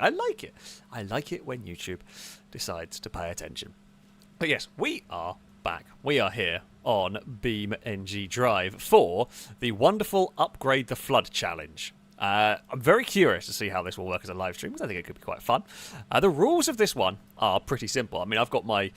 I like it. I like it when YouTube decides to pay attention. But yes, we are back. We are here on BeamNG Drive for the wonderful Upgrade the Flood challenge. I'm very curious to see how this will work as a live stream, because I think it could be quite fun. The rules of this one are pretty simple. I mean, I've got my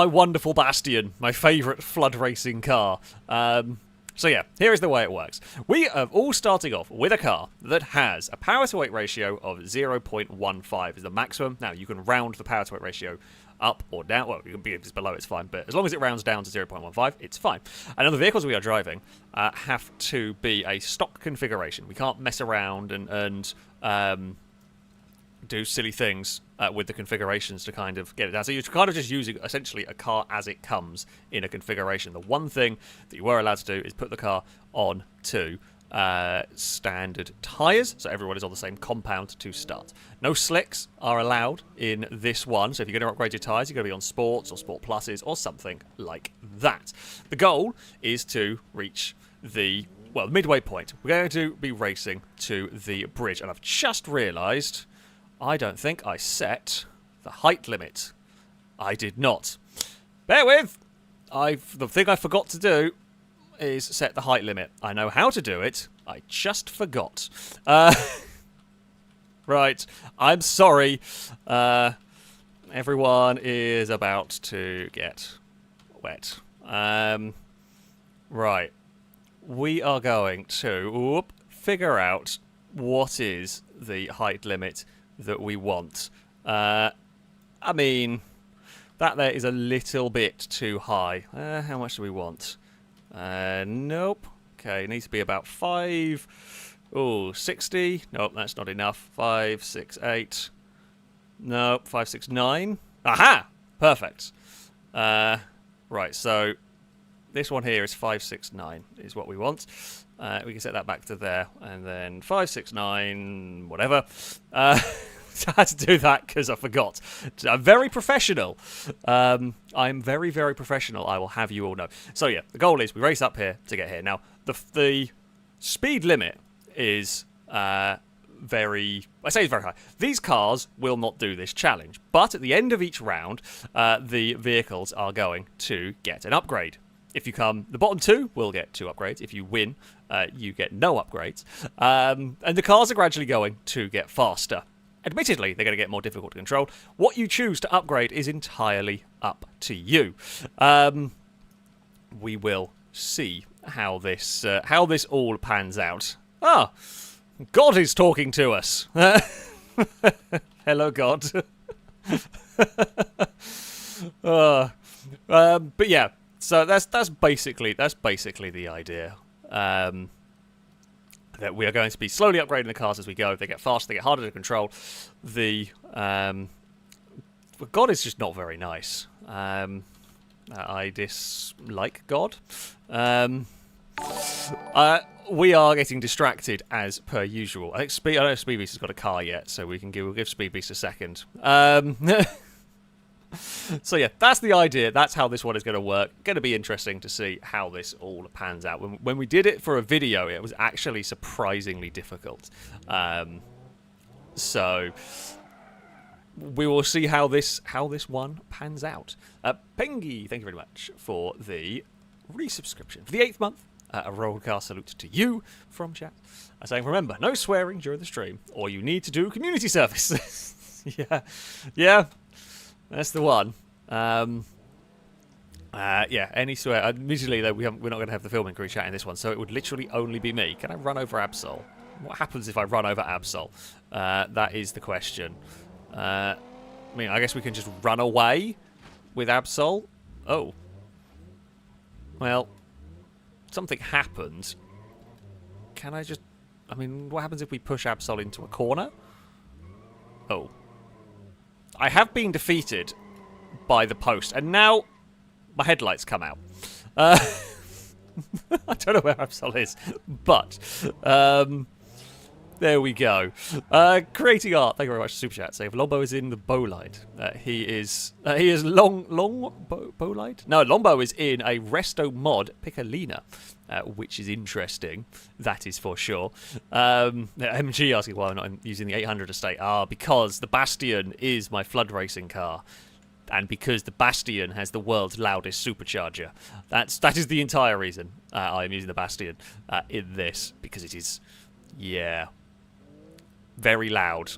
wonderful Bastion, my favourite flood racing car. So yeah, here is the way it works. We are all starting off with a car that has a power to weight ratio of 0.15 is the maximum. Now, you can round the power to weight ratio up or down. Well, you can be if it's below, it's fine. But as long as it rounds down to 0.15, it's fine. And then the vehicles we are driving have to be a stock configuration. We can't mess around and do silly things with the configurations to kind of get it down. So you're kind of just using essentially a car as it comes in a configuration. The one thing that you were allowed to do is put the car on to standard tyres, so everyone is on the same compound to start. No slicks are allowed in this one, so if you're going to upgrade your tyres, you're going to be on Sports or Sport Pluses or something like that. The goal is to reach the midway point. We're going to be racing to the bridge, and I've just realised I don't think I set the height limit. I did not. Bear with! The thing I forgot to do is set the height limit. I know how to do it. I just forgot. Right. I'm sorry. Everyone is about to get wet. Right. We are going to figure out what is the height limit that we want. I mean, that there is a little bit too high. How much do we want? Nope. Okay, it needs to be about 60. Nope, that's not enough. 568. Nope, 569. Aha! Perfect. Right, so this one here is 569 is what we want. We can set that back to there, and then 569, whatever. I had to do that because I forgot. I'm very professional. I'm very, very professional, I will have you all know. So yeah, the goal is we race up here to get here. Now, the speed limit is I say it's very high. These cars will not do this challenge, but at the end of each round, the vehicles are going to get an upgrade. If you come, the bottom two will get 2 upgrades. If you win, you get no upgrades. And the cars are gradually going to get faster. Admittedly, they're going to get more difficult to control. What you choose to upgrade is entirely up to you. We will see how this all pans out. Ah, God is talking to us. Hello, God. But yeah. So that's basically the idea. That we are going to be slowly upgrading the cars as we go. They get faster, they get harder to control. God is just not very nice. I dislike God. We are getting distracted as per usual. I don't know if Speedbeast has got a car yet, so we'll give Speedbeast a second. So yeah, that's the idea. That's how this one is going to work. Going to be interesting to see how this all pans out. When we did it for a video, it was actually surprisingly difficult. So we will see how this one pans out. Pengy, thank you very much for the resubscription for the 8th month. A rollcast salute to you from chat. Saying, remember, no swearing during the stream, or you need to do community service. Yeah. That's the one. Yeah, any swear. Admittedly, though, we're not going to have the filming crew chat in this one, so it would literally only be me. Can I run over Absol? What happens if I run over Absol? That is the question. I mean, I guess we can just run away with Absol. Oh. Well, something happened. Can I just... I mean, what happens if we push Absol into a corner? Oh. I have been defeated by the post, and now my headlights come out. I don't know where Absol is, but There we go. Creating art. Thank you very much, Super Chat. Say if Lombo is in the Bowlight, he is Bowlight? No, Lombo is in a Resto mod Piccolina, which is interesting. That is for sure. MG asking why I'm not using the 800 estate. Because the Bastion is my flood racing car. And because the Bastion has the world's loudest supercharger. That is the entire reason I am using the Bastion in this. Because it is, yeah, very loud.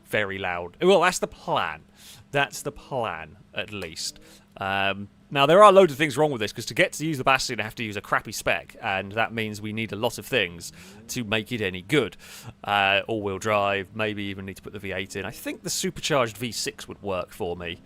Very loud. Well, that's the plan. That's the plan, at least. Now, there are loads of things wrong with this, because to get to use the Bastion, I have to use a crappy spec, and that means we need a lot of things to make it any good. All-wheel drive, maybe even need to put the V8 in. I think the supercharged V6 would work for me.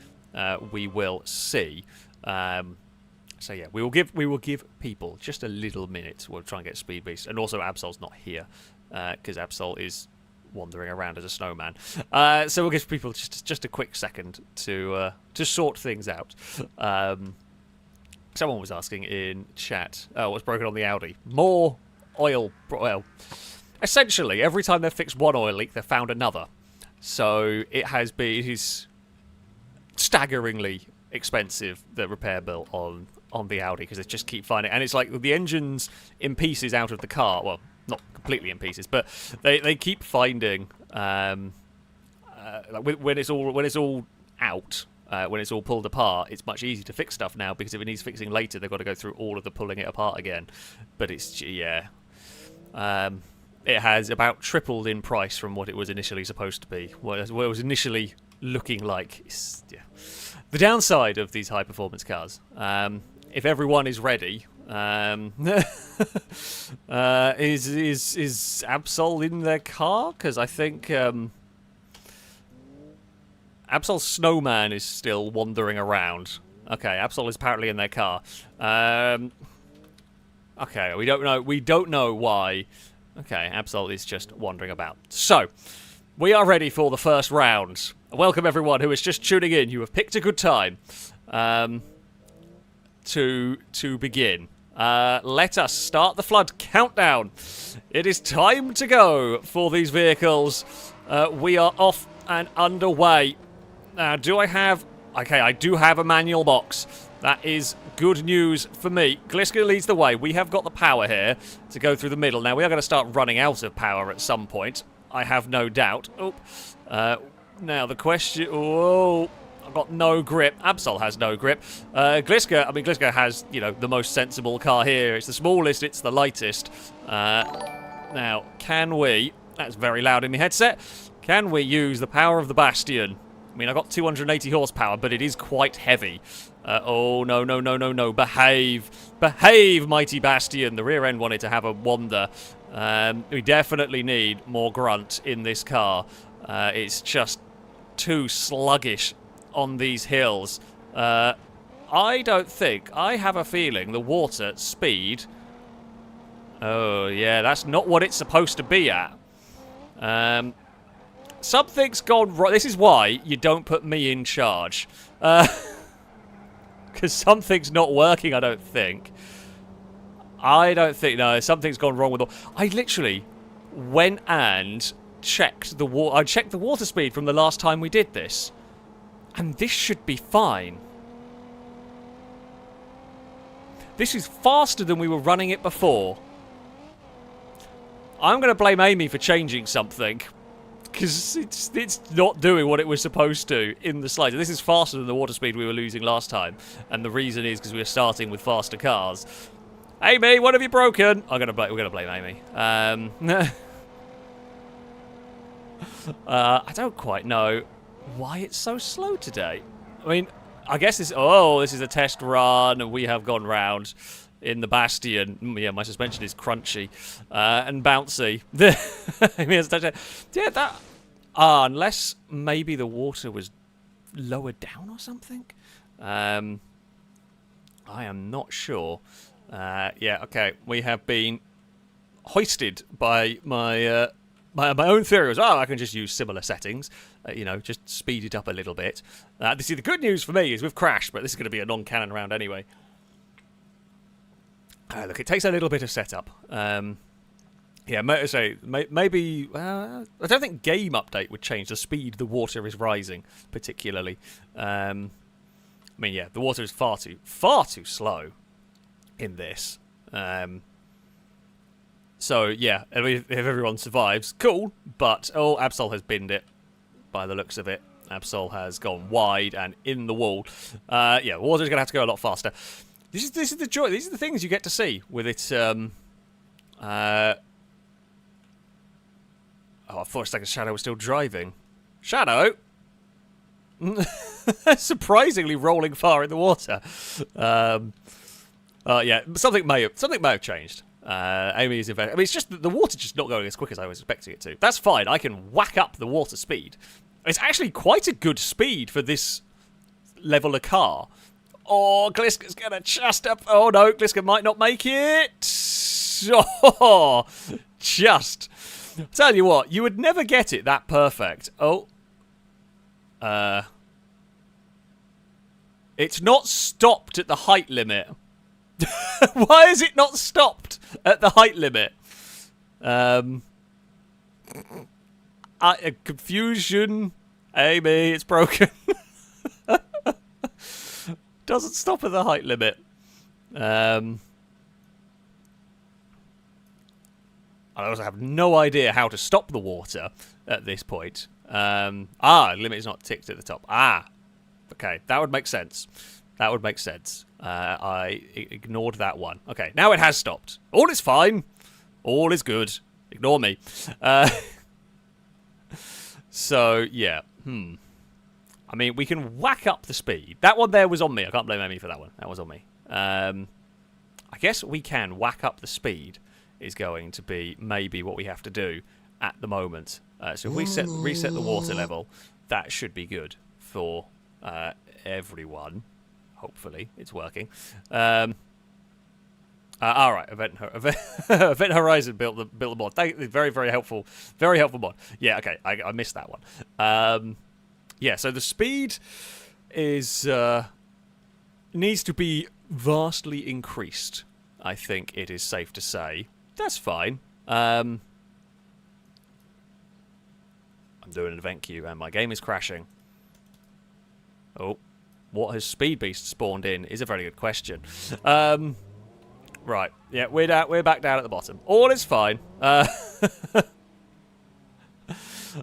We will see. So yeah, we will give people just a little minute. We'll try and get Speed Beast, and also Absol's not here because Absol is wandering around as a snowman. So we'll give people just a quick second to sort things out. Someone was asking in chat, what's broken on the Audi? More oil. Well, essentially, every time they've fixed one oil leak, they've found another. So it is staggeringly expensive, the repair bill on the Audi, because they just keep finding, and it's like the engine's in pieces out of the car. Well, not completely in pieces, but they keep finding when it's all out, when it's all pulled apart, it's much easier to fix stuff now, because if it needs fixing later, they've got to go through all of the pulling it apart again. But it's it has about tripled in price from what it was initially supposed to be. What it was initially looking like. The downside of these high performance cars, if everyone is ready, is Absol in their car? Because I think Absol's snowman is still wandering around. Okay, Absol is apparently in their car. Okay, we don't know why. Okay, Absol is just wandering about. So, we are ready for the first round. Welcome everyone who is just tuning in. You have picked a good time to begin. Let us start the flood countdown. It is time to go for these vehicles. We are off and underway. Now, do I have... Okay, I do have a manual box. That is good news for me. Gliska leads the way. We have got the power here to go through the middle. Now, we are going to start running out of power at some point. I have no doubt. Now, the question... Oh, I've got no grip. Absol has no grip. Gliska has, the most sensible car here. It's the smallest, it's the lightest. Now, can we... That's very loud in my headset. Can we use the power of the Bastion? I mean, I've got 280 horsepower, but it is quite heavy. Oh, no. Behave. Behave, mighty Bastion. The rear end wanted to have a wander. We definitely need more grunt in this car. It's just too sluggish on these hills. I have a feeling the water speed... Oh, yeah, that's not what it's supposed to be at. Something's gone wrong. This is why you don't put me in charge. Because something's not working, I don't think. No, something's gone wrong with all... I literally went and checked the water. I checked the water speed from the last time we did this. And this should be fine. This is faster than we were running it before. I'm going to blame Amy for changing something. Because it's not doing what it was supposed to in the slides. This is faster than the water speed we were losing last time. And the reason is because we were starting with faster cars. Amy, what have you broken? We're going to blame Amy. I don't quite know why it's so slow today. I mean, I guess this is a test run, and we have gone round in the Bastion. Yeah, my suspension is crunchy and bouncy. Unless maybe the water was lowered down or something. I am not sure. Yeah, okay. We have been hoisted by my own theory. I can just use similar settings. Just speed it up a little bit. The good news for me is we've crashed, but this is going to be a non-cannon round anyway. Look, it takes a little bit of setup. Yeah, maybe. I don't think game update would change the speed the water is rising, particularly. I mean, yeah, the water is far too slow in this. So yeah, if everyone survives, cool. But Absol has binned it, by the looks of it. Absol has gone wide and in the wall. Yeah, water's gonna have to go a lot faster. This is the joy. These are the things you get to see with it. I thought for a second Shadow was still driving. Shadow? Surprisingly rolling far in the water. Yeah, something may have changed. Amy is investing. I mean, it's just the water's just not going as quick as I was expecting it to. That's fine. I can whack up the water speed. It's actually quite a good speed for this level of car. Oh, Gliska's gonna just up. Oh no, Gliska might not make it. Oh, just. Tell you what, you would never get it that perfect. Oh. It's not stopped at the height limit. Why is it not stopped at the height limit? Confusion. Amy, it's broken. Doesn't stop at the height limit. I also have no idea how to stop the water at this point. Limit is not ticked at the top. Okay, that would make sense. That would make sense. I ignored that one. Okay, now it has stopped. All is fine. All is good. Ignore me. So, yeah. I mean, we can whack up the speed. That one there was on me. I can't blame Amy for that one. That was on me. I guess we can whack up the speed is going to be maybe what we have to do at the moment. So if we reset the water level, that should be good for everyone. Hopefully, it's working. All right, Event Horizon built the mod. Very, very helpful mod. Yeah, okay, I missed that one. Yeah, so the speed is needs to be vastly increased. I think it is safe to say. That's fine. I'm doing an event queue and my game is crashing. Oh, what has Speed Beast spawned in is a very good question. Right, yeah, we're back down at the bottom. All is fine. Right,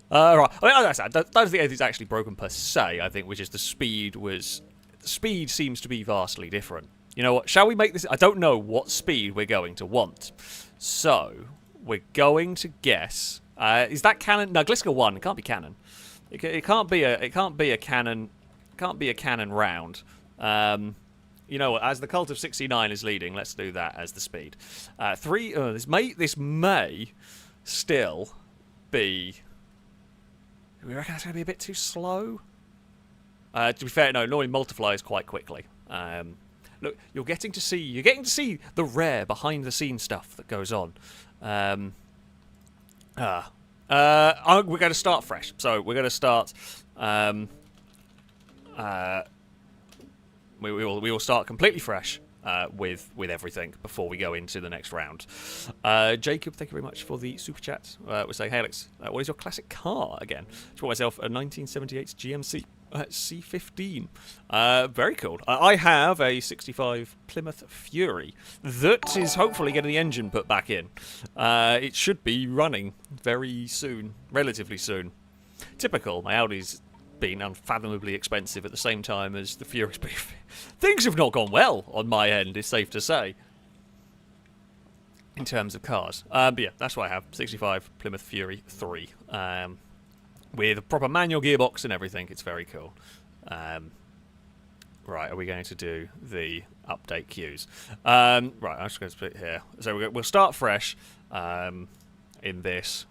I mean, I don't think anything's actually broken per se. I think which is the speed seems to be vastly different. You know what? Shall we make this? I don't know what speed we're going to want. So, we're going to guess. Is that cannon? No, Gliska 1. It can't be cannon. It can't be a cannon. Can't be a cannon round. You know what? As the Cult of 69 is leading, let's do that as the speed. 3. This may still be. Do we reckon it's going to be a bit too slow? To be fair, no. Normally multiplies quite quickly. Look, you're getting to see the rare behind-the-scenes stuff that goes on. We're going to start fresh. So we're going to start. We will start completely fresh with everything before we go into the next round. Jacob, thank you very much for the super chat. We're saying, hey Alex, what is your classic car again? I bought myself a 1978 GMC. C15. Very cool. I have a 65 Plymouth Fury that is hopefully getting the engine put back in. It should be running very soon, relatively soon. Typical. My Audi's been unfathomably expensive at the same time as the Fury's been. Things have not gone well on my end, it's safe to say, in terms of cars. But yeah, that's what I have. 65 Plymouth Fury 3. With a proper manual gearbox and everything. It's very cool. Right, are we going to do the update queues? Right, I'm just going to split here. So we'll start fresh in this.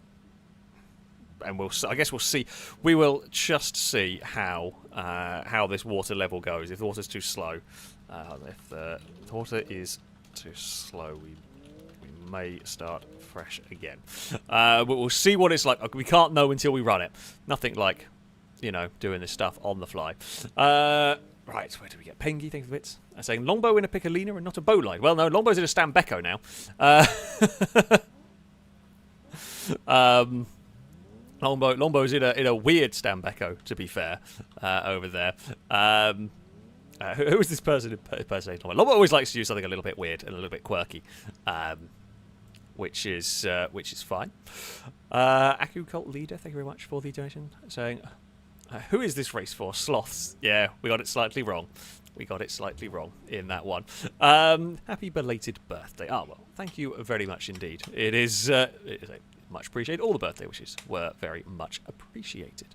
And I guess we'll see. We will just see how this water level goes. If the water's too slow. If the water is too slow, we may start fresh again. But we'll see what it's like. We can't know until we run it. Nothing like, doing this stuff on the fly. Right, where do we get? Pengy, thank you for the bits. Saying longbow in a Piccolina and not a bowline. Well, no, longbow's in a Stambecco now. Longbow's in a weird Stambeco, to be fair, over there. Who is this person impersonating Longbow? Longbow always likes to do something a little bit weird and a little bit quirky, which is fine. Aku Cult Leader, thank you very much for the donation. Saying, who is this race for? Sloths. Yeah, we got it slightly wrong. We got it slightly wrong in that one. Happy belated birthday. Ah, well, thank you very much indeed. It is much appreciated. All the birthday wishes were very much appreciated.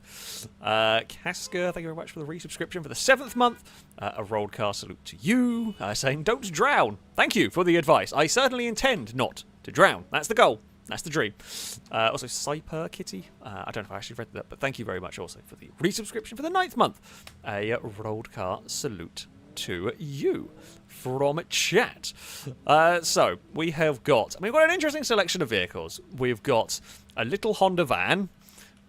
Casca, thank you very much for the resubscription for the 7th month. A rolled car salute to you, saying, don't drown. Thank you for the advice. I certainly intend not to drown. That's the goal. That's the dream. Also, Cyper Kitty. I don't know if I actually read that, but thank you very much also for the resubscription for the 9th month. A rolled car salute to you from chat. So, we've got an interesting selection of vehicles. We've got a little Honda van.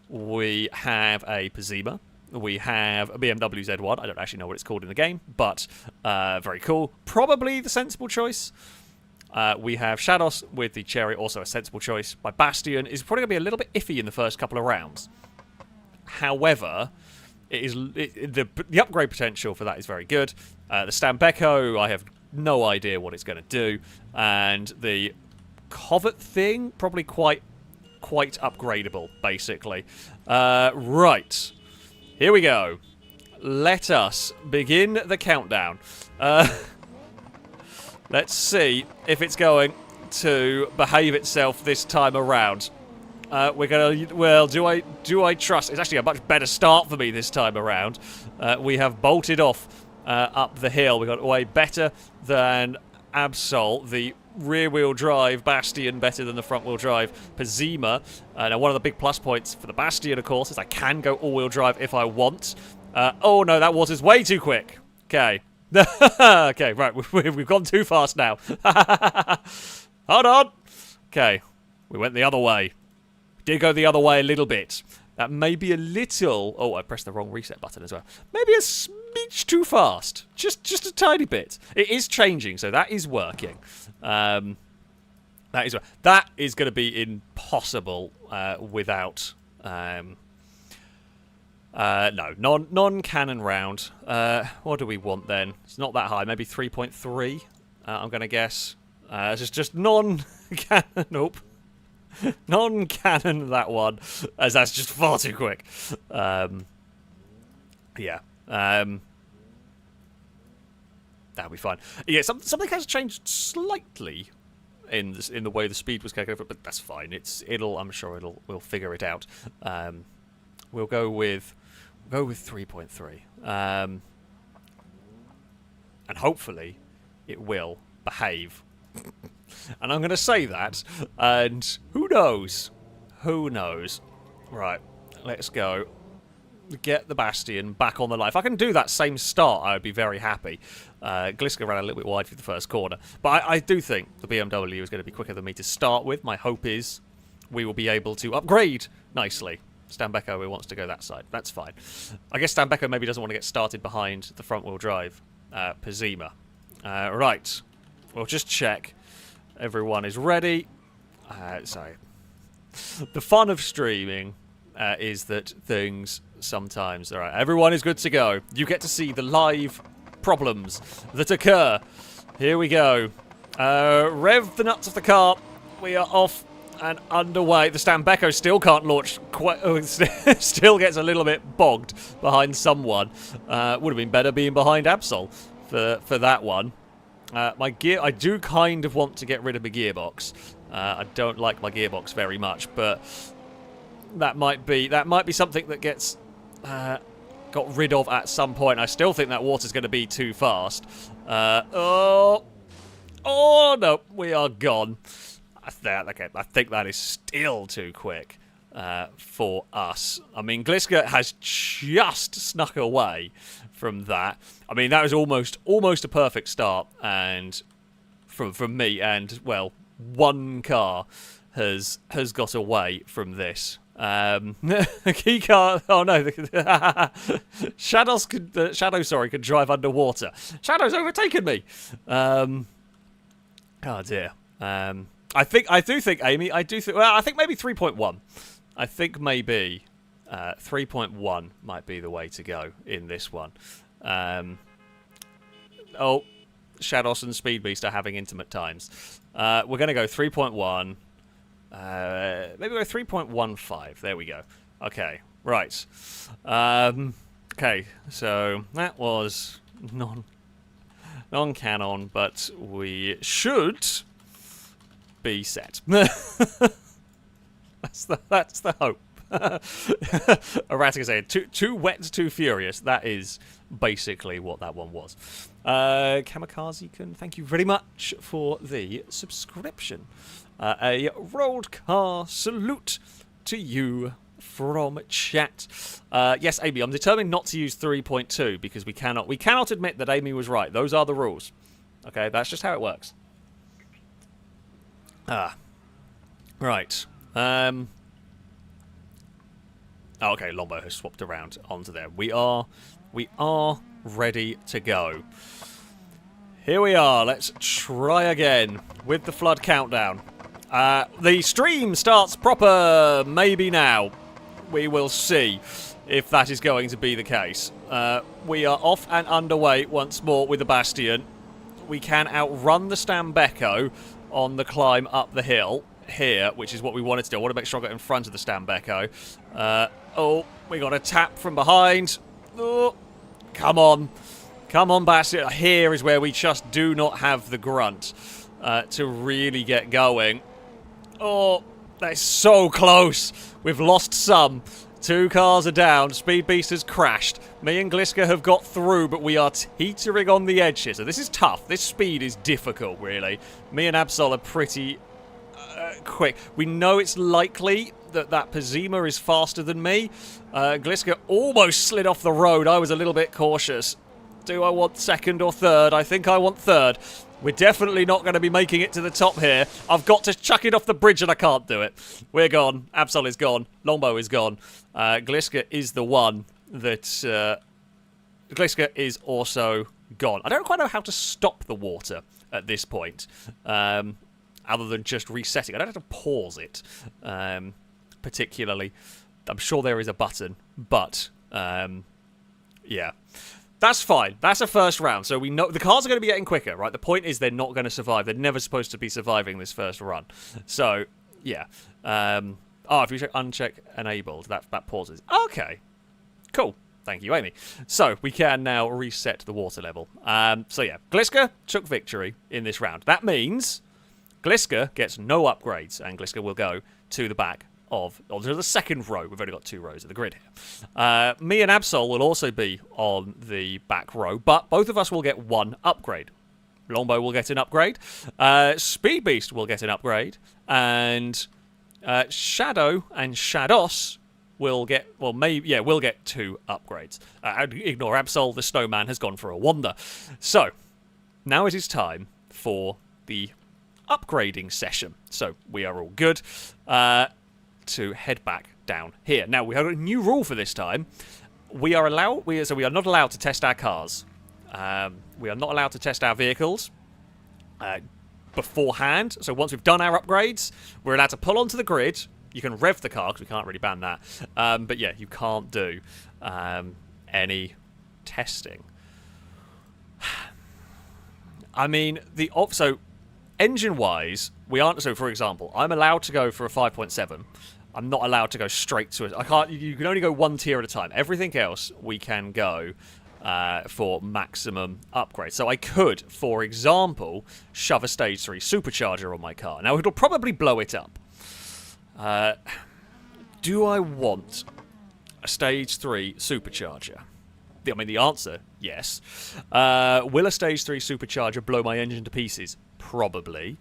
We have a Pazima. We have a BMW Z1. I don't actually know what it's called in the game, but very cool. Probably the sensible choice. We have Shadows with the Cherry, also a sensible choice. My Bastion is probably going to be a little bit iffy in the first couple of rounds. However, the upgrade potential for that is very good. The Stambeco, I have no idea what it's going to do. And the Covet thing, probably quite upgradable, basically. Right. Here we go. Let us begin the countdown. Let's see if it's going to behave itself this time around. We're gonna. Well, do I trust? It's actually a much better start for me this time around. We have bolted off up the hill. We got way better than Absol. The rear-wheel drive Bastion better than the front-wheel drive Pazima. Now, one of the big plus points for the Bastion, of course, is I can go all-wheel drive if I want. Oh no, that water's way too quick. Okay. Okay, right, we've gone too fast now. Hold on. Okay, we went the other way. Did go the other way a little bit. That may be a little... Oh, I pressed the wrong reset button as well. Maybe a smidge too fast. Just a tiny bit. It is changing, so that is working. That is going to be impossible without... no, non-cannon round. What do we want then? It's not that high. Maybe 3.3. I'm going to guess. Just non-cannon. Nope. Non-cannon that one, as that's just far too quick. Yeah. That'll be fine. Yeah, something has changed slightly in the way the speed was calculated, but that's fine. I'm sure we'll figure it out. We'll go with 3.3. And hopefully it will behave. And I'm going to say that, and who knows? Who knows? Right, let's go. Get the Bastion back on the line. If I can do that same start, I would be very happy. Gliska ran a little bit wide for the first corner. But I do think the BMW is going to be quicker than me to start with. My hope is we will be able to upgrade nicely. Stambeco wants to go that side. That's fine. I guess Stambeco maybe doesn't want to get started behind the front-wheel drive Pazima. Right. We'll just check. Everyone is ready. Sorry. The fun of streaming is that things sometimes... Alright, everyone is good to go. You get to see the live problems that occur. Here we go. Rev the nuts of the car. We are off and underway. The Stambeco still can't launch. Still gets a little bit bogged behind someone. Would have been better being behind Absol for that one. My gear, I do kind of want to get rid of my gearbox. I don't like my gearbox very much, but that might be something that gets got rid of at some point. I still think that water's going to be too fast. Oh no, we are gone. I think that is still too quick for us. I mean, Gliska has just snuck away from that. I mean, that was almost a perfect start, and from me, and well, one car has got away from this. Key car. Oh no, Shadow could drive underwater. Shadow's overtaken me. Oh dear. I do think, Amy, I think maybe 3.1. I think maybe 3.1 might be the way to go in this one. Oh, Shados and Speed Beast are having intimate times. We're going to go 3.1. Maybe go 3.15. There we go. Okay, right. Okay, so that was non-canon, but we should be set. that's the hope. Erratic is saying too wet, too furious. That is basically what that one was. Kamikaze can thank you very much for the subscription. A rolled car salute to you from chat. Yes, Amy, I'm determined not to use 3.2 because we cannot admit that Amy was right. Those are the rules. Okay, that's just how it works. Right. Oh, okay, Lombo has swapped around onto there. We are ready to go. Here we are. Let's try again with the flood countdown. The stream starts proper maybe now. We will see if that is going to be the case. We are off and underway once more with the Bastion. We can outrun the Stambecco on the climb up the hill here, which is what we wanted to do. I want to make sure I get in front of the Stambecco. Oh, we got a tap from behind. Oh, come on. Come on, Bastion. Here is where we just do not have the grunt to really get going. Oh, that's so close. We've lost some. 2 cars are down. Speed Beast has crashed. Me and Gliska have got through, but we are teetering on the edge here. So this is tough. This speed is difficult, really. Me and Absol are pretty quick. We know it's likely that Pazima is faster than me. Gliska almost slid off the road. I was a little bit cautious. Do I want second or third? I think I want third. We're definitely not going to be making it to the top here. I've got to chuck it off the bridge and I can't do it. We're gone. Absol is gone. Longbow is gone. Gliska is the one that... Gliska is also gone. I don't quite know how to stop the water at this point. Other than just resetting. I don't have to pause it. Particularly. I'm sure there is a button. But, yeah. That's fine. That's a first round. So we know the cars are going to be getting quicker, right? The point is they're not going to survive. They're never supposed to be surviving this first run. So, yeah. If you check uncheck enabled, that pauses. Okay. Cool. Thank you, Amy. So, we can now reset the water level. So, yeah. Gliska took victory in this round. That means Gliska gets no upgrades, and Gliska will go to the back onto the second row. We've only got 2 rows of the grid here. Me and Absol will also be on the back row, but both of us will get 1 upgrade. Longbow will get an upgrade. Speed Beast will get an upgrade. And Shadow and Shados will get, well, maybe, yeah, we'll get 2 upgrades. Ignore Absol, the snowman has gone for a wander. So, now it is time for the upgrading session. So, we are all good. To head back down here. Now, we have a new rule for this time. We are not allowed to test our cars. We are not allowed to test our vehicles beforehand. So once we've done our upgrades, we're allowed to pull onto the grid. You can rev the car, because we can't really ban that. But yeah, you can't do any testing. I mean, so engine-wise, we aren't. So, for example, I'm allowed to go for a 5.7. I'm not allowed to go straight to it. I can't. You can only go 1 tier at a time. Everything else we can go for maximum upgrade. So I could, for example, shove a stage 3 supercharger on my car. Now it'll probably blow it up. Do I want a stage 3 supercharger? I mean, the answer, yes. Will a stage 3 supercharger blow my engine to pieces? Probably.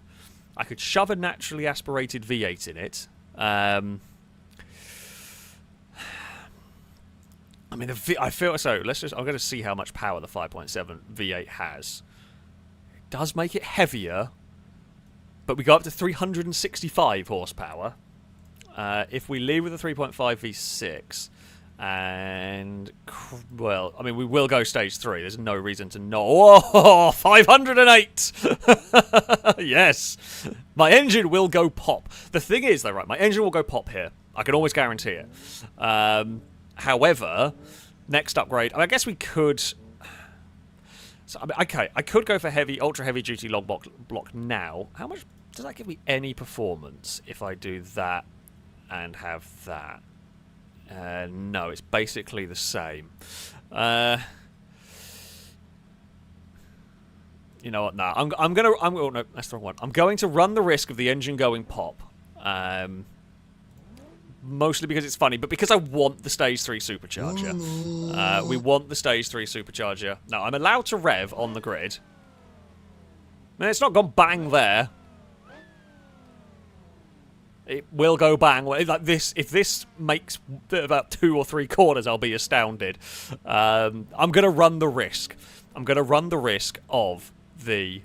I could shove a naturally aspirated V8 in it. I mean, I feel so. I'm going to see how much power the 5.7 V8 has. It does make it heavier, but we go up to 365 horsepower. If we leave with a 3.5 V6, and well, I mean, we will go stage 3. There's no reason to not. Oh, 508! Yes, My engine will go pop. The thing is, though, right, my engine will go pop here. I can always guarantee it. However, next upgrade, I guess we could... So, okay, I could go for ultra heavy duty long block now. How much does that give me any performance if I do that and have that? No, it's basically the same. You know what? No, oh, no, that's the wrong one. I'm going to run the risk of the engine going pop. Mostly because it's funny, but because I want the Stage 3 supercharger. We want the Stage 3 supercharger. Now, I'm allowed to rev on the grid. Man, it's not gone bang there. It will go bang. Like this, if this makes about 2 or 3 corners, I'll be astounded. I'm going to run the risk. I'm going to run the risk of the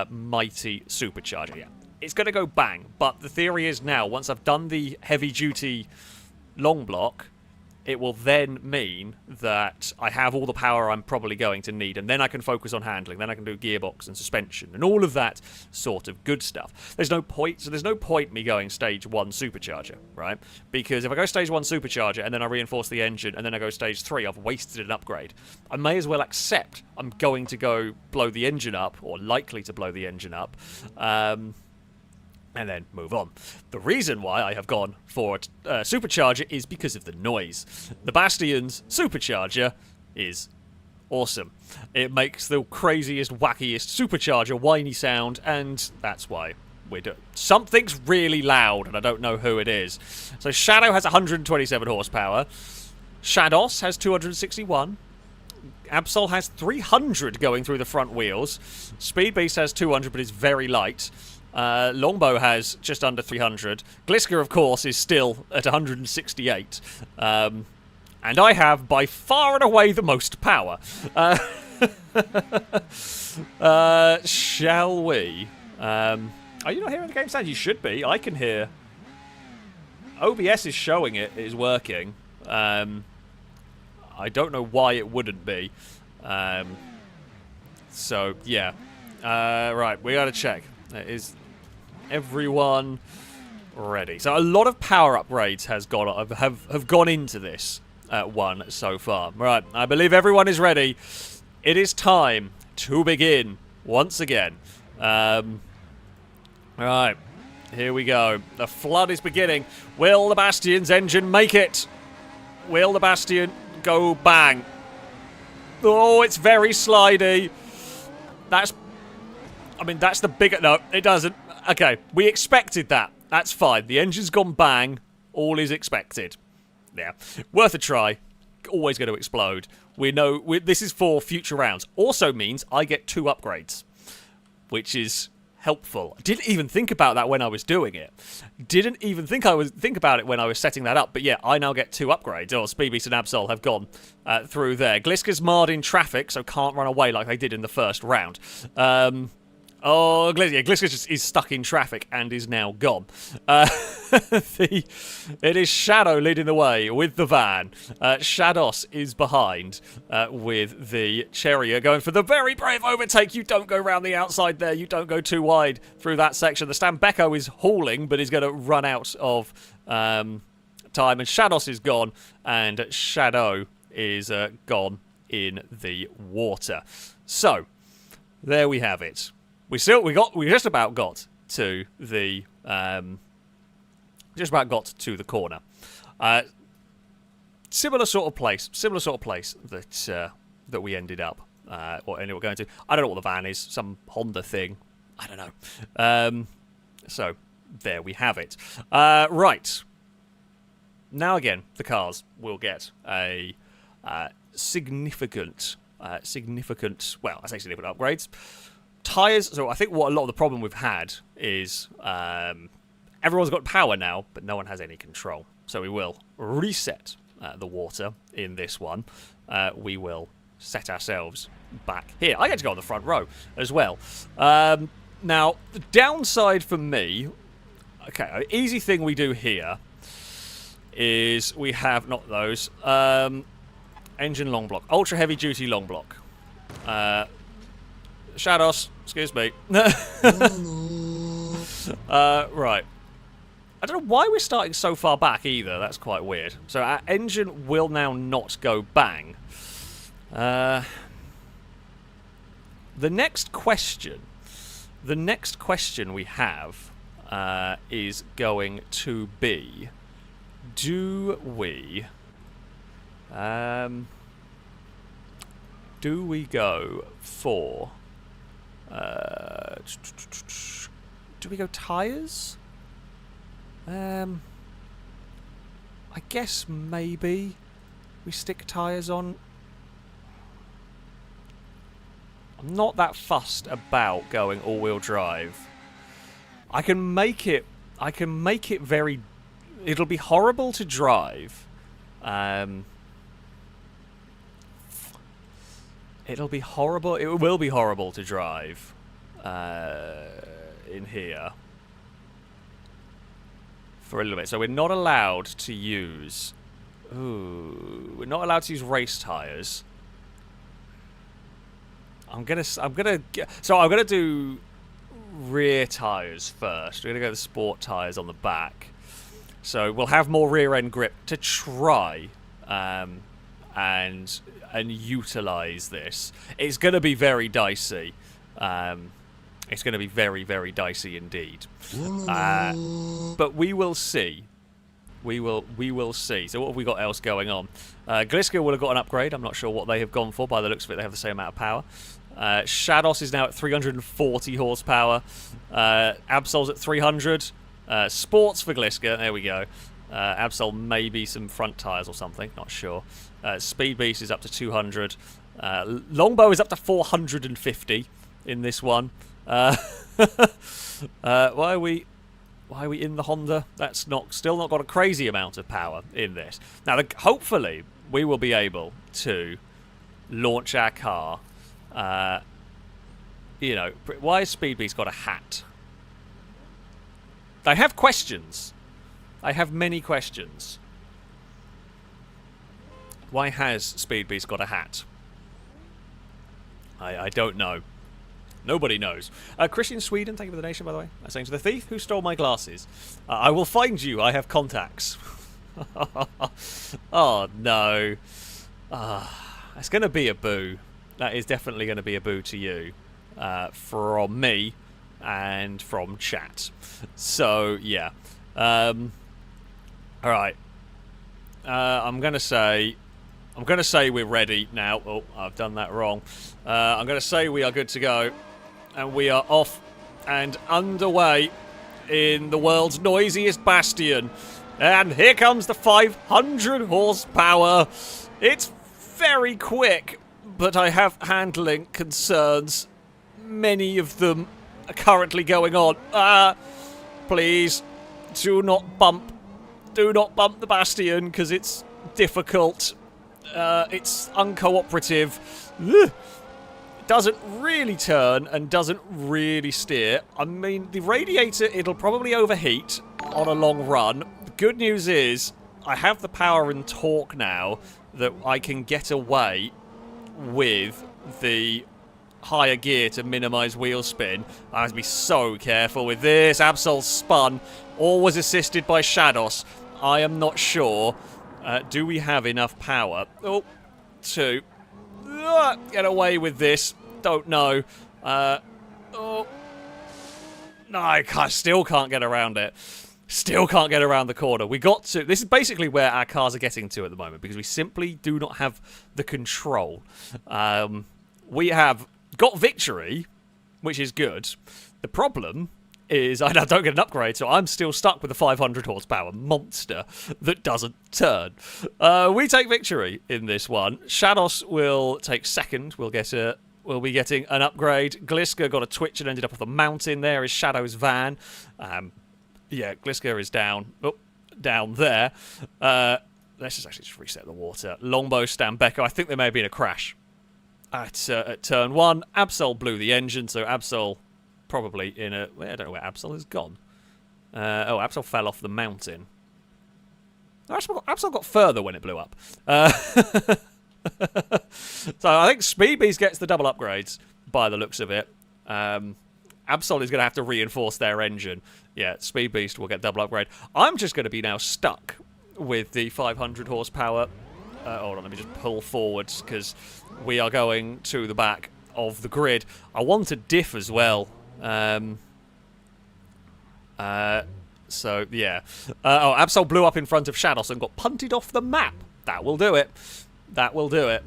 mighty supercharger. Yeah. It's going to go bang, but the theory is now, once I've done the heavy-duty long block, it will then mean that I have all the power I'm probably going to need, and then I can focus on handling, then I can do gearbox and suspension, and all of that sort of good stuff. There's no point me going Stage 1 supercharger, right? Because if I go Stage 1 supercharger, and then I reinforce the engine, and then I go Stage 3, I've wasted an upgrade. I may as well accept I'm going to go blow the engine up, or likely to blow the engine up, and then move on. The reason why I have gone for a supercharger is because of the noise. The Bastion's supercharger is awesome. It makes the craziest, wackiest supercharger whiny sound, and that's why we're doing... Something's really loud, and I don't know who it is. So Shadow has 127 horsepower. Shados has 261. Absol has 300 going through the front wheels. Speed Beast has 200, but is very light. Longbow has just under 300. Glisker, of course, is still at 168. And I have, by far and away, the most power. Shall we? Are you not hearing the game sound? You should be. I can hear. OBS is showing it is working. I don't know why it wouldn't be. So, yeah. Right, we gotta check. Is everyone ready? So a lot of power upgrades have gone into this one so far. Right, I believe everyone is ready. It is time to begin once again. Right, here we go. The flood is beginning. Will the Bastion's engine make it? Will the Bastion go bang? Oh, it's very slidey. That's the bigger... No, it doesn't. Okay, we expected that. That's fine. The engine's gone bang. All is expected. Yeah. Worth a try. Always going to explode. We know... this is for future rounds. Also means I get 2 upgrades, which is helpful. I didn't even think about that when I was doing it. Didn't even think about it when I was setting that up. But yeah, I now get 2 upgrades. Oh, Speed Beast and Absol have gone through there. Glisker's marred in traffic, so can't run away like they did in the first round. Oh, Glisker just is stuck in traffic and is now gone. It is Shadow leading the way with the van. Shados is behind with the Chariot going for the very brave overtake. You don't go round the outside there. You don't go too wide through that section. The Stambecco is hauling, but is going to run out of time. And Shados is gone, and Shadow is gone in the water. So, there we have it. We just about got to the corner. Similar sort of place that we ended up or ended up going to. I don't know what the van is, some Honda thing. I don't know. So there we have it. Right. Now again, the cars will get a significant. Well, I say significant upgrades. Tyres, so I think what a lot of the problem we've had is everyone's got power now, but no one has any control. So we will reset the water in this one. We will set ourselves back here. I get to go on the front row as well. Now, the downside for me... Okay, an easy thing we do here is we have, not those, engine long block. Ultra heavy duty long block. Shadows, excuse me. Right. I don't know why we're starting so far back either. That's quite weird. So our engine will now not go bang. The next question we have is going to be: do we go for? Do we go tyres? I guess maybe we stick tyres on. I'm not that fussed about going all-wheel drive. I can make it very. It'll be horrible to drive. It'll be horrible. It will be horrible to drive in here for a little bit. So we're not allowed to use. We're not allowed to use race tires. I'm gonna do rear tires first. We're gonna go the sport tires on the back. So we'll have more rear end grip to try and utilize this. It's gonna be very dicey. It's gonna be very, very dicey indeed. But we will see. We will see. So what have we got else going on? Gliska will have got an upgrade. I'm not sure what they have gone for. By the looks of it, they have the same amount of power. Shados is now at 340 horsepower. Absol's at 300. Sports for Gliska. There we go. Absol maybe some front tyres or something. Not sure. Speed Beast is up to 200. Longbow is up to 450 in this one. Why are we in the Honda? That's still not got a crazy amount of power in this. Now, hopefully, we will be able to launch our car. You know, why has Speed Beast got a hat? I have questions. I have many questions. Why has Speed Beast got a hat? I don't know. Nobody knows. Christian Sweden, thank you for the donation, by the way. Saying to the thief who stole my glasses, I will find you. I have contacts. Oh no. It's going to be a boo. That is definitely going to be a boo to you, from me and from chat. So yeah. All right. I'm going to say we're ready now. Oh, I've done that wrong. I'm going to say we are good to go. And we are off and underway in the world's noisiest bastion. And here comes the 500 horsepower. It's very quick, but I have handling concerns. Many of them are currently going on. Please, do not bump. Do not bump the bastion, because it's difficult. It's uncooperative. Ugh. Doesn't really turn and doesn't really steer. I mean, the radiator, it'll probably overheat on a long run. The good news is I have the power and torque now that I can get away with the higher gear to minimize wheel spin. I have to be so careful with this. Absol spun. Always assisted by Shados. I am not sure. Do we have enough power? Oh, two. Get away with this. Don't know. Oh. No, I still can't get around it. Still can't get around the corner. We got to... This is basically where our cars are getting to at the moment, because we simply do not have the control. We have got victory, which is good. The problem is I don't get an upgrade, so I'm still stuck with a 500 horsepower monster that doesn't turn. We take victory in this one. Shados will take second. We'll be getting an upgrade. Gliska got a twitch and ended up off the mountain. There is Shadow's van. Yeah, Gliska is down. Oh, down there. Let's just reset the water. Longbow, Stambecco. I think there may have been a crash at turn one. Absol blew the engine, so Absol probably in a... I don't know where Absol has gone. Absol fell off the mountain. Absol got further when it blew up. So I think Speed Beast gets the double upgrades by the looks of it. And Absol is going to have to reinforce their engine. Yeah, Speed Beast will get double upgrade. I'm just going to be now stuck with the 500 horsepower. Hold on, let me just pull forwards because we are going to the back of the grid. I want a diff as well. So, yeah. Absol blew up in front of Shadows and got punted off the map. That will do it. That will do it.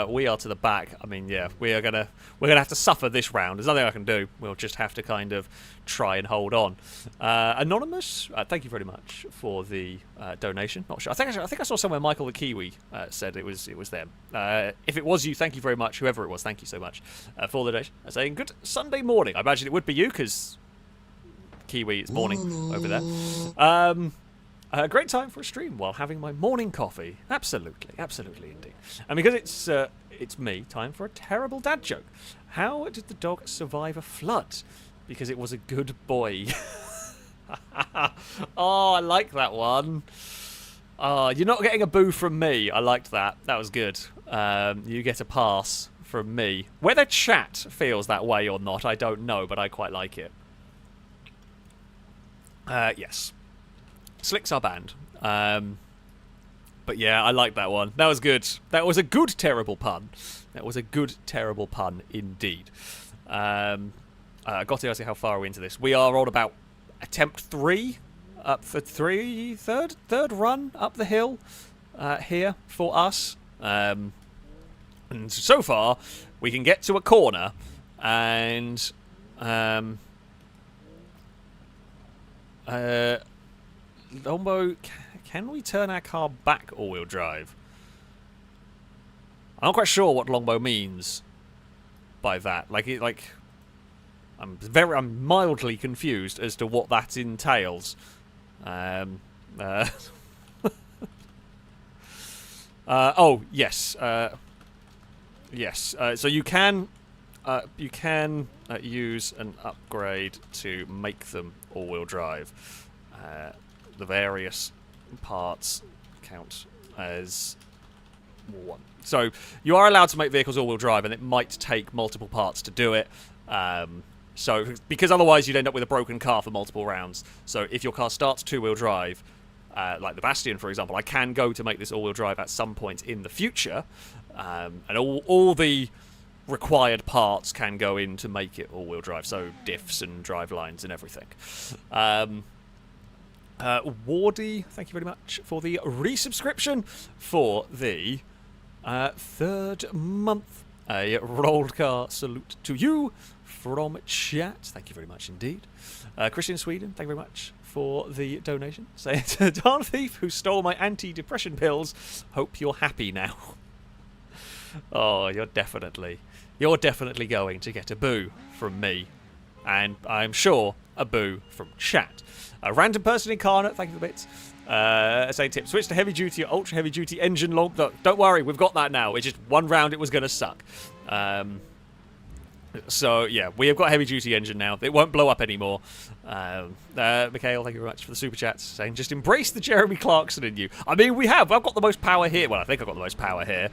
We are to the back. I mean, yeah, we're gonna have to suffer this round. There's nothing I can do. We'll just have to kind of try and hold on. Anonymous, thank you very much for the donation. Not sure. I think I saw somewhere Michael the Kiwi said it was them. If it was you, thank you very much. Whoever it was, thank you so much for the donation. Saying good Sunday morning. I imagine it would be you because Kiwi is morning over there. A great time for a stream while having my morning coffee. Absolutely, absolutely indeed. And because it's me, time for a terrible dad joke. How did the dog survive a flood? Because it was a good boy. Oh, I like that one. You're not getting a boo from me. I liked that. That was good. You get a pass from me. Whether chat feels that way or not, I don't know, but I quite like it. Yes. Slicks are banned. But yeah, I like that one. That was good. That was a good, terrible pun. That was a good, terrible pun indeed. Got to see how far are we into this. We are on about attempt 3. Up for third run up the hill here for us. And so far, we can get to a corner and... Longbow, can we turn our car back all-wheel drive? I'm not quite sure what Longbow means by that. I'm mildly confused as to what that entails. Oh yes, yes. So you can use an upgrade to make them all-wheel drive. The various parts count as one. So you are allowed to make vehicles all-wheel drive, and it might take multiple parts to do it. So because otherwise you'd end up with a broken car for multiple rounds. So if your car starts two-wheel drive, like the Bastion, for example, I can go to make this all-wheel drive at some point in the future, and all the required parts can go in to make it all-wheel drive. So diffs and drive lines and everything. Wardy, thank you very much for the resubscription for the 3rd month. A rolled car salute to you from chat. Thank you very much indeed. Christian Sweden, thank you very much for the donation. Saying to Darn Thief, who stole my anti-depression pills, hope you're happy now. Oh, you're definitely going to get a boo from me. And I'm sure a boo from chat. A random person incarnate, thank you for the bits. Saying tip, switch to heavy duty or ultra heavy duty engine long. Don't worry, we've got that now. It's just one round it was going to suck. So yeah, we have got a heavy duty engine now. It won't blow up anymore. Mikhail, thank you very much for the super chats. Saying just embrace the Jeremy Clarkson in you. I mean, we have. I've got the most power here. Well, I think I've got the most power here.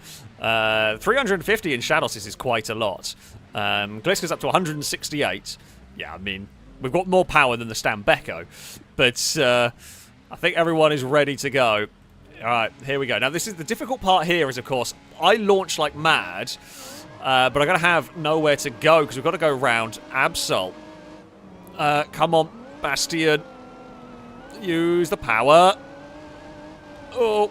350 in Shadows is quite a lot. Gliska's up to 168. Yeah, I mean, we've got more power than the Stambecco. But I think everyone is ready to go. Alright, here we go. Now, this is the difficult part here is, of course, I launch like mad, but I'm going to have nowhere to go because we've got to go round Absol. Come on, Bastion. Use the power. Oh,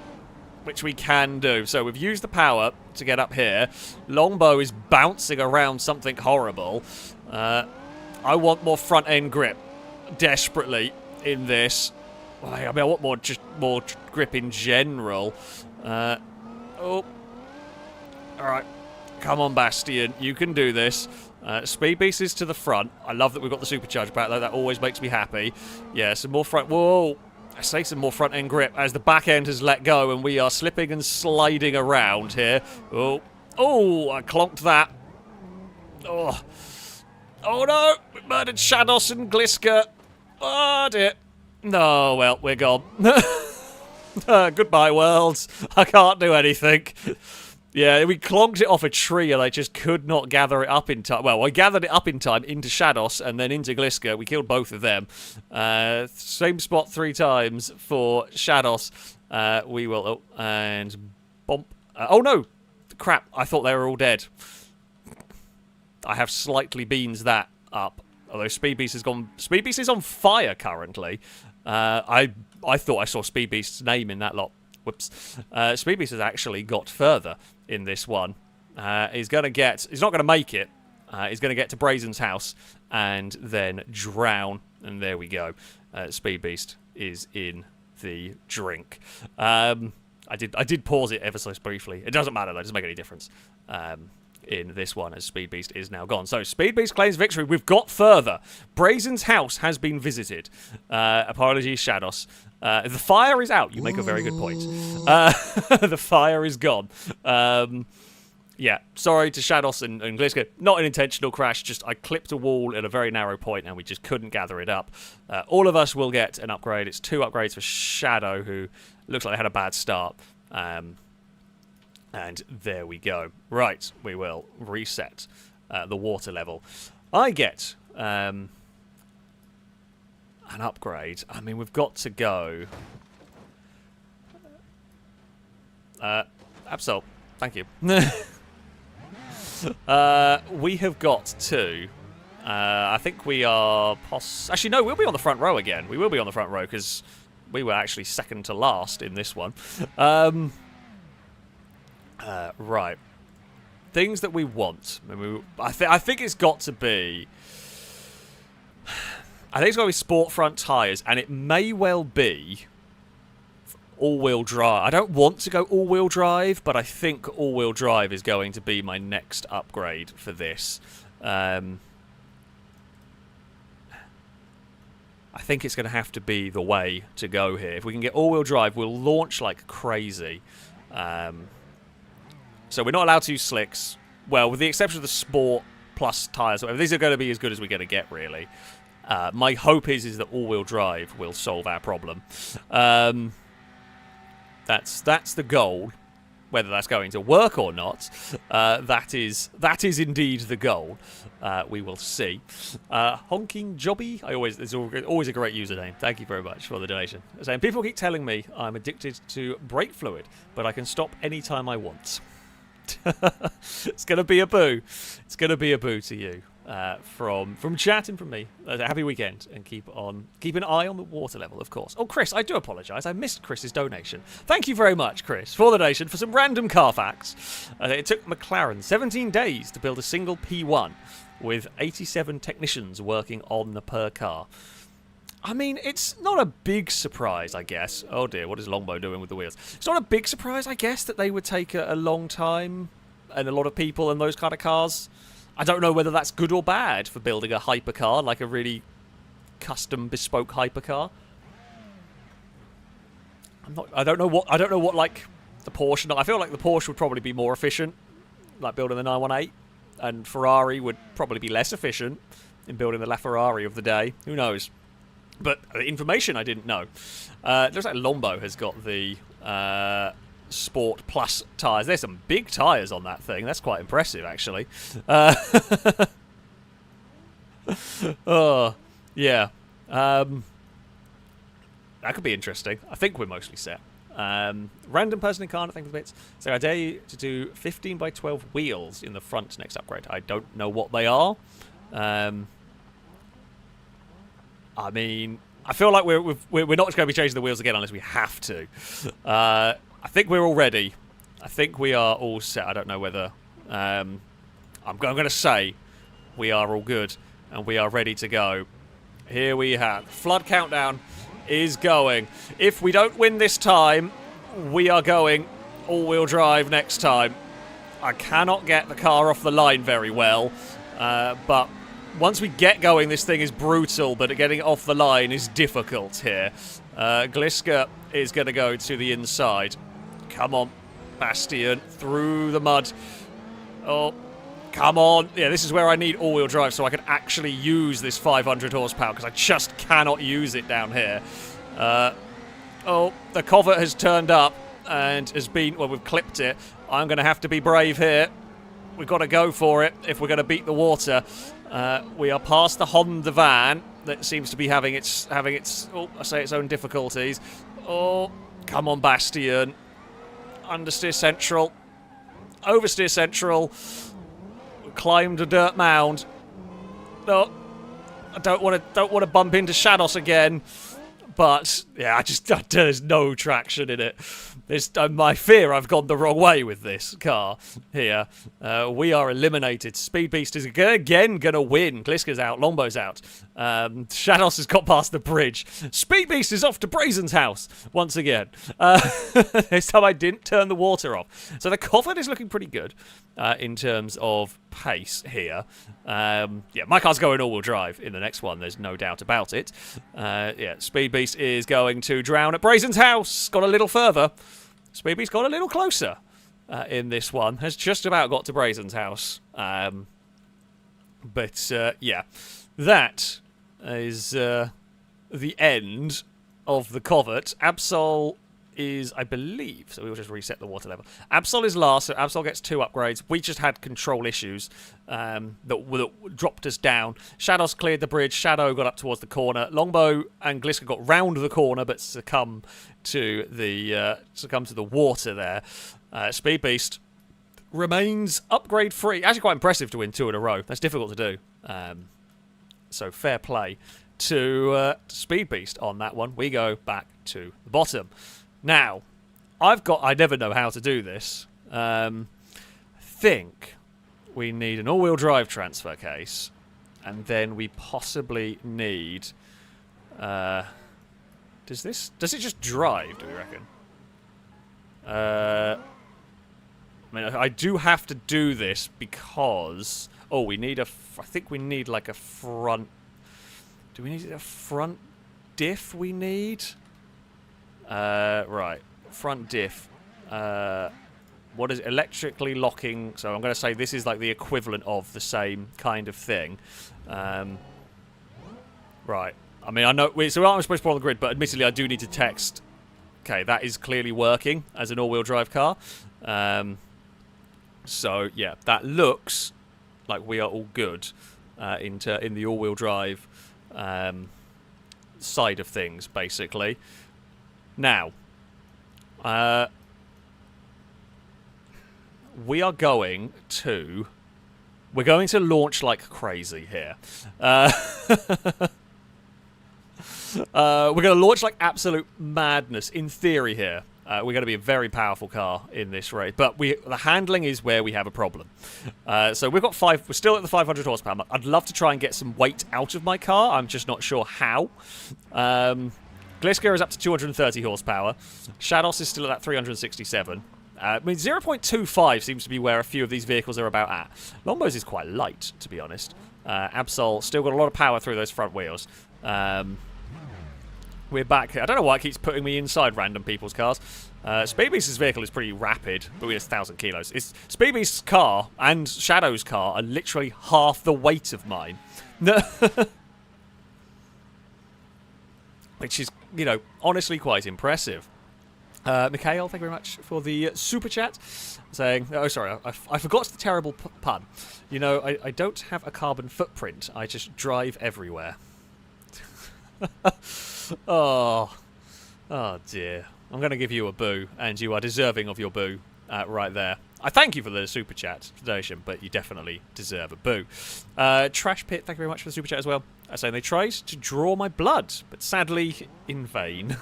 which we can do. So we've used the power to get up here. Longbow is bouncing around something horrible. I want more front-end grip desperately in this. Well, I mean, I want more grip in general. Oh. Alright. Come on, Bastion. You can do this. Speed Beast is to the front. I love that we've got the supercharge back, though. That always makes me happy. Yeah, some more front... Whoa! I say some more front-end grip as the back end has let go and we are slipping and sliding around here. Oh. Oh, I clonked that. Oh. Oh, no! We murdered Shadows and Gliska. Oh, dear. No, well, we're gone. Goodbye, world. I can't do anything. Yeah, we clonked it off a tree and I just could not gather it up in time. Well, I gathered it up in time into Shados and then into Gliska. We killed both of them. Same spot 3 times for Shados. We will... Oh, and... Bomp. Oh, no! Crap, I thought they were all dead. I have slightly beans that up. Although Speed Beast has gone... Speed Beast is on fire currently. I thought I saw Speed Beast's name in that lot. Whoops. Speed Beast has actually got further in this one. He's going to get... He's not going to make it. He's going to get to Brazen's house and then drown. And there we go. Speed Beast is in the drink. I did pause it ever so briefly. It doesn't matter, though. It doesn't make any difference. In this one, as Speed Beast is now gone. So, Speed Beast claims victory. We've got further. Brazen's house has been visited. Apologies, Shados. The fire is out. You make a very good point. The fire is gone. Yeah, sorry to Shados and Gliska. Not an intentional crash, just I clipped a wall at a very narrow point and we just couldn't gather it up. All of us will get an upgrade. It's 2 upgrades for Shadow, who looks like they had a bad start. And there we go. Right, we will reset the water level. I get an upgrade. I mean, we've got to go. Absol, thank you. We have got to. I think we are. Actually, no, we'll be on the front row again. We will be on the front row because we were actually second to last in this one. Right. Things that we want. I think it's got to be... I think it's got to be sport front tyres, and it may well be all-wheel drive. I don't want to go all-wheel drive, but I think all-wheel drive is going to be my next upgrade for this. I think it's going to have to be the way to go here. If we can get all-wheel drive, we'll launch like crazy. So we're not allowed to use slicks. Well, with the exception of the Sport Plus tyres, whatever. These are going to be as good as we're going to get, really. My hope is that all-wheel drive will solve our problem. That's the goal. Whether that's going to work or not, that is indeed the goal. We will see. Honking Jobby, it's always a great username. Thank you very much for the donation. Saying people keep telling me I'm addicted to brake fluid, but I can stop anytime I want. It's gonna be a boo. It's gonna be a boo to you from chat and from me. Happy weekend, and keep an eye on the water level, of course. Oh, Chris, I do apologise. I missed Chris's donation. Thank you very much, Chris, for the donation for some random car facts. It took McLaren 17 days to build a single P1 with 87 technicians working on the per car. I mean, it's not a big surprise, I guess. Oh dear, what is Longbow doing with the wheels? It's not a big surprise, I guess, that they would take a long time and a lot of people in those kind of cars. I don't know whether that's good or bad for building a hypercar, like a really custom, bespoke hypercar. I don't know what like the Porsche. I feel like the Porsche would probably be more efficient, like building the 918, and Ferrari would probably be less efficient in building the LaFerrari of the day. Who knows? But information I didn't know. It looks like Lombo has got the Sport Plus tyres. There's some big tyres on that thing. That's quite impressive, actually. Oh, yeah. That could be interesting. I think we're mostly set. Random person in car, thank you for the bits. So I dare you to do 15 by 12 wheels in the front next upgrade. I don't know what they are. I mean, I feel like we're not just going to be changing the wheels again unless we have to. I think we're all ready. I think we are all set. I don't know whether... I'm going to say we are all good and we are ready to go. Here we have... Flood countdown is going. If we don't win this time, we are going all-wheel drive next time. I cannot get the car off the line very well, but... Once we get going, this thing is brutal, but getting it off the line is difficult here. Gliska is going to go to the inside. Come on, Bastion, through the mud. Oh, come on. Yeah, this is where I need all-wheel drive so I can actually use this 500 horsepower, because I just cannot use it down here. Oh, the covert has turned up and has been... Well, we've clipped it. I'm going to have to be brave here. We've got to go for it if we're going to beat the water. We are past the Honda van that seems to be having its its own difficulties. Oh, come on, Bastion. Understeer central. Oversteer central. Climbed a dirt mound. No, I don't want to bump into Shadows again. But yeah, there's no traction in it. My fear I've gone the wrong way with this car here. We are eliminated. Speed Beast is again going to win. Gliska's out. Longbow's out. Shadows has got past the bridge. Speed Beast is off to Brazen's house once again. This time I didn't turn the water off. So the Covet is looking pretty good in terms of pace here. Yeah, my car's going all-wheel drive in the next one. There's no doubt about it. Yeah, Speed Beast is going to drown at Brazen's house. Got a little further. Speed Beast got a little closer in this one. Has just about got to Brazen's house. But yeah, that is the end of the Covet. Absol is, I believe, so we'll just reset the water level. Absol is last, so Absol gets 2 upgrades. We just had control issues that dropped us down. Shadows cleared the bridge. Shadow got up towards the corner. Longbow and Gliska got round the corner, but succumbed to the water there. Speed Beast remains upgrade free. Actually, quite impressive to win 2 in a row. That's difficult to do. So fair play to Speed Beast on that one. We go back to the bottom. Now, I never know how to do this. I think we need an all-wheel drive transfer case, and then we possibly need. Does it just drive? Do we reckon? I mean, I do have to do this because we need I think we need like a front. Do we need a front diff? We need. Right, front diff. What is electrically locking? So I'm going to say this is like the equivalent of the same kind of thing. Right. I mean, I know so I'm supposed to put on the grid, but admittedly, I do need to text. Okay, that is clearly working as an all-wheel drive car. So yeah, that looks like we are all good in the all-wheel drive side of things, basically. Now, we're going to launch like crazy here. We're going to launch like absolute madness in theory here. We're going to be a very powerful car in this race, but the handling is where we have a problem. So we've got we're still at the 500 horsepower mark. I'd love to try and get some weight out of my car. I'm just not sure how. Gliska is up to 230 horsepower. Shadows is still at that 367. I mean, 0.25 seems to be where a few of these vehicles are about at. Longbows is quite light, to be honest. Absol still got a lot of power through those front wheels. We're back. I don't know why it keeps putting me inside random people's cars. Speed Beast's vehicle is pretty rapid, but we're 1,000 kilos. Speed Beast's car and Shadow's car are literally half the weight of mine. Which is, honestly quite impressive. Mikhail, thank you very much for the super chat. Saying, oh, sorry, I forgot the terrible pun. I don't have a carbon footprint. I just drive everywhere. Oh dear. I'm going to give you a boo, and you are deserving of your boo right there. I thank you for the super chat donation, but you definitely deserve a boo. Trash Pit, thank you very much for the super chat as well. Saying they tried to draw my blood, but sadly in vain.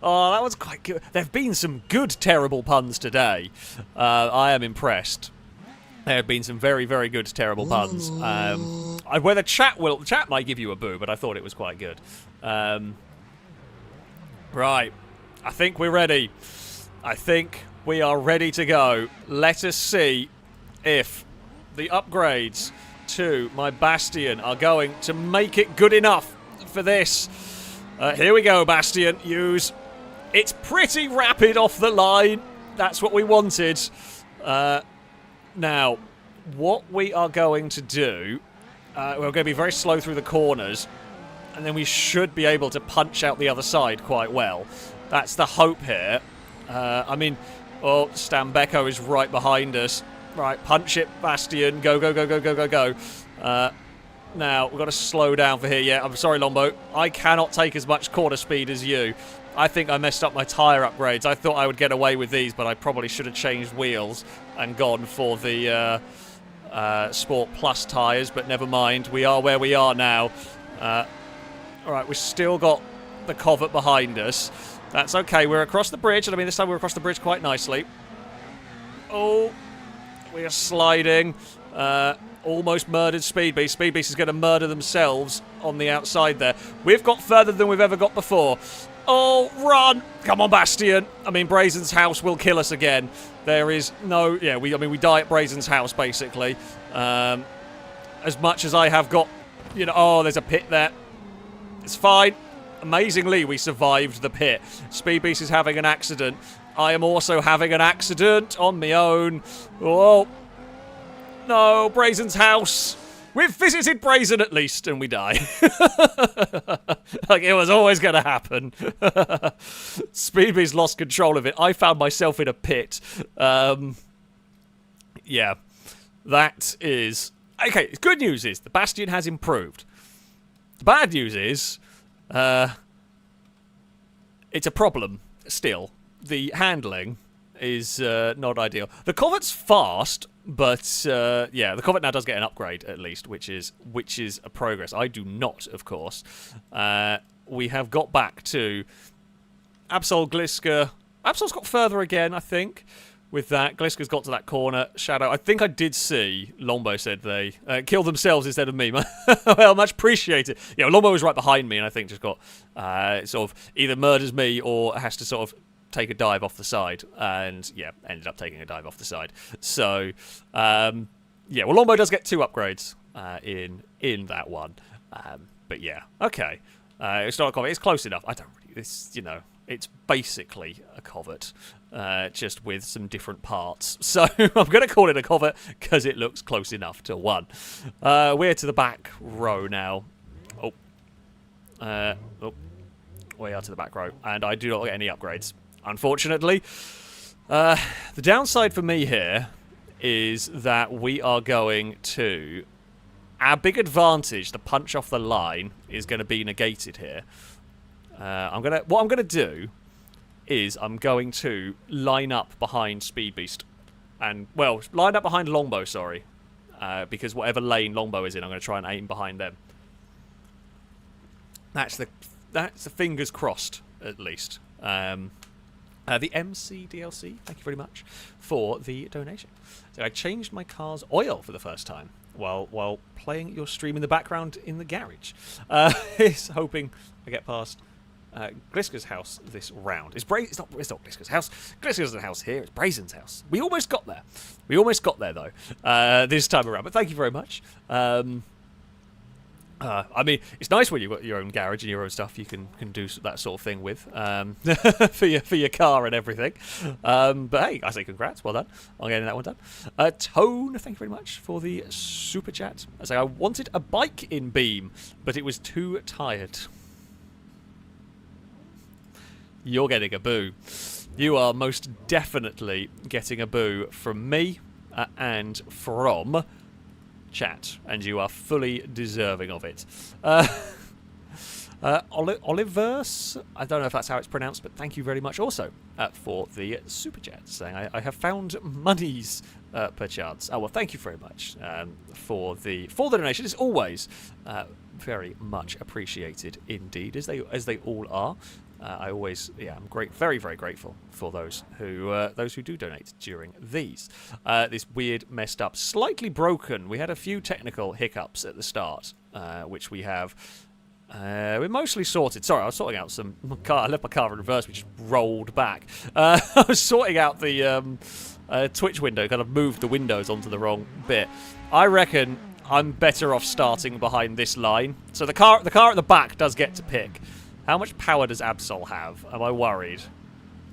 Oh, that was quite good. There have been some good terrible puns today. I am impressed. There have been some very, very good terrible puns. Where the chat might give you a boo, but I thought it was quite good. Right, I think we're ready. I think we are ready to go. Let us see if the upgrades to my Bastion are going to make it good enough for this. Here we go, Bastion. Use. It's pretty rapid off the line. That's what we wanted. Now, what we are going to do, we're going to be very slow through the corners, and then we should be able to punch out the other side quite well. That's the hope here. I mean, Oh, Stambecco is right behind us. Right, punch it, Bastian. Go, go, go, go, go, go, go. Now, we've got to slow down for here. Yeah, I'm sorry, Lombo. I cannot take as much corner speed as you. I think I messed up my tyre upgrades. I thought I would get away with these, but I probably should have changed wheels and gone for the Sport Plus tyres, but never mind. We are where we are now. Alright, we've still got the covert behind us. That's okay. We're across the bridge, and I mean, this time we're across the bridge quite nicely. Oh, we are sliding. Almost murdered Speed Beast. Speed Beast is going to murder themselves on the outside there. We've got further than we've ever got before. Oh, run! Come on, Bastian. I mean, Brazen's house will kill us again. There is no... Yeah, we die at Brazen's house, basically. As much as I have got... You know, oh, there's a pit there. It's fine. Amazingly, we survived the pit. Speed Beast is having an accident. I am also having an accident on my own. Oh... No, Brazen's house. We've visited Brazen at least, and we die. Like, it was always going to happen. Speedbeast lost control of it. I found myself in a pit. Yeah. That is... Okay, the good news is the Bastion has improved. The bad news is... it's a problem, still. The handling is not ideal. The Covet's fast... But, yeah, the Covet now does get an upgrade, at least, which is a progress. I do not, of course. We have got back to Absol, Gliska. Absol's got further again, I think, with that. Gliska's got to that corner. Shadow, I think I did see, Lombo said they killed themselves instead of me. Well, much appreciated. Yeah, Lombo was right behind me, and I think just got, sort of, either murders me or has to sort of take a dive off the side, and yeah, ended up taking a dive off the side. So, yeah, well, Lombo does get 2 upgrades in that one. But yeah, okay. It's not a Covet. It's close enough. I don't really... It's, you know, it's basically a Covet, just with some different parts. So I'm going to call it a Covet because it looks close enough to 1. We're to the back row now. We are to the back row, and I do not get any upgrades. Unfortunately, the downside for me here is that we are going to... Our big advantage, the punch off the line, is going to be negated here. What I'm going to do is I'm going to line up behind Speed Beast. And, well, line up behind Longbow, sorry. Because whatever lane Longbow is in, I'm going to try and aim behind them. That's the fingers crossed, at least. The MC DLC, thank you very much for the donation. So I changed my car's oil for the first time while playing your stream in the background in the garage. He's hoping I get past Gliska's house this round. It's not Gliska's house. Gliska's house here. It's Brazen's house. We almost got there. We almost got there though this time around. But thank you very much. I mean, it's nice when you've got your own garage and your own stuff you can do that sort of thing with for your car and everything. But hey, I say congrats, well done on getting that one done. Tone, thank you very much for the super chat. I say I wanted a bike in Beam, but it was too tired. You're getting a boo. You are most definitely getting a boo from me and from chat, and you are fully deserving of it. Oliverse, I don't know if that's how it's pronounced, but thank you very much also for the super chat, saying I have found monies perchance. Oh well, thank you very much for the donation. It's always very much appreciated indeed, as they all are. I always, I'm very, very grateful for those who do donate during these. This weird, messed up, slightly broken. We had a few technical hiccups at the start, which we're mostly sorted. Sorry, I was sorting out some car. I left my car in reverse, which just rolled back. I was sorting out the Twitch window, kind of moved the windows onto the wrong bit. I reckon I'm better off starting behind this line. So the car at the back does get to pick. How much power does Absol have? Am I worried?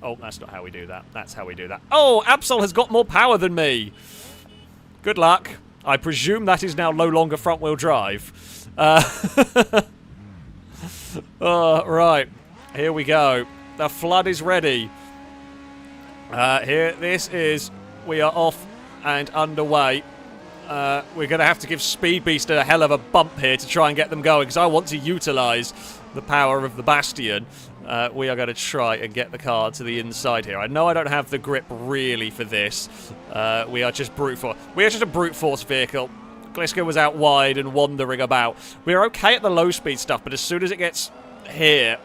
Oh, that's not how we do that. That's how we do that. Oh, Absol has got more power than me. Good luck. I presume that is now no longer front-wheel drive. Right. Here we go. The flood is ready. We are off and underway. We're going to have to give Speed Beast a hell of a bump here to try and get them going, because I want to utilise the power of the Bastion. We are going to try and get the car to the inside here. I know I don't have the grip really for this. We are just brute force. We are just a brute force vehicle. Gliska was out wide and wandering about. We're okay at the low speed stuff, but as soon as it gets here,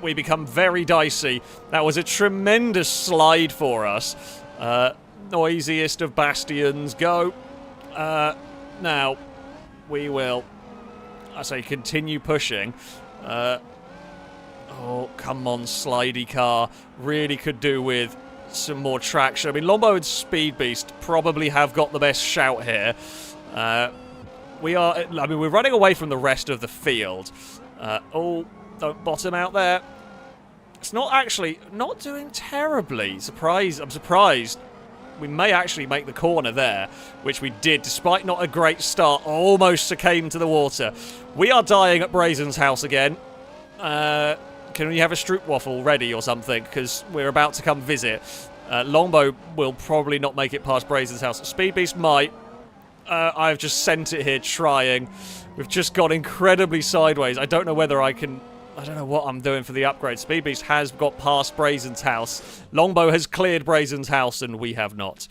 we become very dicey. That was a tremendous slide for us. Noisiest of Bastions. Go. Now, we will, I say, continue pushing. Oh, come on, slidey car. Really could do with some more traction. I mean, Lombo and Speed Beast probably have got the best shout here. We're running away from the rest of the field. Oh, don't bottom out there. It's not doing terribly. I'm surprised. We may actually make the corner there, which we did, despite not a great start. Almost succumbed to the water. We are dying at Brazen's house again. Can we have a Stroop waffle ready or something? Because we're about to come visit. Longbow will probably not make it past Brazen's house. Speed Beast might. I've just sent it here trying. We've just gone incredibly sideways. I don't know whether I can... I don't know what I'm doing for the upgrade. Speed Beast has got past Brazen's house. Longbow has cleared Brazen's house, and we have not.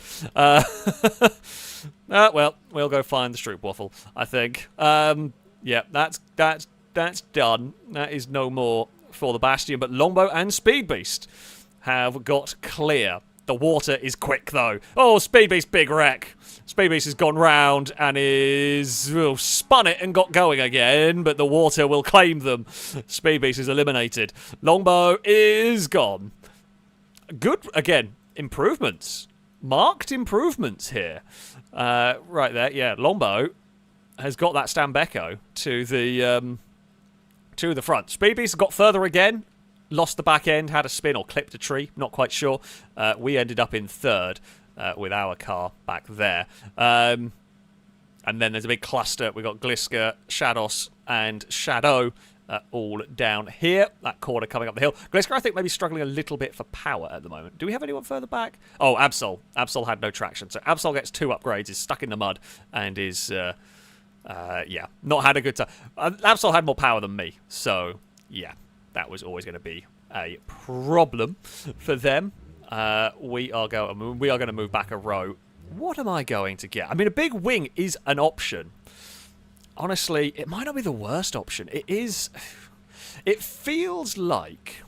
Well, we'll go find the Stroop waffle, I think. Yeah, that's done. That is no more for the Bastion, but Longbow and Speed Beast have got clear. The water is quick, though. Oh, Speed Beast, big wreck. Speed Beast has gone round and spun it and got going again, but the water will claim them. Speed Beast is eliminated. Longbow is gone. Good, again, improvements. Marked improvements here. Right there, yeah, Longbow has got that Stambecco to the front. Speed Beast got further again. Lost the back end, had a spin or clipped a tree, not quite sure. We ended up in third with our car back there. And then there's a big cluster. We've got Gliska, Shados, and Shadow all down here. That corner coming up the hill. Gliska, I think, maybe struggling a little bit for power at the moment. Do we have anyone further back? Oh, Absol. Absol had no traction. So Absol gets 2 upgrades, is stuck in the mud, and is, yeah, not had a good time. Absol had more power than me, so, yeah. That was always going to be a problem for them. We are going to move back a row. What am I going to get? I mean, a big wing is an option. Honestly, it might not be the worst option. It is. It feels like.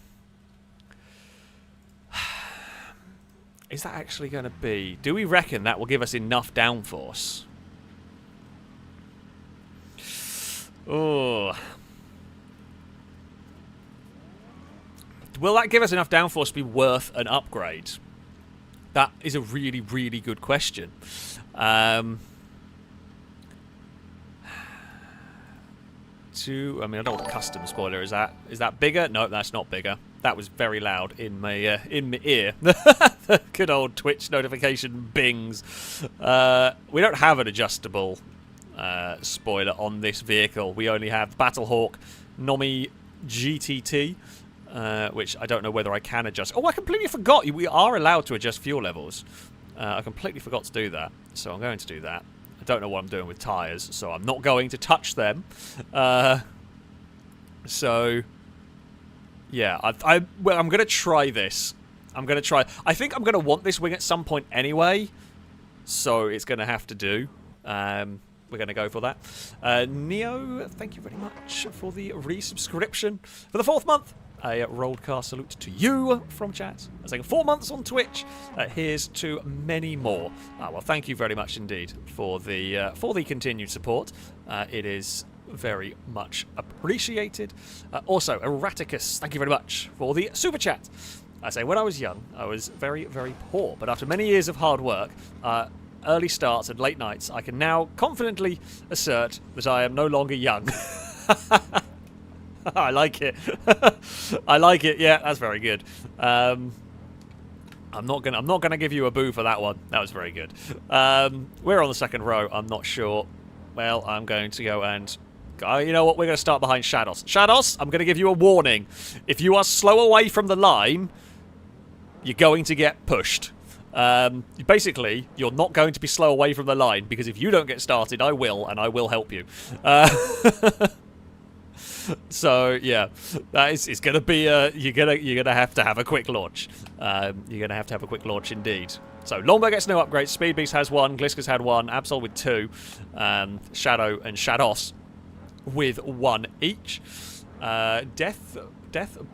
Is that actually going to be? Do we reckon that will give us enough downforce? Oh. Will that give us enough downforce to be worth an upgrade? That is a really, really good question. I mean, I don't know what the custom spoiler is. Is that bigger? No, that's not bigger. That was very loud in my ear. Good old Twitch notification bings. We don't have an adjustable spoiler on this vehicle. We only have Battlehawk Nomi GTT. Which I don't know whether I can adjust. Oh, I completely forgot. We are allowed to adjust fuel levels. I completely forgot to do that. So I'm going to do that. I don't know what I'm doing with tyres, so I'm not going to touch them. So, yeah. I'm going to try this. I think I'm going to want this wing at some point anyway. So it's going to have to do. We're going to go for that. Neo, thank you very much for the resubscription for the 4th month. A Rollcast salute to you from chat. I'm saying 4 months on Twitch. Here's to many more. Well, thank you very much indeed for the continued support. It is very much appreciated. Also, Erraticus, thank you very much for the super chat. I say, when I was young, I was very, very poor. But after many years of hard work, early starts and late nights, I can now confidently assert that I am no longer young. I like it. I like it. Yeah, that's very good. I'm not gonna give you a boo for that one. That was very good. We're on the 2nd row. I'm not sure. Well, I'm going to go and. You know what? We're going to start behind Shados. Shados, I'm going to give you a warning. If you are slow away from the line, you're going to get pushed. Basically, you're not going to be slow away from the line, because if you don't get started, I will, and I will help you. So yeah, it's going to be you're gonna have to have a quick launch. You're gonna have to have a quick launch indeed. So Longbow gets no upgrades. Speed Beast has 1. Gliska's had 1. Absol with 2. Shadow and Shados with 1 each. Death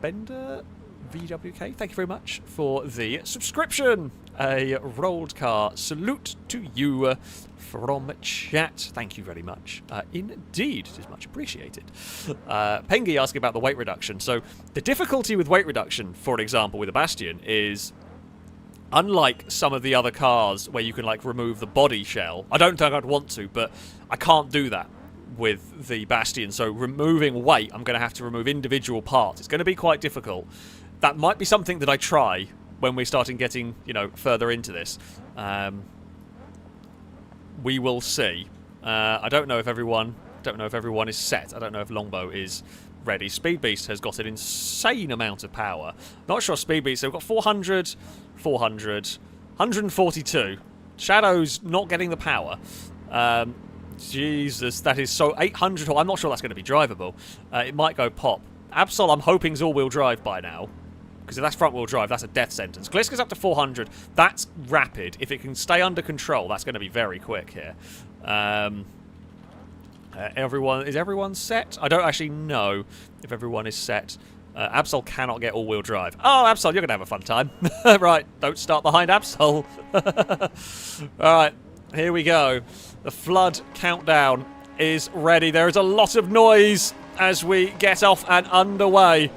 Bender VWK, thank you very much for the subscription. A rolled car salute to you from chat. Thank you very much. Indeed, it is much appreciated. Pengi asking about the weight reduction. So the difficulty with weight reduction, for example, with a Bastion is, unlike some of the other cars where you can like remove the body shell, I don't think I'd want to, but I can't do that with the Bastion. So removing weight, I'm going to have to remove individual parts. It's going to be quite difficult. That might be something that I try when we're starting getting, you know, further into this. We will see. I don't know if everyone is set. I don't know if Longbow is ready. Speed Beast has got an insane amount of power. Not sure Speed Beast. So we've got 400, 400, 142. Shadow's not getting the power. Jesus, that is so 800. I'm not sure that's going to be drivable. It might go pop. Absol, I'm hoping is all-wheel drive by now. Because if that's front-wheel drive, that's a death sentence. Gliska's up to 400. That's rapid. If it can stay under control, that's going to be very quick here. Is everyone set? I don't actually know if everyone is set. Absol cannot get all-wheel drive. Oh, Absol, you're going to have a fun time. Right, don't start behind Absol. Alright, here we go. The flood countdown is ready. There is a lot of noise as we get off and underway.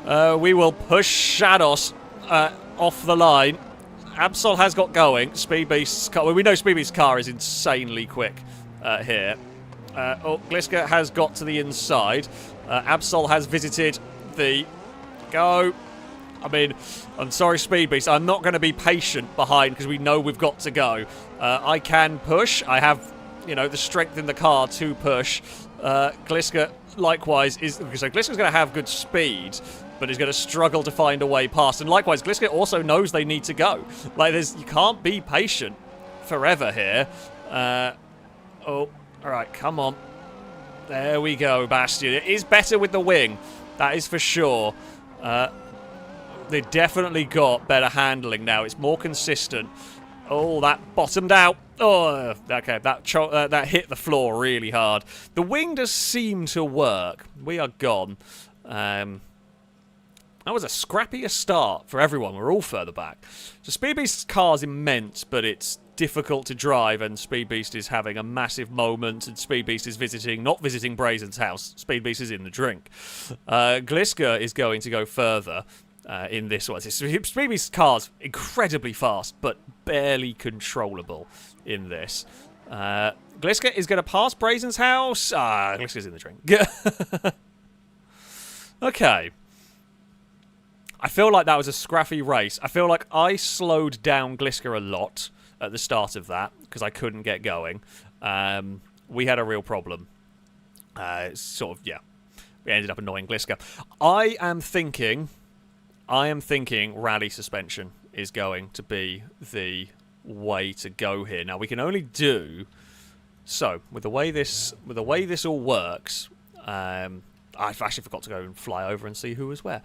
We will push Shados off the line. Absol has got going. Speed Beast's car. Well, we know Speed Beast's car is insanely quick here. Gliska has got to the inside. Absol has visited the go. I mean, I'm sorry, Speed Beast. I'm not going to be patient behind because we know we've got to go. I can push. I have, you know, the strength in the car to push. Gliska, likewise, so Gliska's going to have good speed, but he's going to struggle to find a way past. And likewise, Gliska also knows they need to go. Like, you can't be patient forever here. All right, come on. There we go, Bastion. It is better with the wing. That is for sure. They definitely got better handling now. It's more consistent. Oh, that bottomed out. Oh, okay, that hit the floor really hard. The wing does seem to work. We are gone. That was a scrappier start for everyone. We're all further back. So Speed Beast's car's immense, but it's difficult to drive, and Speed Beast is having a massive moment, and Speed Beast is not visiting Brazen's house. Speed Beast is in the drink. Gliska is going to go further in this one. Speed Beast's car's incredibly fast, but barely controllable in this. Gliska is going to pass Brazen's house. Gliska's in the drink. Okay. I feel like that was a scrappy race. I feel like I slowed down Gliska a lot at the start of that because I couldn't get going. We had a real problem. Sort of, yeah. We ended up annoying Gliska. I am thinking rally suspension is going to be the way to go here. Now we can only do so with the way this all works. I've actually forgot to go and fly over and see who was where.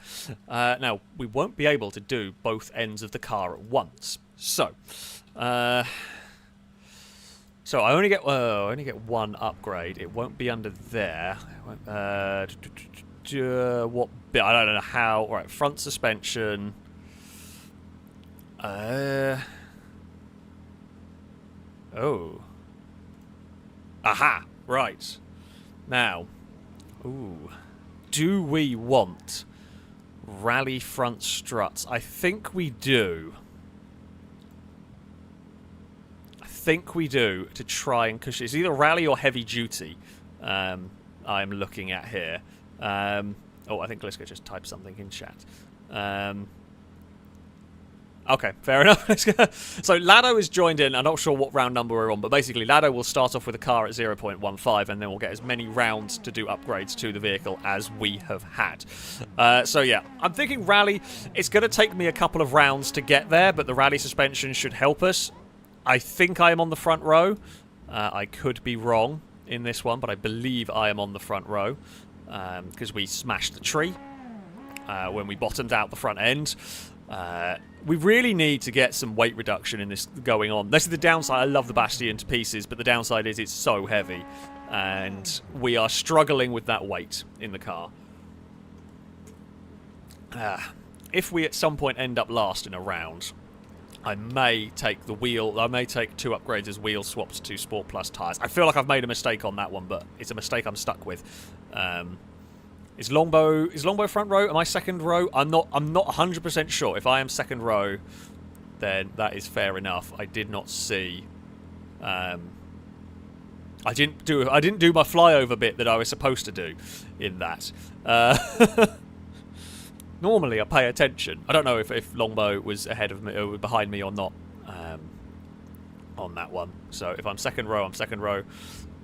Now, we won't be able to do both ends of the car at once. So I only get one upgrade. It won't be under there. What bit? I don't know how. All right, front suspension. Oh. Aha! Right. Now. Ooh. Do we want rally front struts? I think we do. To try and cushion. It's either rally or heavy duty I'm looking at here. I think Gliska just typed something in chat. Okay, fair enough. So Lado is joined in. I'm not sure what round number we're on, but basically Lado will start off with a car at 0.15, and then we'll get as many rounds to do upgrades to the vehicle as we have had. So yeah, I'm thinking rally. It's going to take me a couple of rounds to get there, but the rally suspension should help us. I think I am on the front row. I could be wrong in this one, but I believe I am on the front row because we smashed the tree when we bottomed out the front end. We really need to get some weight reduction in this going on. This is the downside. I love the Bastion to pieces, but the downside is it's so heavy, and we are struggling with that weight in the car. If we at some point end up last in a round, I may take the wheel. I may take 2 upgrades as wheel swaps to Sport Plus tyres. I feel like I've made a mistake on that one, but it's a mistake I'm stuck with. Is Longbow front row? Am I second row? I'm not 100% sure. If I am second row, then that is fair enough. I did not see. I didn't do my flyover bit that I was supposed to do in that. Normally I pay attention. I don't know if Longbow was ahead of me or behind me or not on that one. So if I'm second row, I'm second row.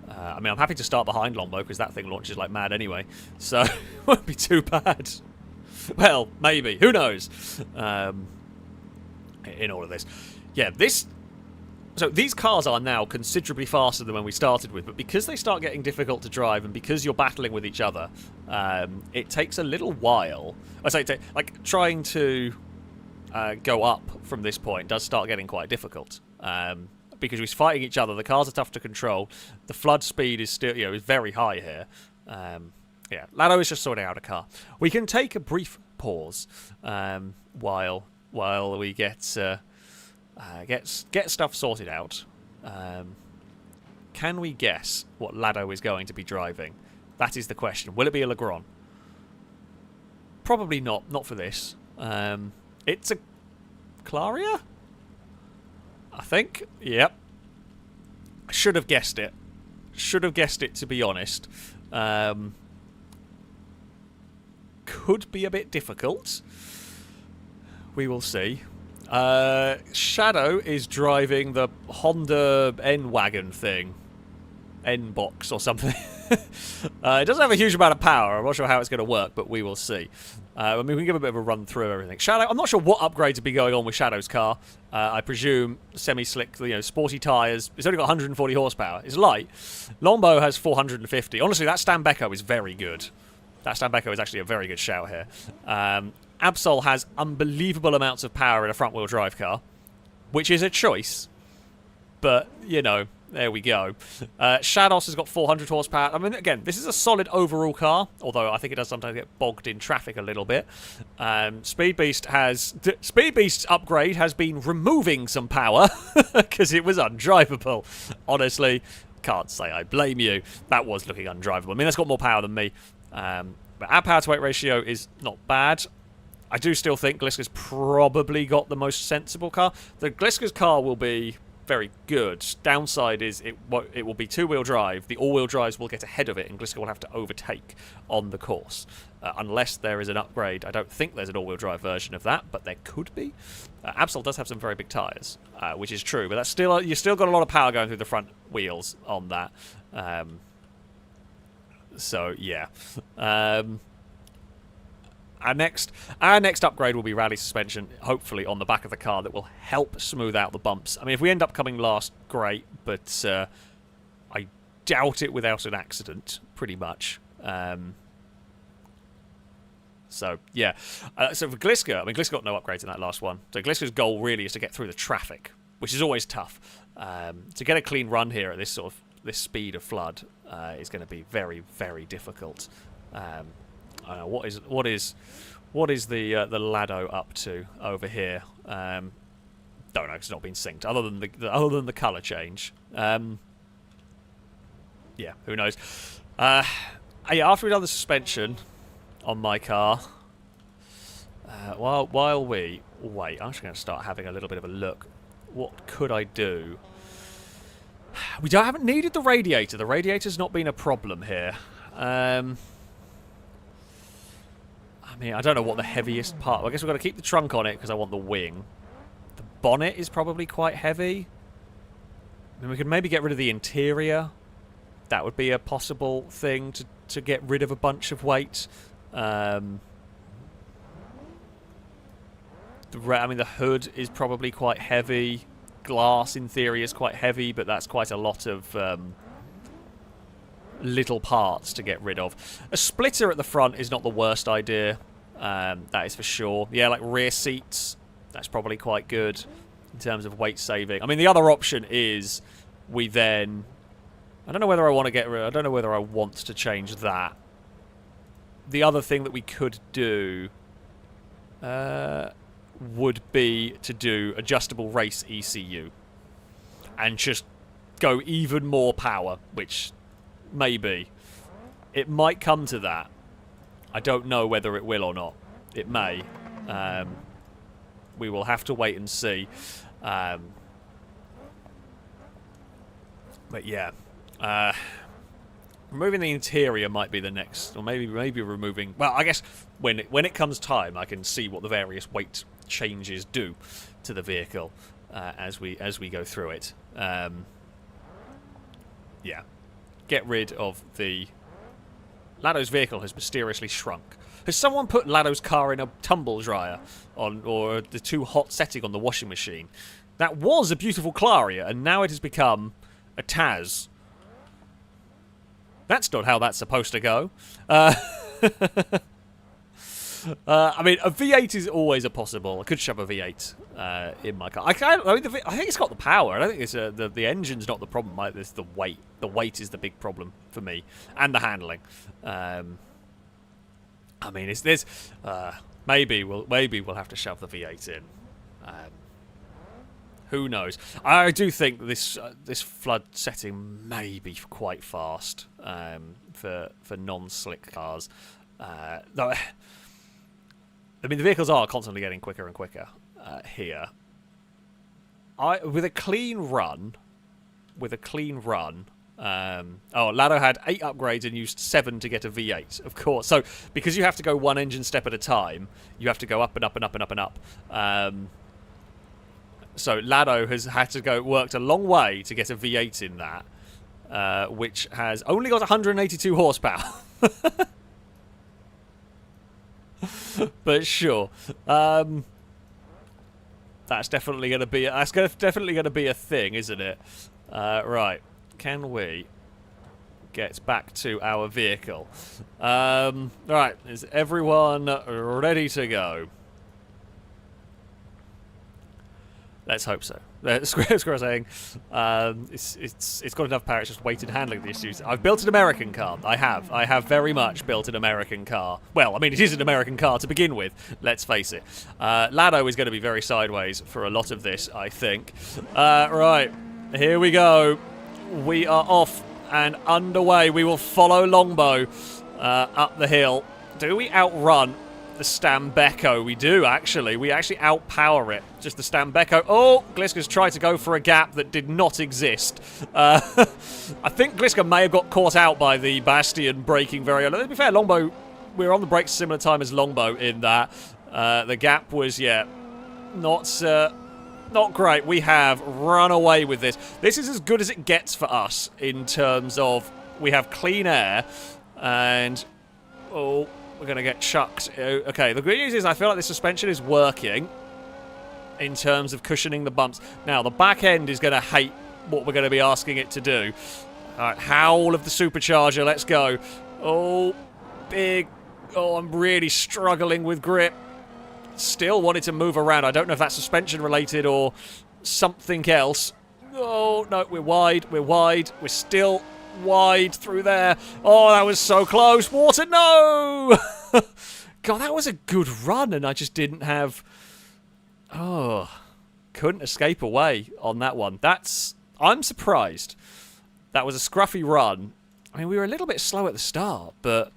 I mean, I'm happy to start behind Longbow because that thing launches like mad anyway. So it won't be too bad. Well, maybe. Who knows? In all of this. Yeah, so these cars are now considerably faster than when we started with, but because they start getting difficult to drive and because you're battling with each other, it takes a little while. I say, like, trying to go up from this point does start getting quite difficult. Because we're fighting each other, the cars are tough to control. The flood speed is still, is very high here. Yeah, Lado is just sorting out a car. We can take a brief pause while we get stuff sorted out. Can we guess what Lado is going to be driving? That is the question. Will it be a Legrand? Probably not. Not for this. It's a Claria? I think. Yep. I should have guessed it. Should have guessed it, to be honest. Could be a bit difficult. We will see. Shadow is driving the Honda N-Wagon thing. N-Box or something. It doesn't have a huge amount of power. I'm not sure how it's going to work, but we will see. I mean, we can give a bit of a run through everything. Shadow, I'm not sure what upgrades would be going on with Shadow's car. I presume semi-slick, sporty tyres. It's only got 140 horsepower. It's light. Longbow has 450. Honestly, that Stambecco is very good. That Stambecco is actually a very good shout here. Absol has unbelievable amounts of power in a front-wheel drive car, which is a choice. But, there we go. Shados has got 400 horsepower. I mean, again, this is a solid overall car, although I think it does sometimes get bogged in traffic a little bit. Speed Beast's upgrade has been removing some power because it was undrivable. Honestly, can't say I blame you. That was looking undrivable. I mean, that's got more power than me. But our power to weight ratio is not bad. I do still think Gliska's probably got the most sensible car. The Gliska's car will be very good. Downside is it will be two-wheel drive. The all-wheel drives will get ahead of it, and Gliska will have to overtake on the course. Unless there is an upgrade. I don't think there's an all-wheel drive version of that, but there could be. Absol does have some very big tyres, which is true, but that's still you've still got a lot of power going through the front wheels on that. So yeah. Our next upgrade will be rally suspension, hopefully on the back of the car, that will help smooth out the bumps. I mean, if we end up coming last, great, but I doubt it without an accident, pretty much. So, yeah. So for Gliska, I mean, Gliska got no upgrades in that last one. So Gliska's goal really is to get through the traffic, which is always tough. To get a clean run here at this speed of flood is going to be very, very difficult. I don't know, what is the Lado up to over here? Don't know, it's not been synced. Other than the colour change. Yeah, who knows? Yeah, after we've done the suspension on my car, while we wait, I'm just going to start having a little bit of a look. What could I do? We haven't needed the radiator. The radiator's not been a problem here. I mean, I don't know what the heaviest part... I guess we've got to keep the trunk on it because I want the wing. bonnet is probably quite heavy. I mean, we could maybe get rid of the interior. That would be a possible thing to get rid of a bunch of weight. I mean, the hood is probably quite heavy. Glass, in theory, is quite heavy, but that's quite a lot of little parts to get rid of. A splitter at the front is not the worst idea. That is for sure. Yeah, like rear seats. That's probably quite good in terms of weight saving. I mean, the other option is we then... I don't know whether I want to get rid... I don't know whether I want to change that. The other thing that we could do would be to do adjustable race ECU. And just go even more power, which maybe. It might come to that. I don't know whether it will or not. It may. We will have to wait and see. But yeah. Removing the interior might be the next, or maybe removing... Well, I guess when it comes time, I can see what the various weight changes do to the vehicle as we go through it. Yeah. Get rid of the... Lado's vehicle has mysteriously shrunk. Has someone put Lado's car in a tumble dryer or the too hot setting on the washing machine? That was a beautiful Claria, and now it has become a Taz. That's not how that's supposed to go. I mean, a V8 is always a possible. I could shove a V8 in my car. I think it's got the power. I don't think it's the engine's not the problem. It's the weight. The weight is the big problem for me, and the handling. I mean, maybe we'll have to shove the V8 in. Who knows? I do think this flood setting may be quite fast for non-slick cars. Though, I mean, the vehicles are constantly getting quicker and quicker here. With a clean run. Lado had 8 upgrades and used 7 to get a V8, of course. So, because you have to go one engine step at a time, you have to go up and up and up and up and up. So Lado has had to worked a long way to get a V8 in that, which has only got 182 horsepower. But sure, that's definitely going to be a thing, isn't it? Right, can we get back to our vehicle? Right, is everyone ready to go? Let's hope so. Square saying it's got enough power. It's just weight and handling the issues. I've built an American car. I have very much built an American car. Well, I mean, it is an American car to begin with. Let's face it. Lado is going to be very sideways for a lot of this, I think. Right, here we go. We are off and underway. We will follow Longbow up the hill. Do we outrun the Stambecco? We do, actually. We actually outpower it. Just the Stambecco. Oh, Gliska's tried to go for a gap that did not exist. I think Gliska may have got caught out by the Bastion braking very early. To be fair, Longbow, we were on the brakes similar time as Longbow in that. The gap was, yeah, not great. We have run away with this. This is as good as it gets for us in terms of we have clean air and... Oh... We're going to get chucked. Okay, the good news is I feel like the suspension is working in terms of cushioning the bumps. Now, the back end is going to hate what we're going to be asking it to do. All right, howl of the supercharger. Let's go. Oh, big. Oh, I'm really struggling with grip. Still wanted to move around. I don't know if that's suspension related or something else. Oh, no, we're wide. We're still... wide through there. Oh, that was so close. Water, no! God, that was a good run, and I just didn't have... Oh, couldn't escape away on that one. I'm surprised. That was a scruffy run. I mean, we were a little bit slow at the start, but...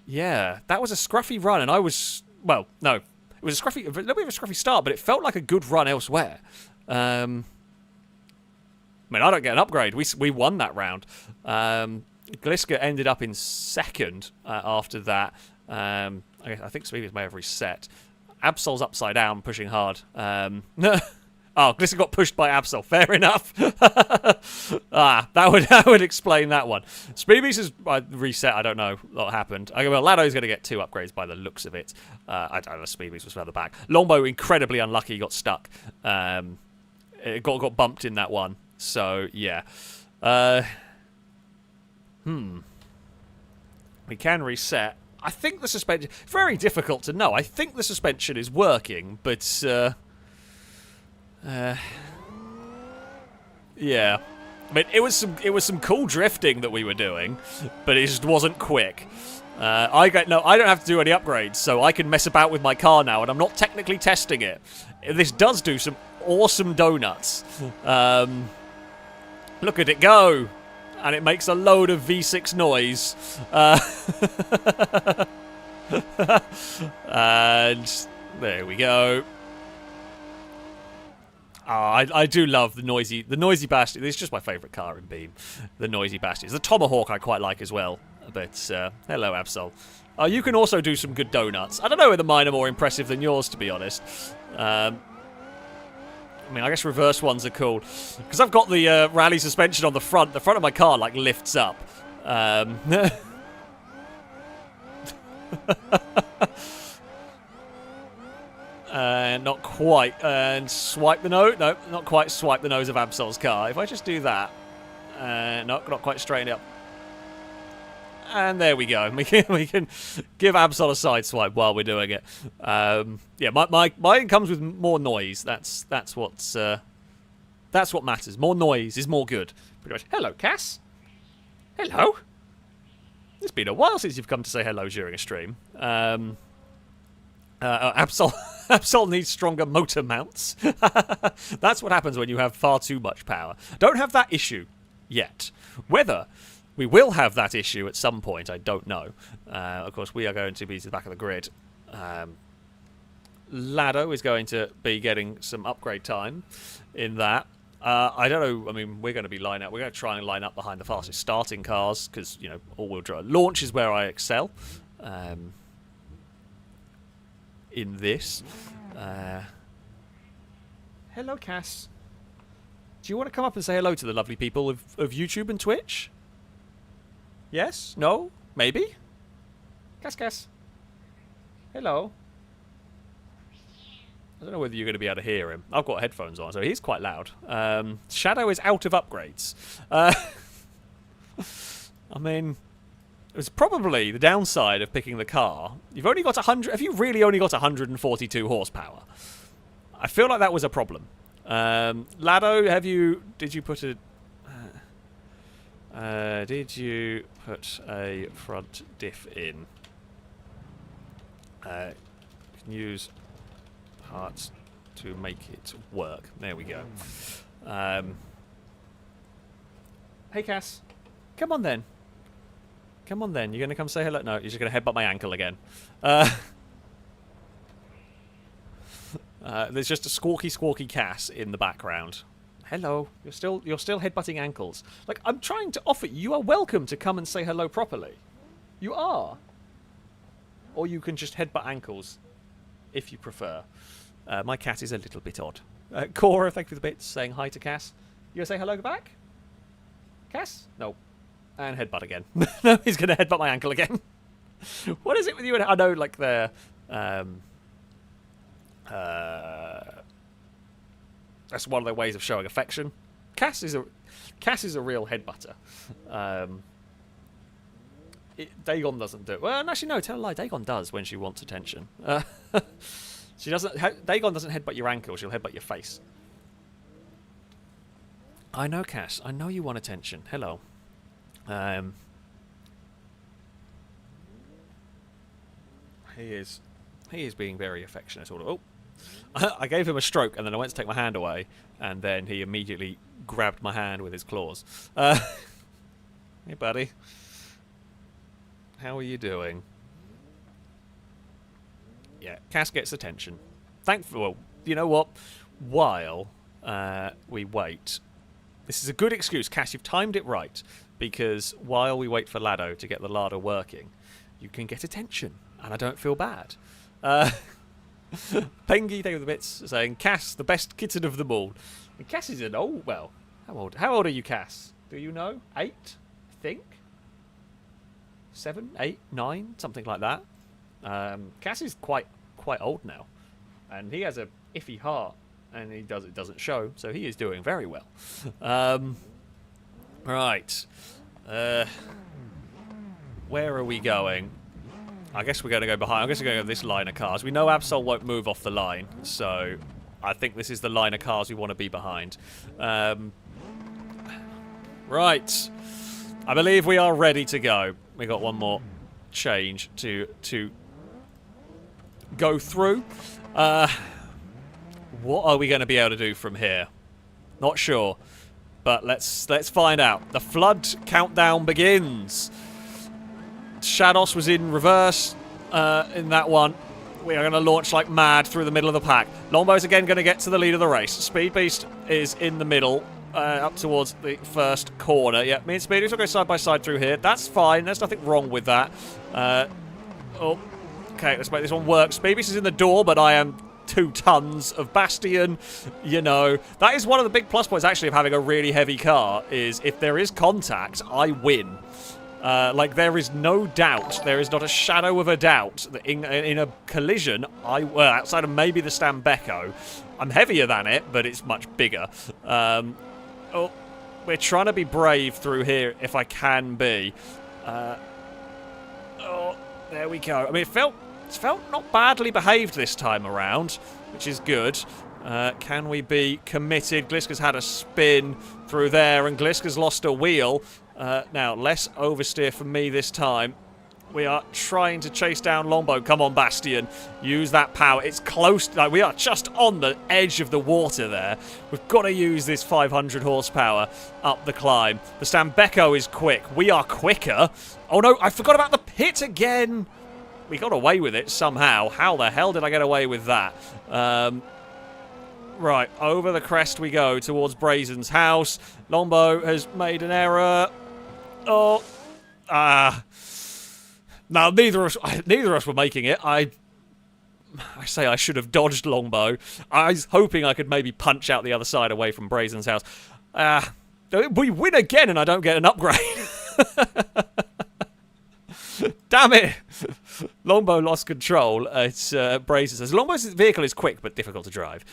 Yeah, that was a scruffy run, and I was... Well, no. It was a little bit of a scruffy start, but it felt like a good run elsewhere. I mean, I don't get an upgrade. We won that round. Gliska ended up in second after that. I think Speeders may have reset. Absol's upside down, pushing hard. Oh, Glisson got pushed by Absol. Fair enough. That would explain that one. Speedbeast is reset. I don't know what happened. Okay, well, Lado's going to get 2 upgrades by the looks of it. I don't know. Speedbeast was further back. Longbow incredibly unlucky. Got stuck. It got bumped in that one. So yeah. We can reset. I think the suspension... Very difficult to know. I think the suspension is working, but... yeah. I mean, it was some cool drifting that we were doing, but it just wasn't quick. I don't have to do any upgrades, so I can mess about with my car now, and I'm not technically testing it. This does do some awesome donuts. Look at it go! And it makes a load of V6 noise. And there we go. I do love the noisy Bastion. It's just my favourite car in Beam. The noisy Bastions. The Tomahawk I quite like as well. But hello, Absol. You can also do some good donuts. I don't know whether mine are more impressive than yours, to be honest. I mean, I guess reverse ones are cool. Because I've got the rally suspension on the front. The front of my car, like, lifts up. Not quite. And swipe the nose. No, not quite swipe the nose of Absol's car. If I just do that. No, not quite straighten it up. And there we go. We can give Absol a side swipe while we're doing it. Yeah, mine comes with more noise. That's what matters. More noise is more good. Pretty much. Hello, Cass. Hello. It's been a while since you've come to say hello during a stream. Absol needs stronger motor mounts. That's what happens when you have far too much power. Don't have that issue yet. Whether we will have that issue at some point, I don't know. Of course, we are going to be to the back of the grid. Lado is going to be getting some upgrade time in that. I don't know. I mean, we're going to be We're going to try and line up behind the fastest starting cars because, you know, all-wheel drive launch is where I excel. In this. Hello, Cass. Do you want to come up and say hello to the lovely people of YouTube and Twitch? Yes? No? Maybe? Cass. Hello. I don't know whether you're going to be able to hear him. I've got headphones on, so he's quite loud. Shadow is out of upgrades. I mean, it was probably the downside of picking the car. You've only got 100... Have you really only got 142 horsepower? I feel like that was a problem. Lado, did you put a front diff in? You can use parts to make it work. There we go. Hey, Cass. Come on, then. Come on, then. You're going to come say hello? No, you're just going to headbutt my ankle again. There's just a squawky Cass in the background. Hello. You're still headbutting ankles. Like, I'm trying to offer you are welcome to come and say hello properly. You are. Or you can just headbutt ankles, if you prefer. My cat is a little bit odd. Cora, thank you for the bits, saying hi to Cass. You going to say hello back? Cass? No. And headbutt again. No, he's going to headbutt my ankle again. What is it with you? I know, like, they're... that's one of their ways of showing affection. Cass is a real headbutter. Dagon doesn't do it. Well, actually, no, tell a lie. Dagon does when she wants attention. She doesn't. Dagon doesn't headbutt your ankle. She'll headbutt your face. I know, Cass. I know you want attention. Hello. He is being very affectionate. Oh, I gave him a stroke, and then I went to take my hand away, and then he immediately grabbed my hand with his claws. Hey, buddy. How are you doing? Yeah, Cass gets attention. Well, you know what? While we wait, this is a good excuse, Cass. You've timed it right, because while we wait for Lado to get the larder working, you can get attention, and I don't feel bad. Pengy, thank you for the bits, saying Cass, the best kitten of them all. And Cass is an old, well, how old are you, Cass? Do you know? 8, I think. 7, 8, 9, something like that. Cass is quite old now, and he has a iffy heart, and it doesn't show, so he is doing very well. Right. Where are we going? I guess we're going to go behind. I guess we're going to go this line of cars. We know Absol won't move off the line, so I think this is the line of cars we want to be behind. Right. I believe we are ready to go. We got one more change to go through. What are we going to be able to do from here? Not sure, but let's find out. The flood countdown begins. Shadows was in reverse in that one. We are going to launch like mad through the middle of the pack. Longbow's again going to get to the lead of the race. Speed Beast is in the middle, up towards the first corner. Yeah, me and Speed Beast will go side by side through here. That's fine. There's nothing wrong with that. Okay, let's make this one work. Speed Beast is in the door, but I am 2 tons of Bastion. You know, that is one of the big plus points actually of having a really heavy car, is if there is contact, I win. Like, there is no doubt, there is not a shadow of a doubt that in a collision, well, outside of maybe the Stambecco, I'm heavier than it, but it's much bigger. We're trying to be brave through here, if I can be. There we go. I mean, it's felt not badly behaved this time around, which is good. Can we be committed? Gliska's had a spin through there, and Gliska's lost a wheel. Now, less oversteer from me this time. We are trying to chase down Longbow. Come on, Bastion. Use that power. It's close. Like, we are just on the edge of the water there. We've got to use this 500 horsepower up the climb. The Stambecco is quick. We are quicker. Oh, no. I forgot about the pit again. We got away with it somehow. How the hell did I get away with that? Right. Over the crest we go towards Brazen's house. Longbow has made an error. Now, neither of us were making it. I say I should have dodged Longbow. I was hoping I could maybe punch out the other side away from Brazen's house. We win again and I don't get an upgrade. Damn it! Longbow lost control. It's Brazen says Longbow's vehicle is quick but difficult to drive.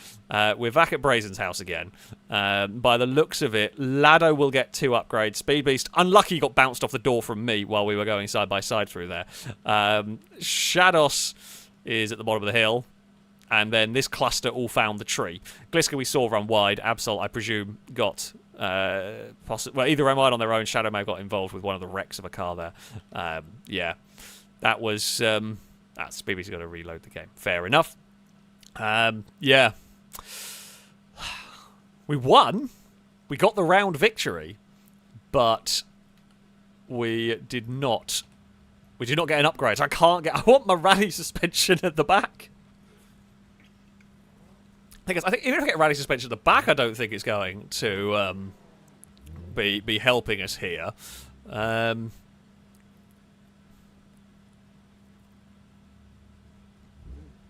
We're back at Brazen's house again. By the looks of it, Lado will get 2 upgrades. Speed Beast, unlucky, got bounced off the door from me while we were going side by side through there. Shadows is at the bottom of the hill. And then this cluster all found the tree. Gliska we saw run wide. Absol, I presume, got... well, either am I on their own. Shadow may have got involved with one of the wrecks of a car there. Yeah, that was Speedy's got to reload the game. Fair enough. Yeah, we won. We got the round victory, but we did not get an upgrade. I can't get. I want my rally suspension at the back. I think even if I get rally suspension at the back, I don't think it's going to be helping us here.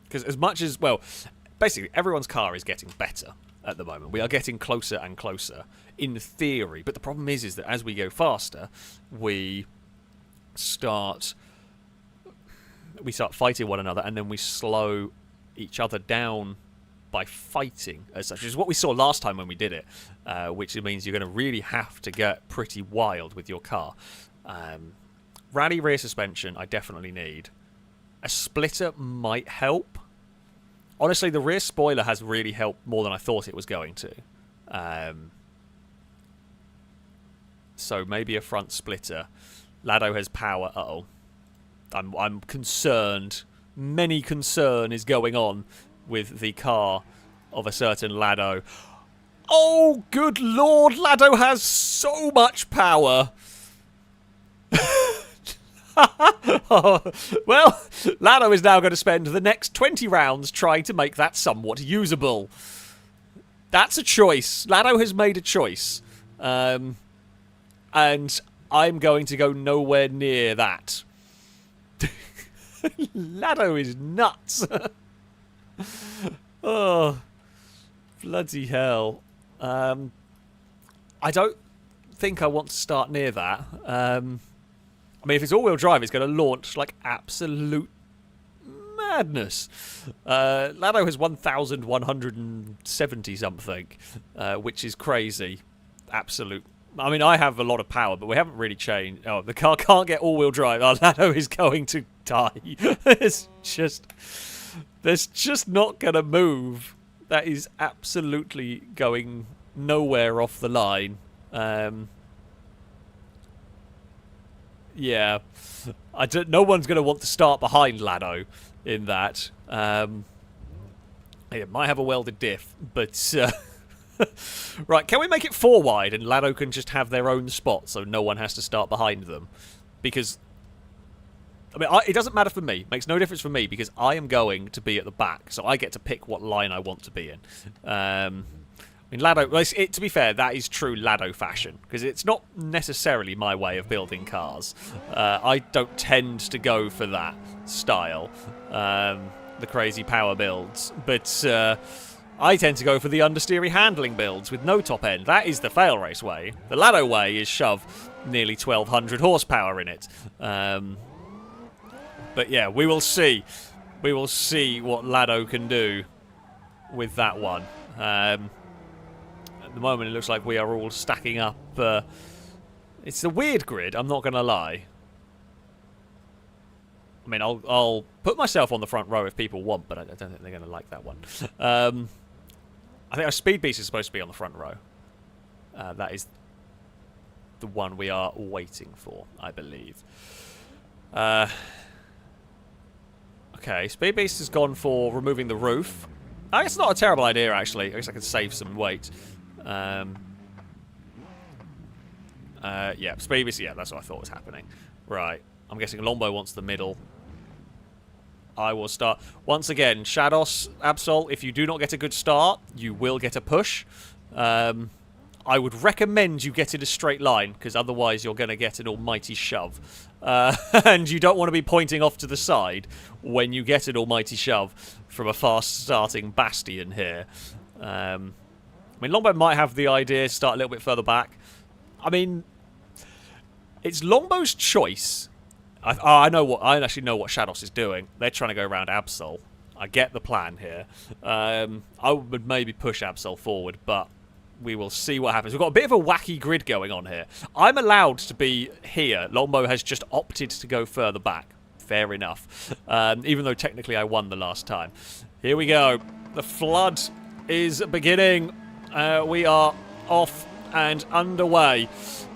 Because as much as, well, basically everyone's car is getting better at the moment. We are getting closer and closer, in theory. But the problem is that as we go faster, we start fighting one another, and then we slow each other down by fighting as such, which is what we saw last time when we did it, which means you're going to really have to get pretty wild with your car. Rally rear suspension I definitely need. A splitter might help. Honestly, the rear spoiler has really helped more than I thought it was going to. So maybe a front splitter. Lado has power. Uh-oh. I'm concerned. Many concern is going on with the car of a certain Lado. Oh, good lord, Lado has so much power. Well, Lado is now going to spend the next 20 rounds trying to make that somewhat usable. That's a choice. Lado has made a choice. And I'm going to go nowhere near that. Lado is nuts. Oh, bloody hell. I don't think I want to start near that. I mean, if it's all-wheel drive, it's going to launch like absolute madness. Lado has 1,170 something, which is crazy. Absolute. I mean, I have a lot of power, but we haven't really changed. Oh, the car can't get all-wheel drive. Our Lado is going to die. There's just not going to move. That is absolutely going nowhere off the line. Yeah, no one's going to want to start behind Lado in that. It might have a welded diff, but right, can we make it 4 wide and Lado can just have their own spot so no one has to start behind them? Because I mean, it doesn't matter for me. It makes no difference for me because I am going to be at the back, so I get to pick what line I want to be in. I mean, Lado, to be fair, that is true Lado fashion, because it's not necessarily my way of building cars. I don't tend to go for that style, the crazy power builds, but I tend to go for the understeery handling builds with no top end. That is the FailRace way. The Lado way is shove nearly 1,200 horsepower in it. But yeah, we will see. We will see what Lado can do with that one. At the moment, it looks like we are all stacking up. It's a weird grid, I'm not going to lie. I mean, I'll put myself on the front row if people want, but I don't think they're going to like that one. I think our Speed Beast is supposed to be on the front row. That is the one we are waiting for, I believe. Okay, Speed Beast has gone for removing the roof. I guess it's not a terrible idea, actually. I guess I can save some weight. Yeah, Speed Beast, yeah, that's what I thought was happening. Right, I'm guessing Lombo wants the middle. I will start. Once again, Shados, Absol, if you do not get a good start, you will get a push. I would recommend you get in a straight line, because otherwise you're going to get an almighty shove. And you don't want to be pointing off to the side when you get an almighty shove from a fast-starting Bastion here. I mean, Lombo might have the idea to start a little bit further back. I mean, it's Lombo's choice. I actually know what Shados is doing. They're trying to go around Absol. I get the plan here. I would maybe push Absol forward, but we will see what happens. We've got a bit of a wacky grid going on here. I'm allowed to be here. Lombo has just opted to go further back. Fair enough. Even though technically I won the last time. Here we go. The flood is beginning. We are off and underway.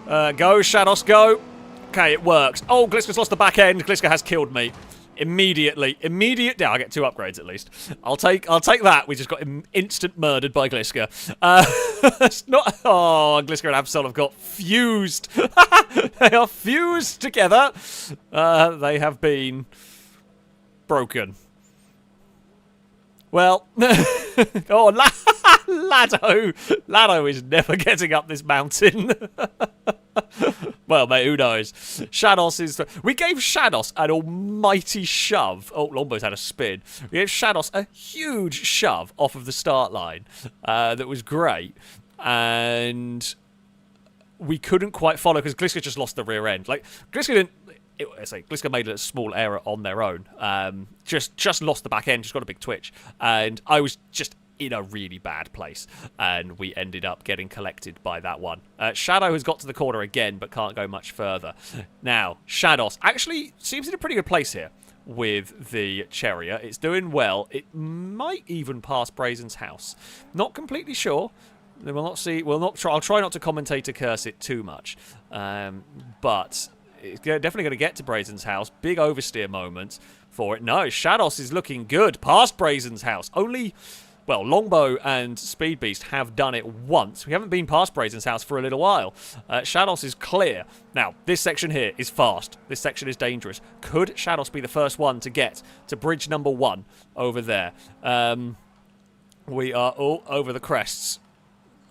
Go, Shados, go. Okay, it works. Oh, Gliska's lost the back end. Gliska has killed me. Immediately. Yeah, I get 2 upgrades at least. I'll take that. We just got instant murdered by Gliska. It's not. Oh, Gliska and Absol have got fused. They are fused together. They have been broken. Well, oh, Lado is never getting up this mountain. Well, mate, who knows? Shados is... We gave Shados an almighty shove. Oh, Lombo's had a spin. We gave Shados a huge shove off of the start line. That was great. And we couldn't quite follow because Gliska just lost the rear end. Like, Gliska didn't... Gliska made a small error on their own. Just lost the back end, just got a big twitch. And I was just in a really bad place. And we ended up getting collected by that one. Shadow has got to the corner again, but can't go much further. Now, Shados actually seems in a pretty good place here with the Chariot. It's doing well. It might even pass Brazen's house. Not completely sure. We'll not see. I'll try not to commentate to curse it too much. But it's definitely going to get to Brazen's house. Big oversteer moment for it. No, Shados is looking good. Past Brazen's house. Only, well, Longbow and Speed Beast have done it once. We haven't been past Brazen's house for a little while. Shados is clear. Now, this section here is fast. This section is dangerous. Could Shados be the first one to get to bridge number 1 over there? We are all over the crests.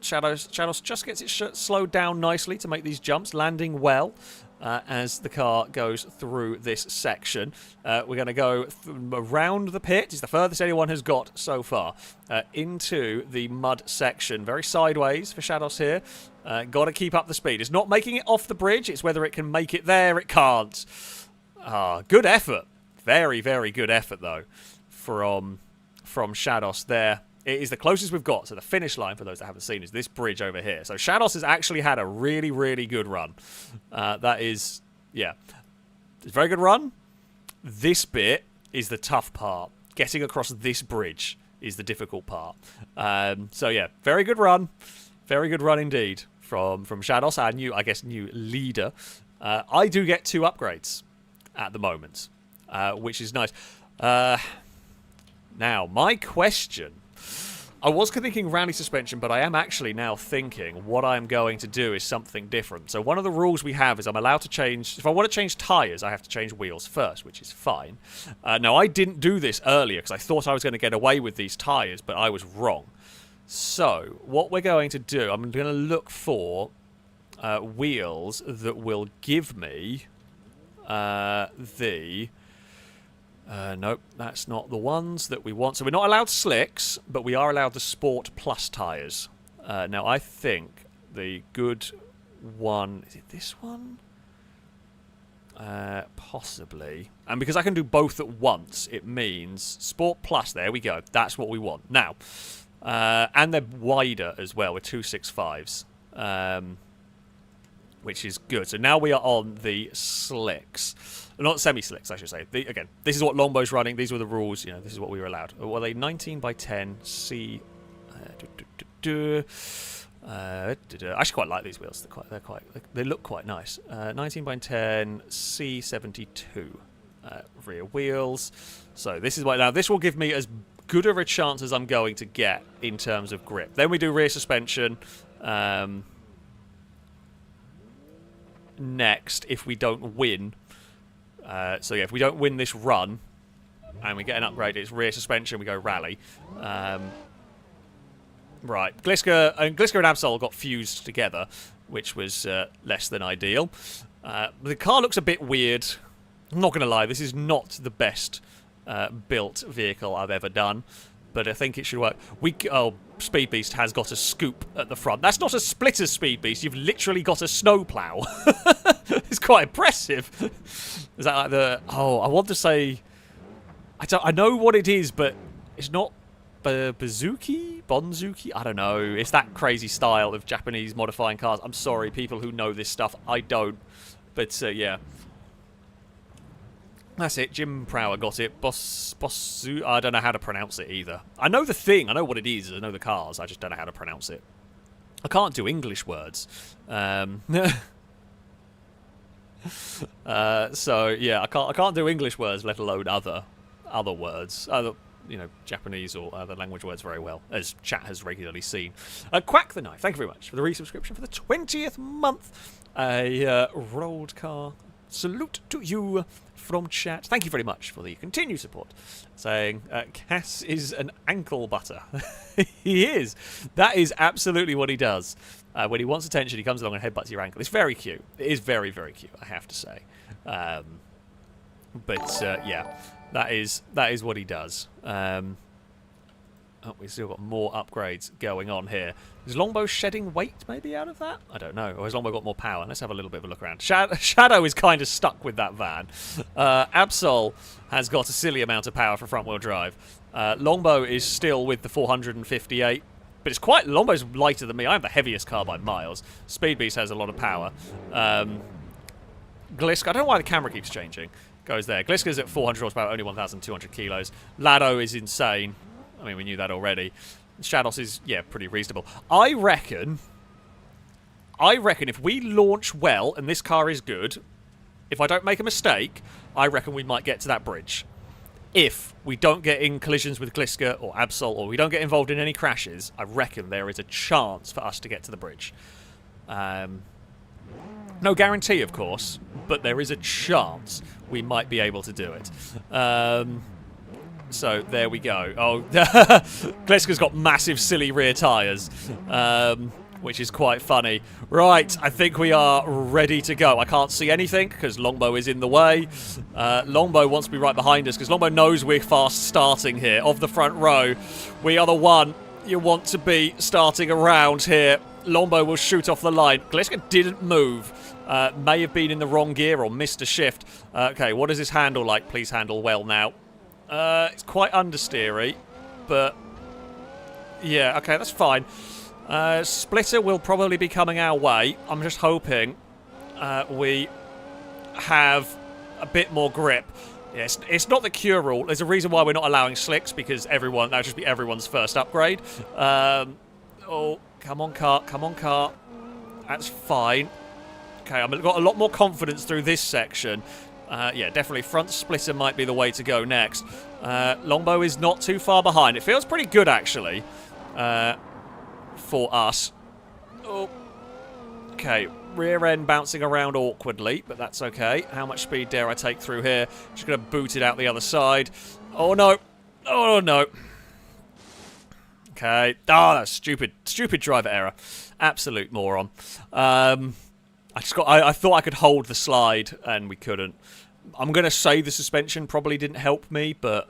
Shadows just gets it slowed down nicely to make these jumps, landing well as the car goes through this section. We're going to go around the pit. It's the furthest anyone has got so far into the mud section. Very sideways for Shadows here. Got to keep up the speed. It's not making it off the bridge. It's whether it can make it there. It can't. Good effort. Very, very good effort, though, from Shadows there. It is the closest we've got to the finish line, for those that haven't seen, is this bridge over here. So Shadows has actually had a really, really good run. That is, yeah. It's a very good run. This bit is the tough part. Getting across this bridge is the difficult part. So yeah, very good run. Very good run indeed from Shadows, our new leader. I do get 2 upgrades at the moment, which is nice. Now, my question... I was thinking rally suspension, but I am actually now thinking what I'm going to do is something different. So one of the rules we have is I'm allowed to change... If I want to change tyres, I have to change wheels first, which is fine. Now, I didn't do this earlier because I thought I was going to get away with these tyres, but I was wrong. So what we're going to do, I'm going to look for wheels that will give me nope, that's not the ones that we want. So we're not allowed slicks, but we are allowed the Sport Plus tyres. Now, I think the good one... Is it this one? Possibly. And because I can do both at once, it means Sport Plus, there we go. That's what we want. Now, and they're wider as well with 265s, which is good. So now we are on the slicks. Not semi-slicks, I should say. Again, this is what Longbow's running. These were the rules. You know, this is what we were allowed. Were they 19 by 10 C? I actually quite like these wheels. They look quite nice. 19 by 10 C72 rear wheels. So this is what now. This will give me as good of a chance as I'm going to get in terms of grip. Then we do rear suspension. Next, if we don't win. So yeah, if we don't win this run and we get an upgrade, it's rear suspension, we go rally. Right, Gliska and Absol got fused together, which was less than ideal. The car looks a bit weird. I'm not going to lie, this is not the best built vehicle I've ever done, but I think it should work. Speed Beast has got a scoop at the front. That's not a splitter, Speed Beast. You've literally got a snowplow. It's quite impressive. Is that like the... Oh, I want to say... I know what it is, but it's not Bonzuki? I don't know. It's that crazy style of Japanese modifying cars. I'm sorry, people who know this stuff. I don't. But, yeah. That's it. Jim Prower got it. Bossu. I don't know how to pronounce it either. I know the thing. I know what it is. I know the cars. I just don't know how to pronounce it. I can't do English words. So yeah, I can't do English words, let alone other words, Japanese or other language words very well, as chat has regularly seen. Quack the Knife, thank you very much for the resubscription for the 20th month. A rolled car. Salute to you from chat. Thank you very much for the continued support. Saying, Cass is an ankle butter. He is. That is absolutely what he does. When he wants attention, he comes along and headbutts your ankle. It's very cute. It is very, very cute, I have to say. Yeah, that is what he does. We've still got more upgrades going on here. Is Longbow shedding weight maybe out of that? I don't know. Or has Longbow got more power? Let's have a little bit of a look around. Shadow is kind of stuck with that van. Absol has got a silly amount of power for front-wheel drive. Longbow is still with the 458. But it's quite... Longbow's lighter than me. I have the heaviest car by miles. Speed Beast has a lot of power. Glisk, I don't know why the camera keeps changing. Goes there. Gliska's at 400 horsepower, only 1,200 kilos. Lado is insane. I mean, we knew that already. Shadows is, yeah, pretty reasonable. I reckon if we launch well and this car is good, if I don't make a mistake, I reckon we might get to that bridge. If we don't get in collisions with Gliska or Absol, or we don't get involved in any crashes, I reckon there is a chance for us to get to the bridge. No guarantee, of course, but there is a chance we might be able to do it. So there we go. Oh, Gliska's got massive silly rear tyres, which is quite funny. Right, I think we are ready to go. I can't see anything because Longbow is in the way. Longbow wants to be right behind us because Longbow knows we're fast starting here. Of the front row, we are the one you want to be starting around here. Longbow will shoot off the line. Gliska didn't move. May have been in the wrong gear or missed a shift. Okay, what does this handle like? Please handle well now. It's quite understeery, but yeah, okay, that's fine. Splitter will probably be coming our way. I'm just hoping we have a bit more grip. Yes, it's not the cure all. There's a reason why we're not allowing slicks, because that would just be everyone's first upgrade. Oh, come on, cart, come on, cart. That's fine. Okay, I've got a lot more confidence through this section. Yeah, definitely front splitter might be the way to go next. Longbow is not too far behind. It feels pretty good, actually, for us. Oh. Okay, rear end bouncing around awkwardly, but that's okay. How much speed dare I take through here? Just going to boot it out the other side. Oh, no. Oh, no. Okay. Oh, that's stupid. Stupid driver error. Absolute moron. I thought I could hold the slide, and we couldn't. I'm going to say the suspension probably didn't help me, but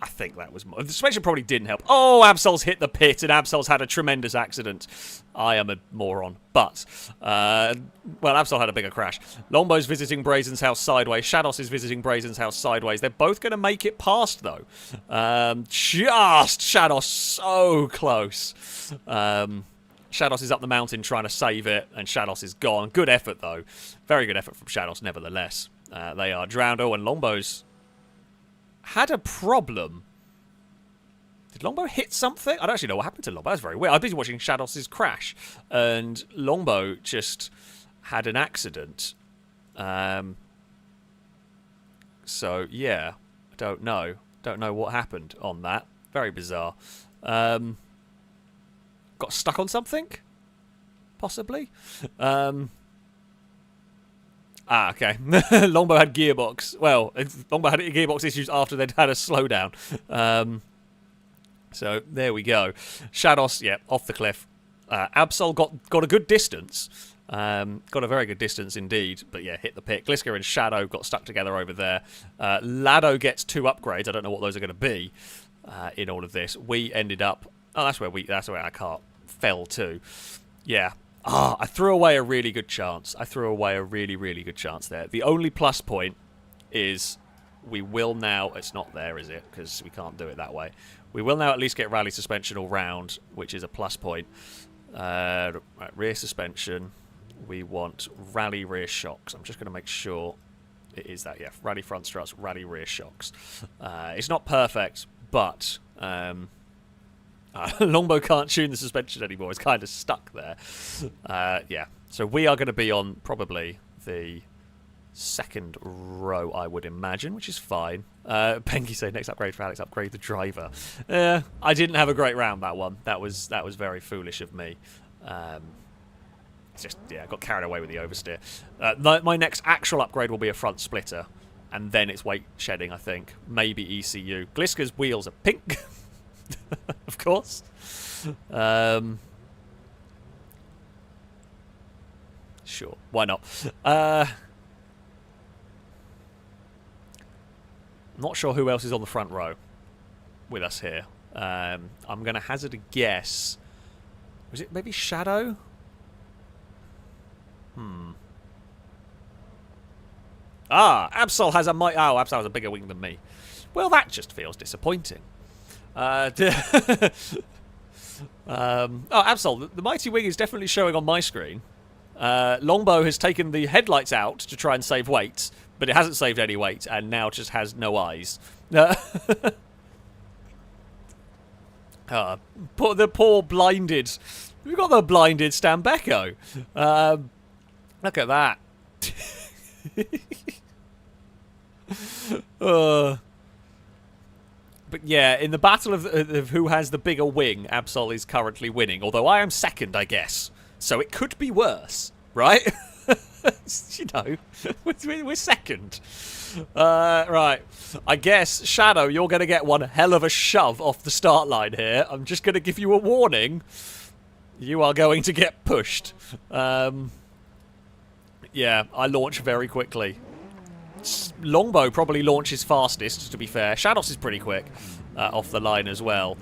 I think that was more. The suspension probably didn't help. Oh, Absol's hit the pit, and Absol's had a tremendous accident. I am a moron. But, well, Absol had a bigger crash. Lombow's visiting Brazen's house sideways. Shados is visiting Brazen's house sideways. They're both going to make it past, though. Just Shados so close. Shados is up the mountain trying to save it, and Shados is gone. Good effort, though. Very good effort from Shados, nevertheless. They are drowned. Oh, and Longbow's had a problem. Did Longbow hit something? I don't actually know what happened to Longbow. That's very weird. I was busy watching Shados' crash, and Longbow just had an accident. So, yeah. I don't know. Don't know what happened on that. Very bizarre. Got stuck on something? Possibly? Okay. Longbow had gearbox. Well, Longbow had gearbox issues after they'd had a slowdown. So, there we go. Shados, yeah, off the cliff. Absol got a good distance. Got a very good distance indeed. But yeah, hit the pit. Gliska and Shadow got stuck together over there. Lado gets 2 upgrades. I don't know what those are going to be in all of this. We ended up... Oh, that's where our car fell to. Yeah. I threw away a really good chance. I threw away a really, really good chance there. The only plus point is we will now... It's not there, is it? Because we can't do it that way. We will now at least get rally suspension all round, which is a plus point. Right, rear suspension. We want rally rear shocks. I'm just going to make sure it is that. Yeah, rally front struts, rally rear shocks. It's not perfect, but... Longbow can't tune the suspension anymore. It's kind of stuck there. Yeah. So we are going to be on probably the second row, I would imagine, which is fine. Penky said, next upgrade for Alex, upgrade the driver. I didn't have a great round, that one. That was very foolish of me. It's just, yeah, I got carried away with the oversteer. My next actual upgrade will be a front splitter. And then it's weight shedding, I think. Maybe ECU. Gliska's wheels are pink. Of course. Sure, why not? Not sure who else is on the front row with us here. I'm going to hazard a guess. Was it maybe Shadow? Absol has a Absol has a bigger wing than me. Well, that just feels disappointing. Absol, the mighty wing is definitely showing on my screen. Longbow has taken the headlights out to try and save weight, but it hasn't saved any weight, and now just has no eyes. The poor blinded... We've got the blinded Stambecco. Look at that. But yeah, in the battle of who has the bigger wing, Absol is currently winning. Although I am second, I guess. So it could be worse, right? You know, we're second. Right. I guess, Shadow, you're going to get one hell of a shove off the start line here. I'm just going to give you a warning. You are going to get pushed. Yeah, I launch very quickly. Longbow probably launches fastest, to be fair. Shadows is pretty quick off the line as well.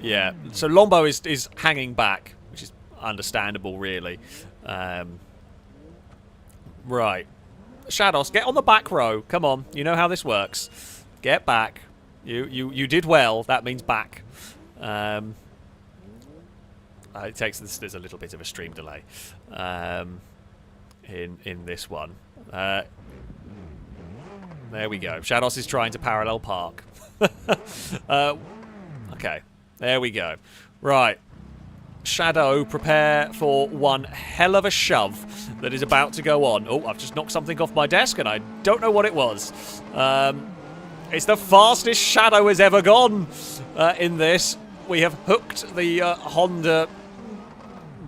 Yeah, so Longbow is hanging back, which is understandable, really. Right. Shadows, get on the back row. Come on, you know how this works. Get back. You did well. That means back. It takes there's a little bit of a stream delay in this one. There we go. Shadows is trying to parallel park. Okay, there we go. Right. Shadow, prepare for one hell of a shove that is about to go on. Oh, I've just knocked something off my desk and I don't know what it was. It's the fastest Shadow has ever gone in this. We have hooked the Honda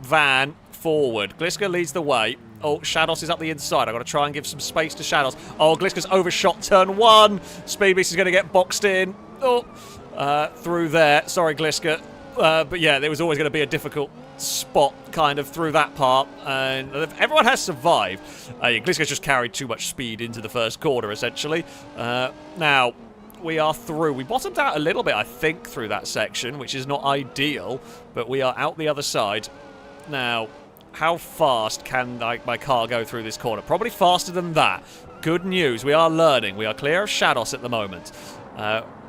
van forward. Gliska leads the way. Oh, Shadows is up the inside. I've got to try and give some space to Shadows. Oh, Gliska's overshot turn 1. Speedbeast is going to get boxed in. Oh, through there. Sorry, Gliska. But yeah, there was always going to be a difficult spot kind of through that part. And everyone has survived. Gliska's just carried too much speed into the first corner, essentially. Now, we are through. We bottomed out a little bit, I think, through that section, which is not ideal. But we are out the other side. Now, how fast can my car go through this corner? Probably faster than that. Good news. We are learning. We are clear of Shadows at the moment.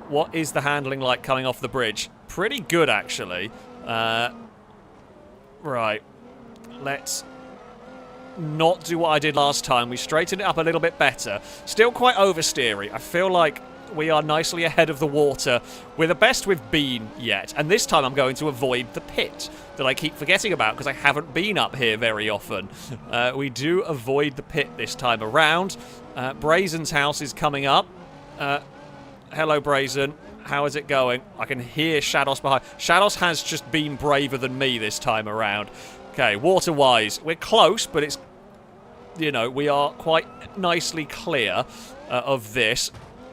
What is the handling like coming off the bridge? Pretty good, actually. Right. Let's not do what I did last time. We straightened it up a little bit better. Still quite oversteery. I feel like we are nicely ahead of the water. We're the best we've been yet. And this time I'm going to avoid the pit that I keep forgetting about because I haven't been up here very often. We do avoid the pit this time around. Brazen's house is coming up. Hello, Brazen. How is it going? I can hear Shadows behind. Shadows has just been braver than me this time around. Okay, water-wise, we're close, but it's, you know, we are quite nicely clear of this.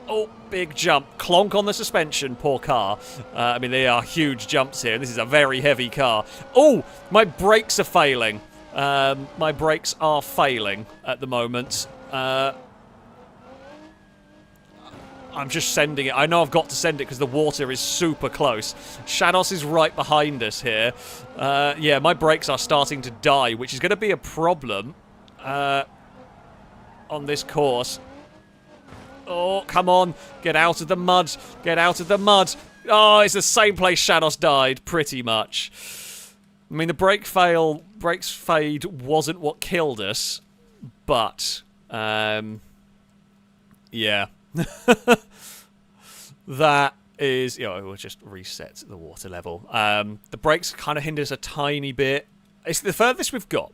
Oh, big jump. Clonk on the suspension, poor car. I mean, they are huge jumps here. This is a very heavy car. Oh, my brakes are failing. My brakes are failing at the moment. I'm just sending it. I know I've got to send it because the water is super close. Shadows is right behind us here. Yeah, my brakes are starting to die, which is going to be a problem on this course. Oh, come on. Get out of the mud. Get out of the mud. Oh, it's the same place Shadows died, pretty much. I mean, the brakes fade wasn't what killed us, but, yeah. That is, you know, we'll just reset the water level. The brakes kind of hinder us a tiny bit. It's the furthest we've got.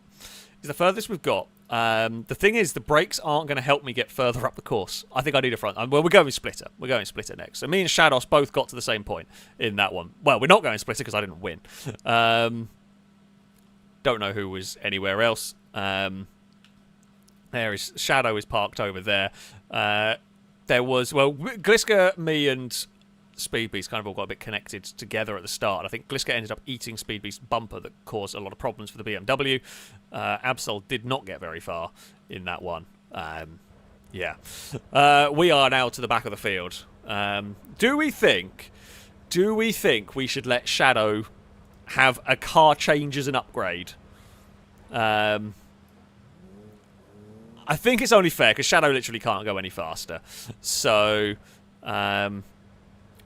It's the furthest we've got. The thing is, the brakes aren't going to help me get further up the course. I think I need a front. Well, we're going splitter. We're going splitter next. So me and Shadows both got to the same point in that one. Well, we're not going splitter because I didn't win. Don't know who was anywhere else. There is Shadow is parked over there. There was, well, Gliska, me, and Speedbeast kind of all got a bit connected together at the start. I think Gliska ended up eating Speedbeast's bumper that caused a lot of problems for the BMW. Absol did not get very far in that one. Yeah. We are now to the back of the field. Do we think we should let Shadow have a car change as an upgrade? I think it's only fair because Shadow literally can't go any faster. So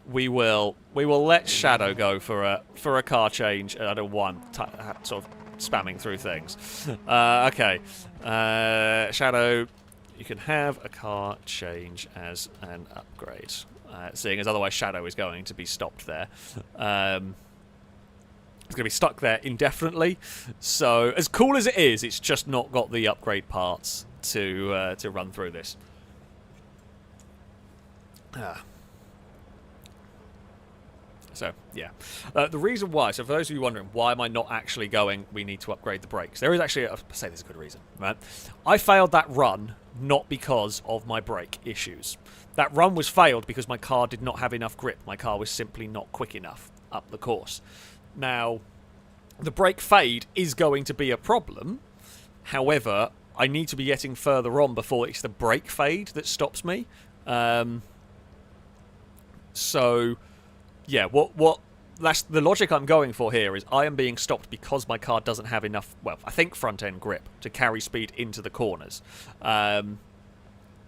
we will let Shadow go for a car change. I don't want sort of spamming through things. Okay, Shadow, you can have a car change as an upgrade. Seeing as otherwise Shadow is going to be stopped there. It's going to be stuck there indefinitely. So as cool as it is, it's just not got the upgrade parts to run through this. So, yeah. The reason why, so for those of you wondering, why am I not actually going, we need to upgrade the brakes? There is actually, I say there's a good reason, right? I failed that run not because of my brake issues. That run was failed because my car did not have enough grip. My car was simply not quick enough up the course. Now, the brake fade is going to be a problem. However, I need to be getting further on before it's the brake fade that stops me. So, yeah, that's the logic I'm going for here is I am being stopped because my car doesn't have enough, well, I think front-end grip to carry speed into the corners.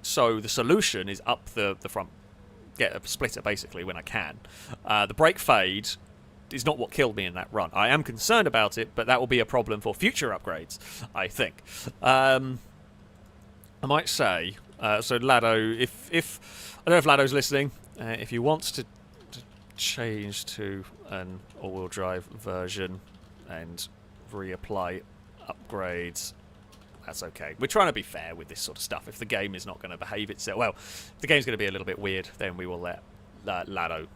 So the solution is up the front, get a splitter basically when I can. The brake fade is not what killed me in that run. I am concerned about it, but that will be a problem for future upgrades, I think. I might say, so Lado, if I don't know if Lado's listening, if you want to change to an all-wheel drive version and reapply upgrades, that's okay. We're trying to be fair with this sort of stuff. If the game is not going to behave itself, well, if the game's going to be a little bit weird, then we will let Lado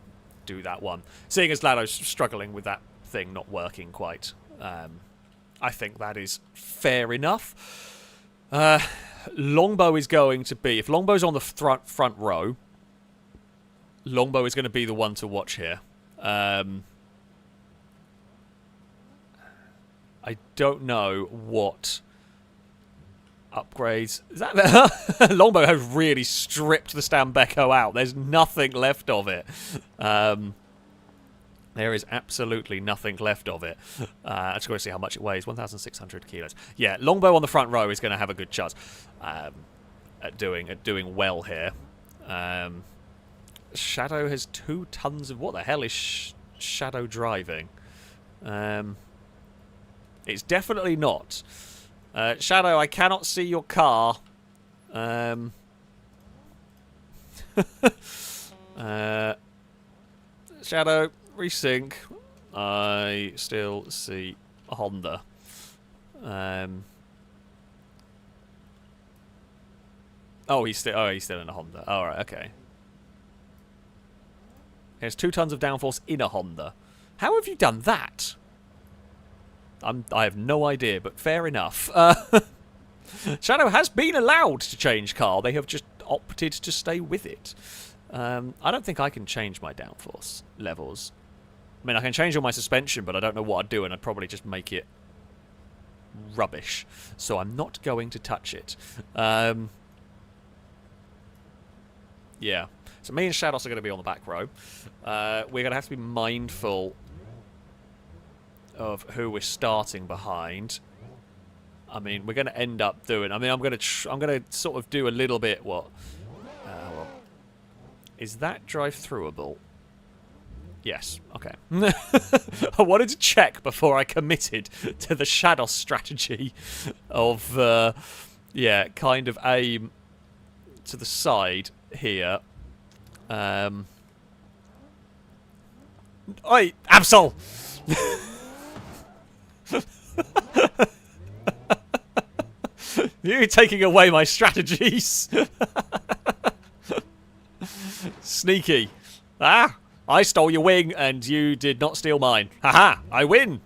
do that one. Seeing as Lado's struggling with that thing not working quite, I think that is fair enough. Longbow is going to be, if Longbow's on the front row, Longbow is going to be the one to watch here. I don't know what upgrades. Is that Longbow has really stripped the Stambecco out. There's nothing left of it. There is absolutely nothing left of it. I just got to see how much it weighs. 1,600 kilos. Yeah, Longbow on the front row is going to have a good chance at doing well here. Shadow has 2 tons of... What the hell is Shadow driving? It's definitely not. Shadow, I cannot see your car. Shadow, resync. I still see a Honda. He's still in a Honda. All right, okay. He has 2 tons of downforce in a Honda. How have you done that? I have no idea, but fair enough. Shadow has been allowed to change car. They have just opted to stay with it. I don't think I can change my downforce levels. I mean, I can change all my suspension, but I don't know what I'd do, and I'd probably just make it rubbish. So I'm not going to touch it. Yeah. So me and Shados are going to be on the back row. We're going to have to be mindful of who we're starting behind. I mean, we're going to end up doing... I mean, I'm going to sort of do a little bit what... is that drive-throughable? Yes. Okay. I wanted to check before I committed to the Shadows strategy of, yeah, kind of aim to the side here. Oi, Absol! You're taking away my strategies. Sneaky. Ah, I stole your wing and you did not steal mine. Haha, I win.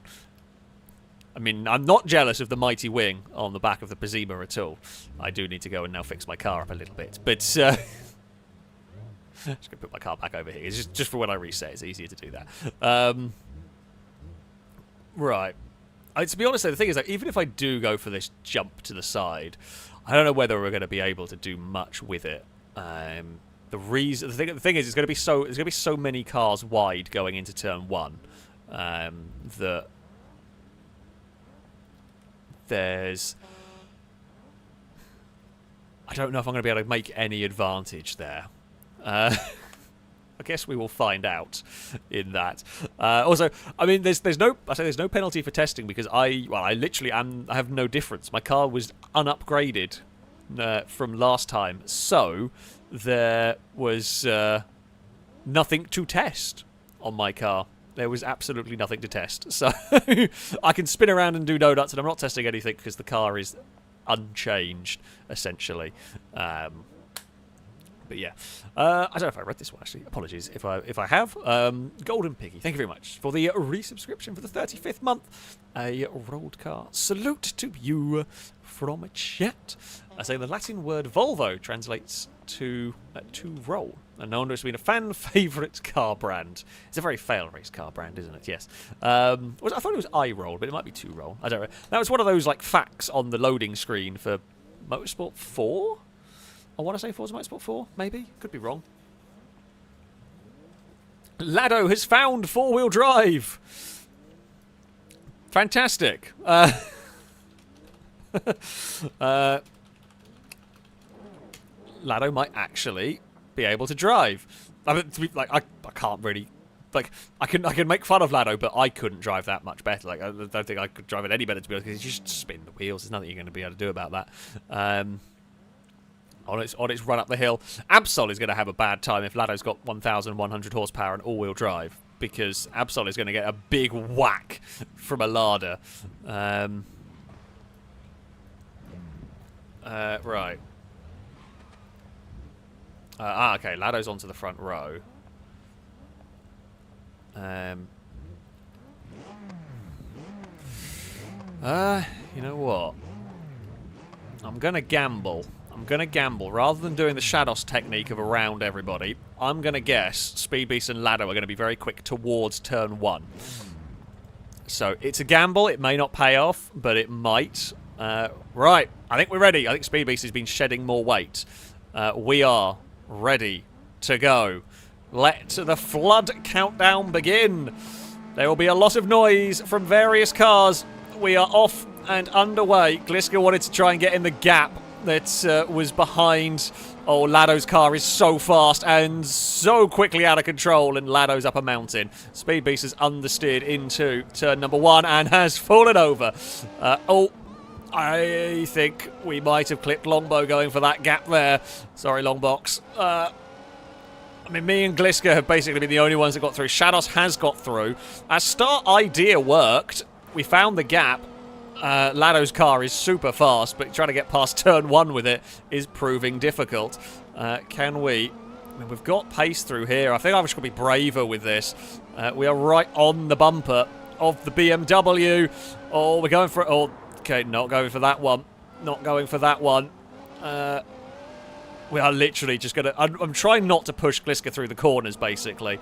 I mean, I'm not jealous of the mighty wing on the back of the Pazima at all. I do need to go and now fix my car up a little bit, but just going to put my car back over here. It's just for when I reset, it's easier to do that. Right. To be honest, though, the thing is that even if I do go for this jump to the side, I don't know whether we're going to be able to do much with it. The thing is, it's going to be so many cars wide going into turn 1 that there's... I don't know if I'm going to be able to make any advantage there. I guess we will find out in that. Also, I mean, there's no penalty for testing because I literally I have no difference. My car was unupgraded from last time, so there was nothing to test on my car. There was absolutely nothing to test. So I can spin around and do donuts, and I'm not testing anything because the car is unchanged, essentially. But yeah, I don't know if I read this one actually. Apologies if I have. Golden Piggy, thank you very much for the resubscription for the 35th month. A rolled car salute to you from chat. I say the Latin word Volvo translates to roll, and no wonder it's been a fan favourite car brand. It's a very FailRace car brand, isn't it? Yes. I thought it was I-roll, but it might be 2-roll. I don't know. That was one of those like facts on the loading screen for Motorsport 4. I want to say Forza Motorsport 4, maybe? Could be wrong. Lado has found 4-wheel drive! Fantastic. Lado might actually be able to drive. I mean, I can't really... Like, I can make fun of Lado, but I couldn't drive that much better. Like, I don't think I could drive it any better, to be honest, because you just spin the wheels. There's nothing you're going to be able to do about that. On its run up the hill. Absol is going to have a bad time if Lado's got 1,100 horsepower and all-wheel drive, because Absol is going to get a big whack from a Lada. Right. Okay, Lado's onto the front row. You know what? I'm going to gamble. Rather than doing the Shadows technique of around everybody, I'm going to guess Speed Beast and Lado are going to be very quick towards turn 1. So it's a gamble. It may not pay off, but it might. Right. I think we're ready. I think Speed Beast has been shedding more weight. We are ready to go. Let the flood countdown begin. There will be a lot of noise from various cars. We are off and underway. Gliska wanted to try and get in the gap that was behind. Oh, Lado's car is so fast and so quickly out of control, and Lado's up a mountain. Speed Beast has understeered into turn number 1 and has fallen over. I think we might have clipped Longbow going for that gap there. Sorry, Longbox. I mean, me and Gliska have basically been the only ones that got through. Shadows has got through. Our start idea worked. We found the gap. Lado's car is super fast, but trying to get past turn 1 with it is proving difficult. Can we? I mean, we've got pace through here. I think I've just got to be braver with this. We are right on the bumper of the BMW. Oh, we're going for it. Oh, okay, not going for that one. Not going for that one. We are literally just going to... I'm trying not to push Gliska through the corners, basically.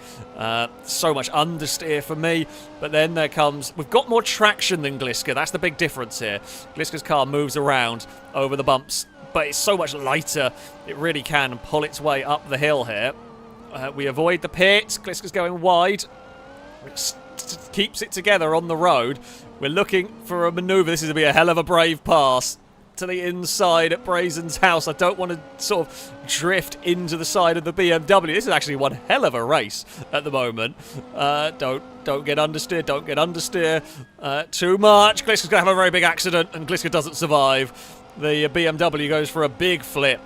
So much understeer for me. But then there comes... We've got more traction than Gliska. That's the big difference here. Gliska's car moves around over the bumps, but it's so much lighter. It really can pull its way up the hill here. We avoid the pits. Gliska's going wide. It keeps it together on the road. We're looking for a manoeuvre. This is going to be a hell of a brave pass to the inside at Brazen's house. I don't want to sort of drift into the side of the BMW. This is actually one hell of a race at the moment. Don't get understeer. Don't get understeer too much. Gliska's going to have a very big accident, and Gliska doesn't survive. The BMW goes for a big flip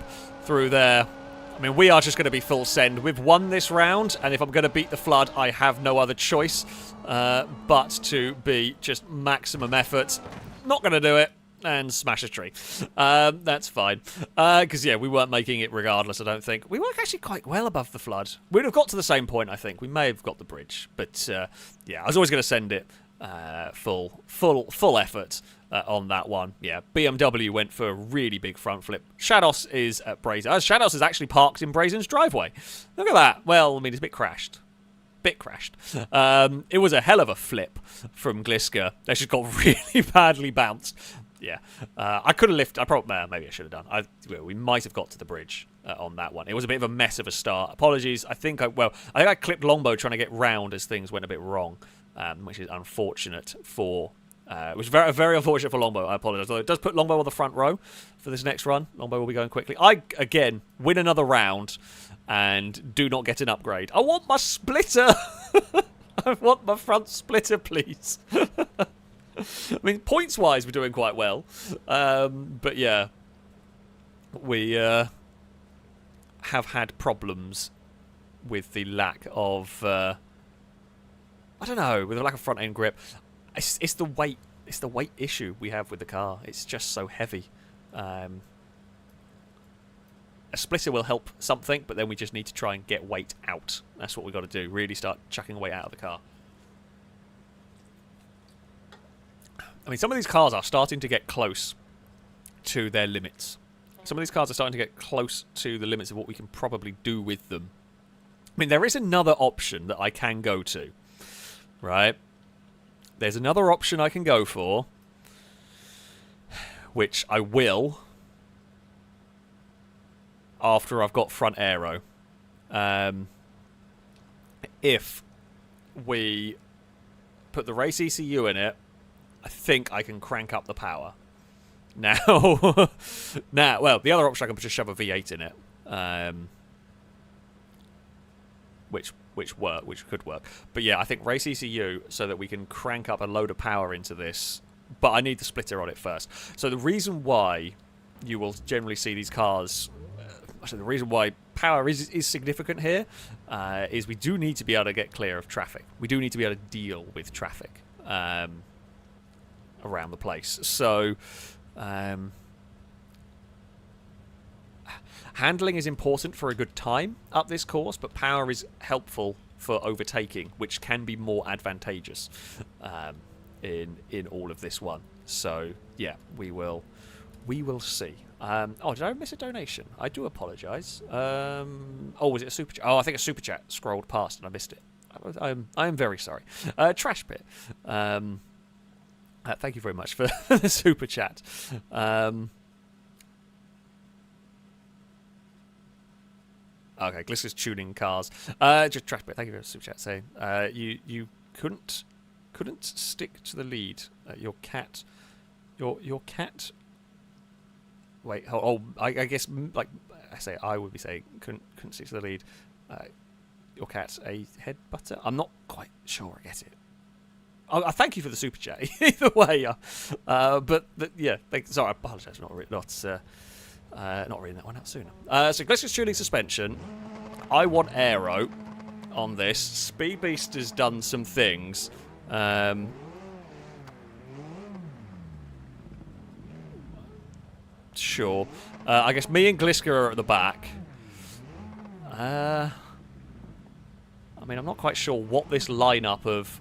through there. I mean, we are just going to be full send. We've won this round, and if I'm going to beat the flood, I have no other choice but to be just maximum effort. Not going to do it. And smash a tree. That's fine. Because, yeah, we weren't making it regardless, I don't think. We were actually quite well above the flood. We'd have got to the same point, I think. We may have got the bridge. But, yeah, I was always going to send it full effort on that one. Yeah, BMW went for a really big front flip. Shadows is at Brazen. Shadows is actually parked in Brazen's driveway. Look at that. Well, I mean, it's a bit crashed. It was a hell of a flip from Gliska. They just got really badly bounced. Yeah, I could have lifted. Maybe I should have done. We might have got to the bridge on that one. It was a bit of a mess of a start. Apologies. I think I clipped Longbow trying to get round as things went a bit wrong, which is unfortunate for. Which is very, very unfortunate for Longbow. I apologise. Although it does put Longbow on the front row for this next run. Longbow will be going quickly. I again win another round and do not get an upgrade. I want my splitter. I want my front splitter, please. I mean, points-wise, we're doing quite well. But, yeah, we have had problems with the lack of... I don't know, with the lack of front-end grip. It's the weight. It's the weight issue we have with the car. It's just so heavy. A splitter will help something, but then we just need to try and get weight out. That's what we've got to do. Really start chucking weight out of the car. I mean, some of these cars are starting to get close to their limits. Some of these cars are starting to get close to the limits of what we can probably do with them. I mean, there is another option that I can go to, right? There's another option I can go for, which I will after I've got front aero. If we put the race ECU in it, I think I can crank up the power. Now, well, the other option I can just shove a V8 in it, which could work. But yeah, I think race ECU so that we can crank up a load of power into this. But I need the splitter on it first. So the reason why you will generally see these cars, actually the reason why power is significant here, is we do need to be able to get clear of traffic. We do need to be able to deal with traffic around the place. So handling is important for a good time up this course, but power is helpful for overtaking, which can be more advantageous in all of this one. So yeah, we will see. Oh, did I miss a donation? I do apologise. Oh, was it a super chat? Oh, I think a super chat scrolled past and I missed it. I am very sorry. Trash Pit. Thank you very much for the super chat. Okay, Glisker's tuning cars. Just Trash Pit. Thank you for the super chat saying you couldn't stick to the lead. Your cat. Wait. I guess like I would be saying couldn't stick to the lead. Your cat's a head butter. I'm not quite sure I get it. I thank you for the super chat. Either way, but yeah. Sorry, I apologise for not reading that one out sooner. So Glisker's tuning suspension. I want aero on this. Speed Beast has done some things. Sure. I guess me and Glisker are at the back. I mean, I'm not quite sure what this lineup of.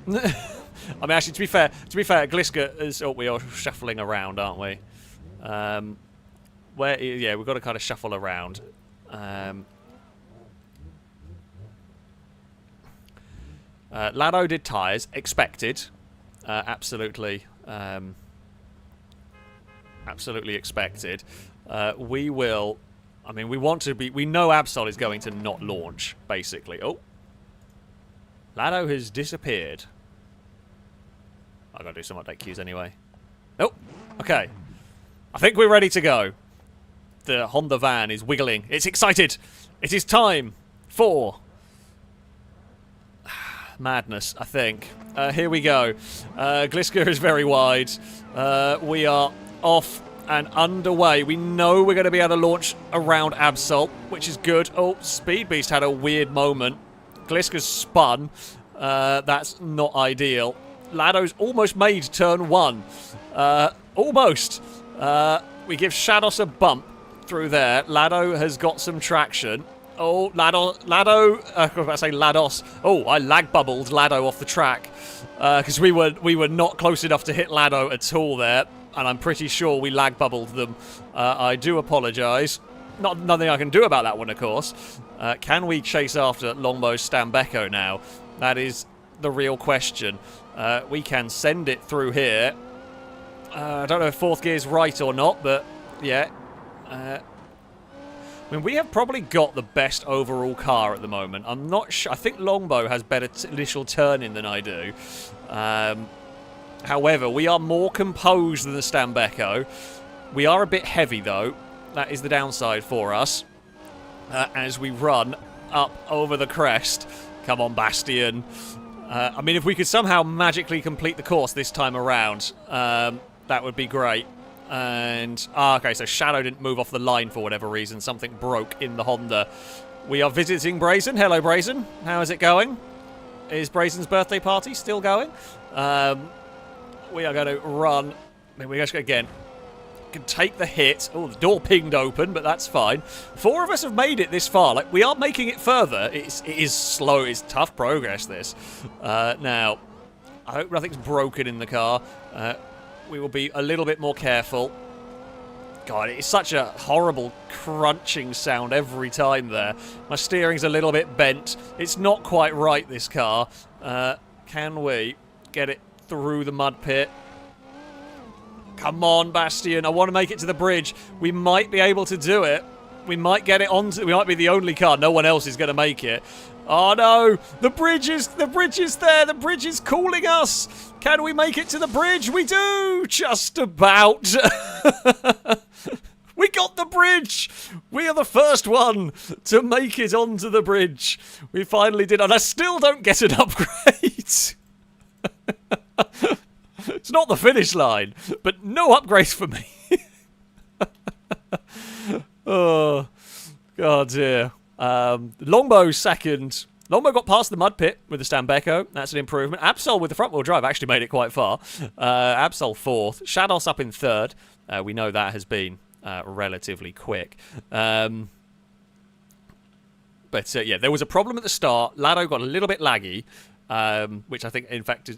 I mean, actually, to be fair, Glisker is. Oh, we are shuffling around, aren't we? Yeah, we've got to kind of shuffle around. Lado did tyres, expected, absolutely, absolutely expected. We will. I mean, we want to be. We know Absol is going to not launch, basically. Oh, Lado has disappeared. I gotta do some update queues anyway. Oh, okay. I think we're ready to go. The Honda van is wiggling. It's excited. It is time for madness, I think. Here we go. Glisker is very wide. We are off and underway. We know we're going to be able to launch around Absol, which is good. Oh, Speed Beast had a weird moment. Glisker's spun. That's not ideal. Lado's almost made turn one. Almost. We give Shados a bump through there. Lado has got some traction. Oh, Lado, I was about to say Lados. Oh, I lag bubbled Lado off the track because we were not close enough to hit Lado at all there, and I'm pretty sure we lag bubbled them. I do apologise. Nothing I can do about that one, of course. Can we chase after Longbow Stambecco now? That is the real question. We can send it through here. I don't know if fourth gear's right or not, but yeah. I mean, we have probably got the best overall car at the moment. I'm not sure. I think Longbow has better initial turn-in than I do. However, we are more composed than the Stambecco. We are a bit heavy, though. That is the downside for us. As we run up over the crest. Come on, Bastion. I mean, if we could somehow magically complete the course this time around, that would be great. And, okay, so Shadow didn't move off the line for whatever reason. Something broke in the Honda. We are visiting Brazen. Hello, Brazen. How is it going? Is Brazen's birthday party still going? We are going to run. I mean, we're just, again, can take the hit. Oh, the door pinged open, but that's fine. 4 of us have made it this far. Like, we are making it further. It is slow. It's tough progress, this. Now, I hope nothing's broken in the car. We will be a little bit more careful. God, it's such a horrible crunching sound every time there. My steering's a little bit bent. It's not quite right, this car. Can we get it through the mud pit? Come on, Bastion. I want to make it to the bridge. We might be able to do it. We might get it onto... We might be the only car. No one else is going to make it. Oh, no. The bridge is there. The bridge is calling us. Can we make it to the bridge? We do. Just about. We got the bridge! We are the first one to make it onto the bridge. We finally did, and I still don't get an upgrade. It's not the finish line, but no upgrades for me. Oh, God dear. Longbow second. Longbow got past the mud pit with the Stambecco. That's an improvement. Absol with the front-wheel drive actually made it quite far. Absol fourth. Shados up in third. We know that has been relatively quick. But yeah, there was a problem at the start. Lado got a little bit laggy, which I think, in fact,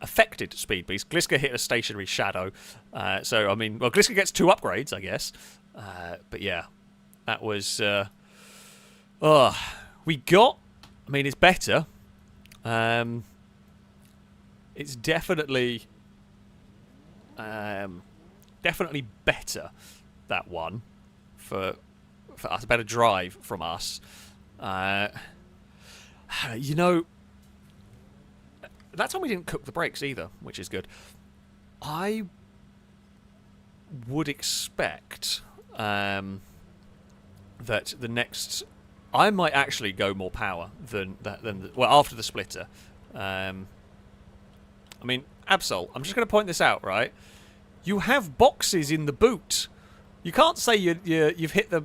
affected Speed Beast. Gliska hit a stationary shadow. So, I mean, well, Gliska gets 2 upgrades, I guess. But yeah, that was... we got... I mean, it's better. It's definitely... definitely better, that one, for us. A better drive from us. You know, that time we didn't cook the brakes either, which is good. I would expect that the next... I might actually go more power than well, after the splitter. I mean, Absol, I'm just going to point this out, right? You have boxes in the boot. You can't say you've hit the...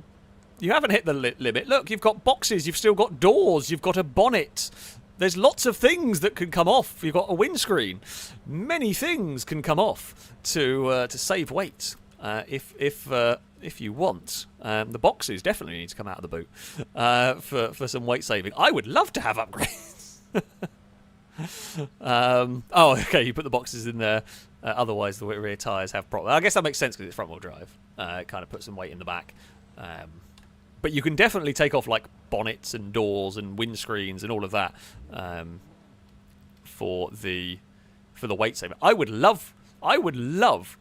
You haven't hit the limit. Look, you've got boxes. You've still got doors. You've got a bonnet. There's lots of things that can come off. You've got a windscreen. Many things can come off to save weight if you want. The boxes definitely need to come out of the boot for some weight saving. I would love to have upgrades. Oh, okay, you put the boxes in there. Otherwise, the rear tyres have problems. I guess that makes sense because it's front-wheel drive. It kind of puts some weight in the back. But you can definitely take off like bonnets and doors and windscreens and all of that for the weight saving. I would love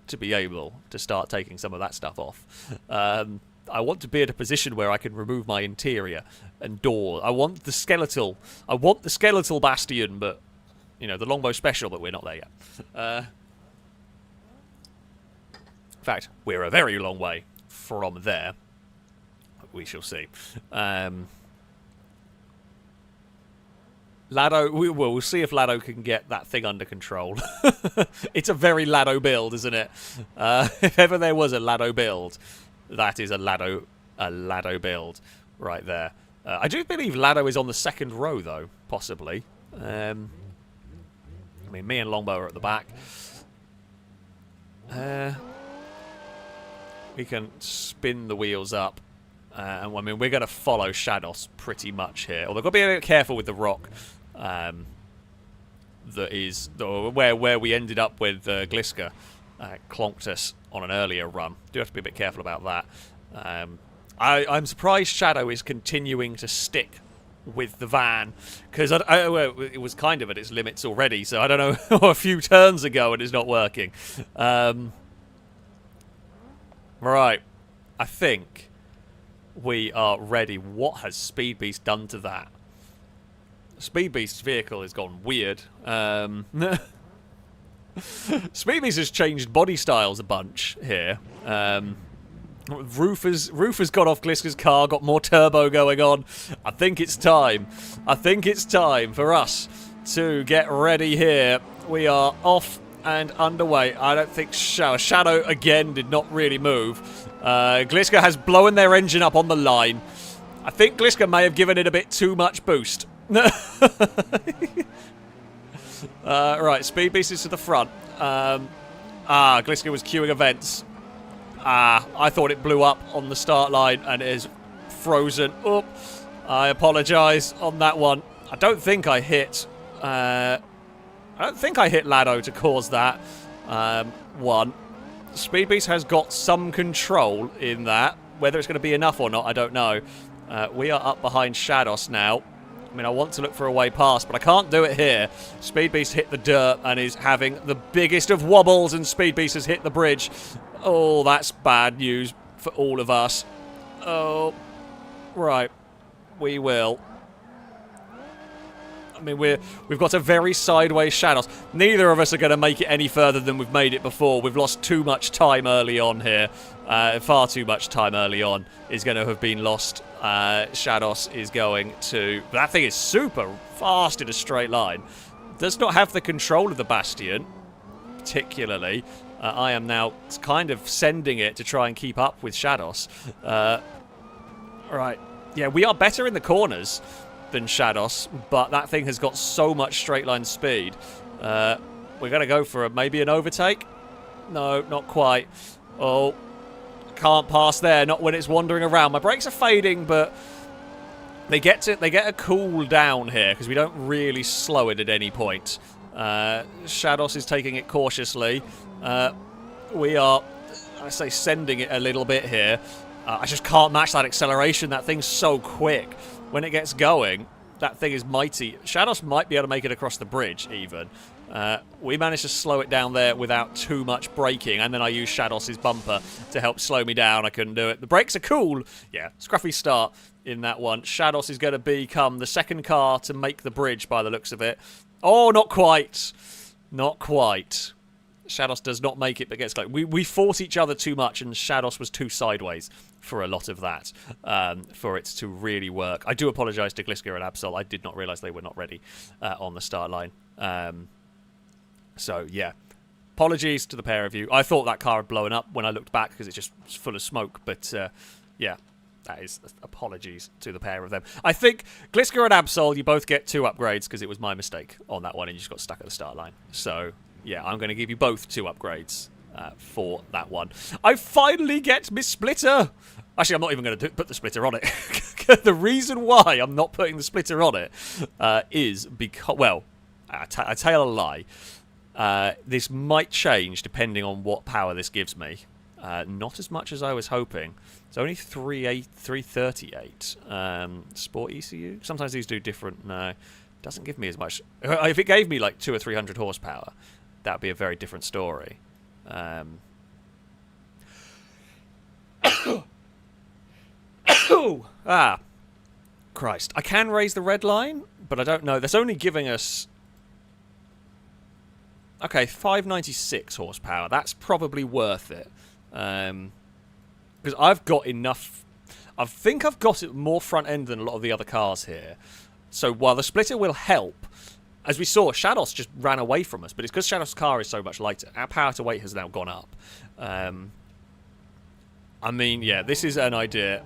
to be able to start taking some of that stuff off. I want to be at a position where I can remove my interior and door. I want the skeletal Bastion, but you know, the Longbow special, but we're not there yet. In fact, we're a very long way from there. We shall see. Lado, we'll see if Lado can get that thing under control. It's a very Lado build, isn't it? If ever there was a Lado build, that is a Lado build right there. I do believe Lado is on the second row, though, possibly. I mean, me and Longbow are at the back. We can spin the wheels up. And I mean, we're going to follow Shados pretty much here. Although, got to be a bit careful with the rock. That is where we ended up with Gliska clonked us on an earlier run. Do have to be a bit careful about that. I'm surprised Shadow is continuing to stick with the van, because it was kind of at its limits already. So I don't know, a few turns ago and it's not working. Right, I think we are ready. What has Speed Beast done to that? Speed Beast's vehicle has gone weird. Speed Beast has changed body styles a bunch here. Roof has got off Gliska's car, got more turbo going on. I think it's time. I think it's time for us to get ready here. We are off and underway. I don't think Shadow again did not really move. Gliska has blown their engine up on the line. I think Gliska may have given it a bit too much boost. Right, Speed Beast is to the front. Gliska was queuing events. I thought it blew up on the start line and it is frozen. Oh, I apologise on that one. I don't think I hit... I don't think I hit Lado to cause that one. Speed Beast has got some control in that. Whether it's going to be enough or not, I don't know. We are up behind Shados now. I mean, I want to look for a way past, but I can't do it here. Speed Beast hit the dirt and is having the biggest of wobbles, and Speed Beast has hit the bridge. Oh, that's bad news for all of us. Oh, right. We will. I mean, we've got a very sideways Shadows. Neither of us are going to make it any further than we've made it before. We've lost too much time early on here. Far too much time early on is going to have been lost. Shadows is going to... That thing is super fast in a straight line. Does not have the control of the Bastion, particularly. I am now kind of sending it to try and keep up with Shadows. Right. Yeah, we are better in the corners than Shadows, but that thing has got so much straight line speed. We're going to go for maybe an overtake. No, not quite. Oh, can't pass there. Not when it's wandering around. My brakes are fading, but they get a cool down here because we don't really slow it at any point. Shadows is taking it cautiously. We are, I say, sending it a little bit here. I just can't match that acceleration. That thing's so quick. When it gets going, that thing is mighty. Shadows might be able to make it across the bridge, even. We managed to slow it down there without too much braking, and then I used Shadows' bumper to help slow me down. I couldn't do it. The brakes are cool. Yeah, scruffy start in that one. Shadows is going to become the second car to make the bridge by the looks of it. Oh, not quite. Not quite. Shadows does not make it, but gets close. We fought each other too much, and Shadows was too sideways for a lot of that, for it to really work. I do apologise to Gliska and Absol. I did not realise they were not ready on the start line. So, yeah. Apologies to the pair of you. I thought that car had blown up when I looked back because it's just full of smoke, but, yeah. That is apologies to the pair of them. I think Gliska and Absol, you both get 2 upgrades because it was my mistake on that one and you just got stuck at the start line. So, yeah, I'm going to give you both 2 upgrades for that one. I finally get my splitter. Actually, I'm not even going to put the splitter on it. The reason why I'm not putting the splitter on it is because, well, I tell a lie. This might change depending on what power this gives me. Not as much as I was hoping. It's only 338. Sport ECU. Sometimes these do different. No, doesn't give me as much. If it gave me like 200 or 300 horsepower, that would be a very different story. Christ! I can raise the red line, but I don't know. That's only giving us. Okay, 596 horsepower. That's probably worth it. Because I've got enough... I think I've got it more front end than a lot of the other cars here. So while the splitter will help, as we saw, Shadows just ran away from us. But it's because Shadows' car is so much lighter. Our power to weight has now gone up. I mean, yeah, this is an idea.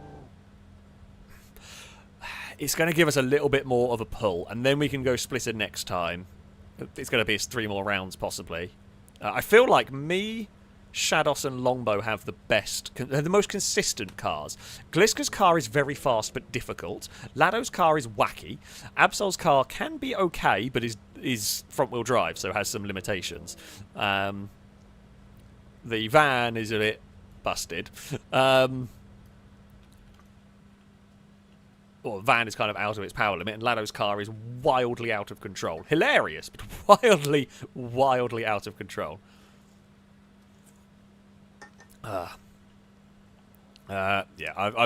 It's going to give us a little bit more of a pull. And then we can go splitter next time. It's going to be 3 more rounds, possibly. I feel like me... Shadows and Longbow have the the most consistent cars. Gliska's car is very fast but difficult. Lado's car is wacky. Absol's car can be okay, but is front-wheel drive, so has some limitations. The van is a bit busted. Well, the van is kind of out of its power limit, and Lado's car is wildly out of control. Hilarious, but wildly, wildly out of control. Yeah, I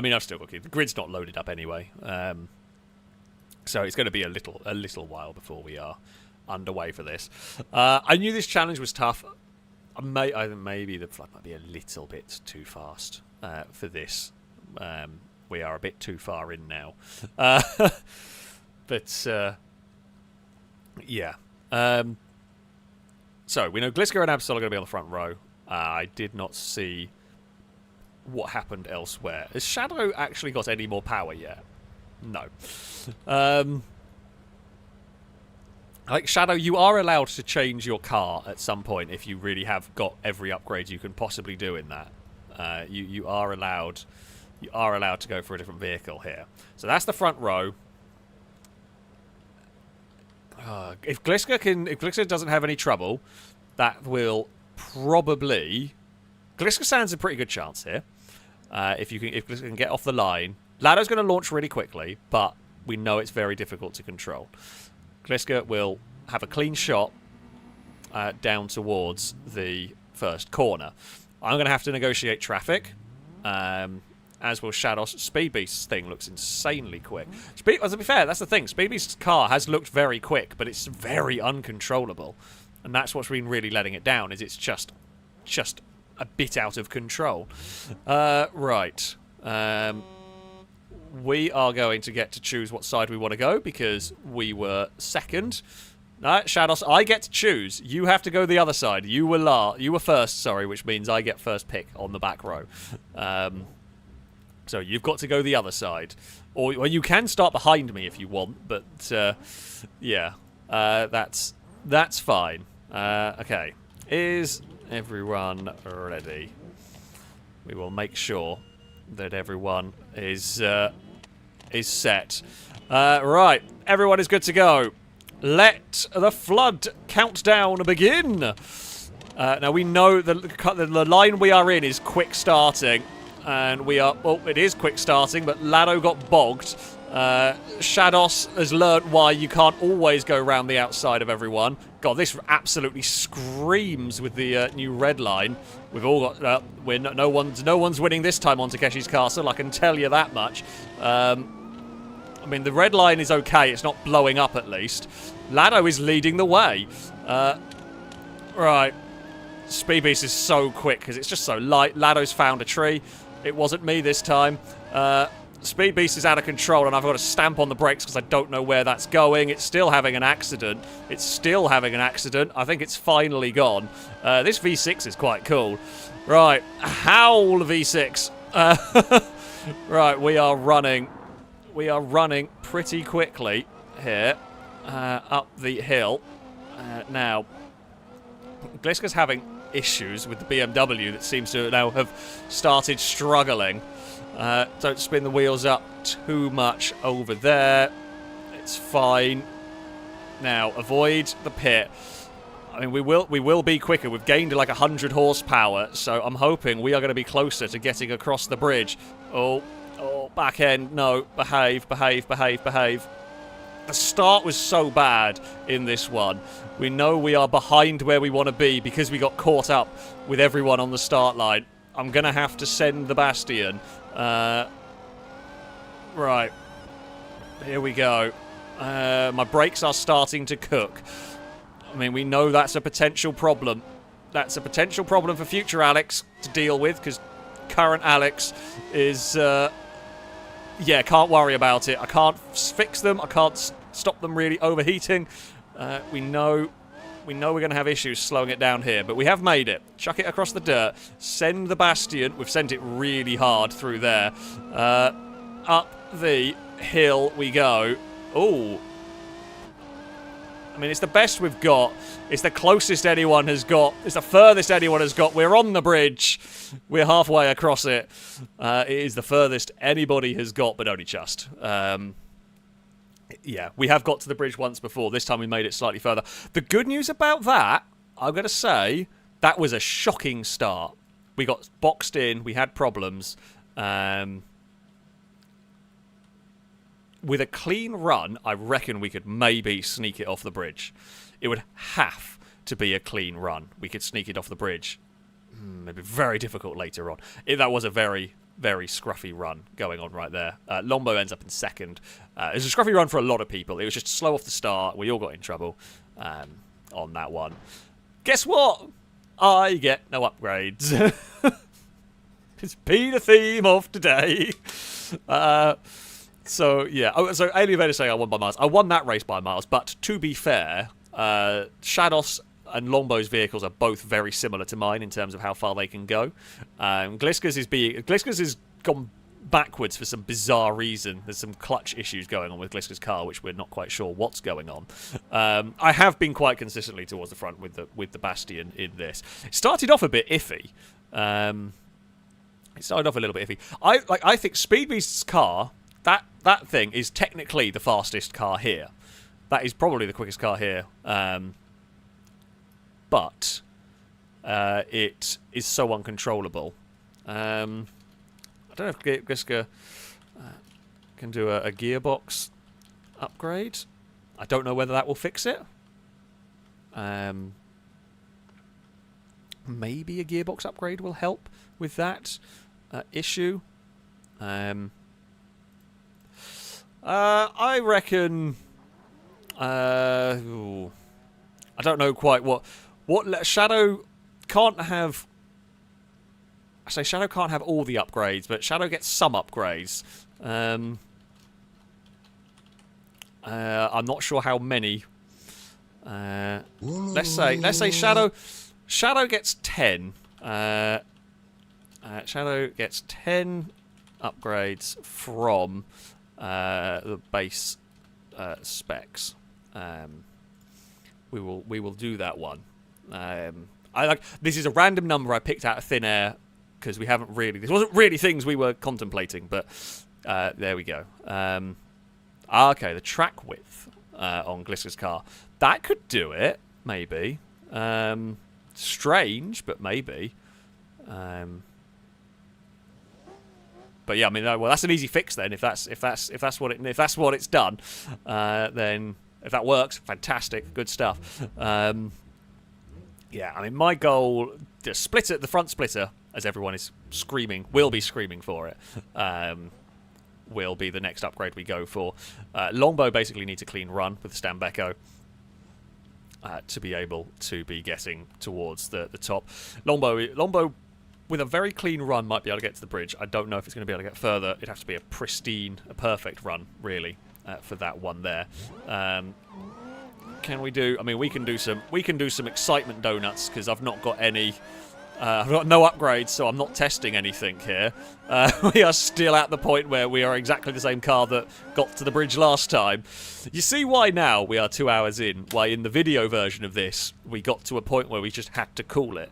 mean, I've still got to keep... The grid's not loaded up anyway. So it's going to be a little while before we are underway for this. I knew this challenge was tough. I think maybe the flood might be a little bit too fast for this. We are a bit too far in now. But, yeah. So, we know Gliska and Absol are going to be on the front row. I did not see what happened elsewhere. Has Shadow actually got any more power yet? No. Like, Shadow, you are allowed to change your car at some point if you really have got every upgrade you can possibly do in that. You are allowed. You are allowed to go for a different vehicle here. So that's the front row. If Gliska doesn't have any trouble, that will probably. Gliska stands a pretty good chance here. If Gliska can get off the line, Lado's going to launch really quickly, but we know it's very difficult to control. Gliska will have a clean shot down towards the first corner. I'm going to have to negotiate traffic. As will Shados. Speed Beast's thing looks insanely quick. To be fair, that's the thing. Speed Beast's car has looked very quick, but it's very uncontrollable. And that's what's been really letting it down, is it's just a bit out of control. Right. We are going to get to choose what side we want to go, because we were second. Shados, I get to choose. You have to go the other side. You were first, sorry, which means I get first pick on the back row. So you've got to go the other side. Or you can start behind me if you want, but yeah, that's fine. Okay, is everyone ready? We will make sure that everyone is set. Right, everyone is good to go. Let the flood countdown begin. Now we know the line we are in is quick starting. And we are... Well, it is quick starting, but Lado got bogged. Shados has learnt why you can't always go round the outside of everyone. God, this absolutely screams with the new red line. We've all got... no one's winning this time on Takeshi's Castle, I can tell you that much. I mean, the red line is okay. It's not blowing up, at least. Lado is leading the way. Right. Speed Beast is so quick, because it's just so light. Lado's found a tree. It wasn't me this time. Speed Beast is out of control, and I've got to stamp on the brakes because I don't know where that's going. It's still having an accident. I think it's finally gone. This V6 is quite cool. Right. Howl V6. Right, we are running. We are running pretty quickly here up the hill. Now, Gliska's having issues with the BMW that seems to now have started struggling. Don't spin the wheels up too much over there. It's fine. Now, avoid the pit. I mean, we will be quicker. We've gained like 100 horsepower, so I'm hoping we are going to be closer to getting across the bridge. Oh, back end. No, behave. The start was so bad in this one. We know we are behind where we want to be because we got caught up with everyone on the start line. I'm going to have to send the Bastion. Right. Here we go. My brakes are starting to cook. I mean, we know that's a potential problem. That's a potential problem for future Alex to deal with, because current Alex is... yeah, can't worry about it. I can't fix them. I can't stop them really overheating. We know we're going to have issues slowing it down here, but we have made it. Chuck it across the dirt. Send the Bastion. We've sent it really hard through there. Up the hill we go. Oh. I mean, it's the best we've got. It's the closest anyone has got. It's the furthest anyone has got. We're on the bridge. We're halfway across it. It is the furthest anybody has got, but only just. Yeah, we have got to the bridge once before. This time we made it slightly further. The good news about that, I'm going to say, that was a shocking start. We got boxed in. We had problems. With a clean run, I reckon we could maybe sneak it off the bridge. It would have to be a clean run. We could sneak it off the bridge. It'd be very difficult later on. That was a very, very scruffy run going on right there. Lombo ends up in second. It was a scruffy run for a lot of people. It was just slow off the start. We all got in trouble on that one. Guess what? I get no upgrades. It's been a theme of today. So, yeah. Oh, so, Alien saying I won by miles. I won that race by miles, but to be fair, Shados and Lombo's vehicles are both very similar to mine in terms of how far they can go. Gliska's is gone backwards for some bizarre reason. There's some clutch issues going on with Gliska's car, which we're not quite sure what's going on. I have been quite consistently towards the front with the Bastion in this. It started off a bit iffy. It started off a little bit iffy. I think Speed Beast's car, that thing is technically the fastest car here. That is probably the quickest car here. But it is so uncontrollable. I don't know if Giska can do a gearbox upgrade. I don't know whether that will fix it. Maybe a gearbox upgrade will help with that issue. I reckon. I don't know quite what Shadow can't have. I say Shadow can't have all the upgrades, but Shadow gets some upgrades. I'm not sure how many. Let's say Shadow gets 10. Shadow gets 10 upgrades from the base specs. We will do that one. This is a random number I picked out of thin air because we haven't really. This wasn't really things we were contemplating, but there we go. Okay, the track width on Gliska's car, that could do it, maybe. Strange, but maybe. But yeah, I mean, well, that's an easy fix then. If that's what it's done, then if that works, fantastic, good stuff. Yeah, I mean, my goal, the front splitter, as everyone is screaming, will be screaming for it. Will be the next upgrade we go for. Longbow basically needs a clean run with the Stambecco to be able to be getting towards the top. Longbow with a very clean run might be able to get to the bridge. I don't know if it's going to be able to get further. It'd have to be a pristine, a perfect run, really, for that one there. Can we do? I mean, we can do some excitement donuts because I've not got any. I've got no upgrades, so I'm not testing anything here. We are still at the point where we are exactly the same car that got to the bridge last time. You see why now we are 2 hours in, why in the video version of this we got to a point where we just had to cool it.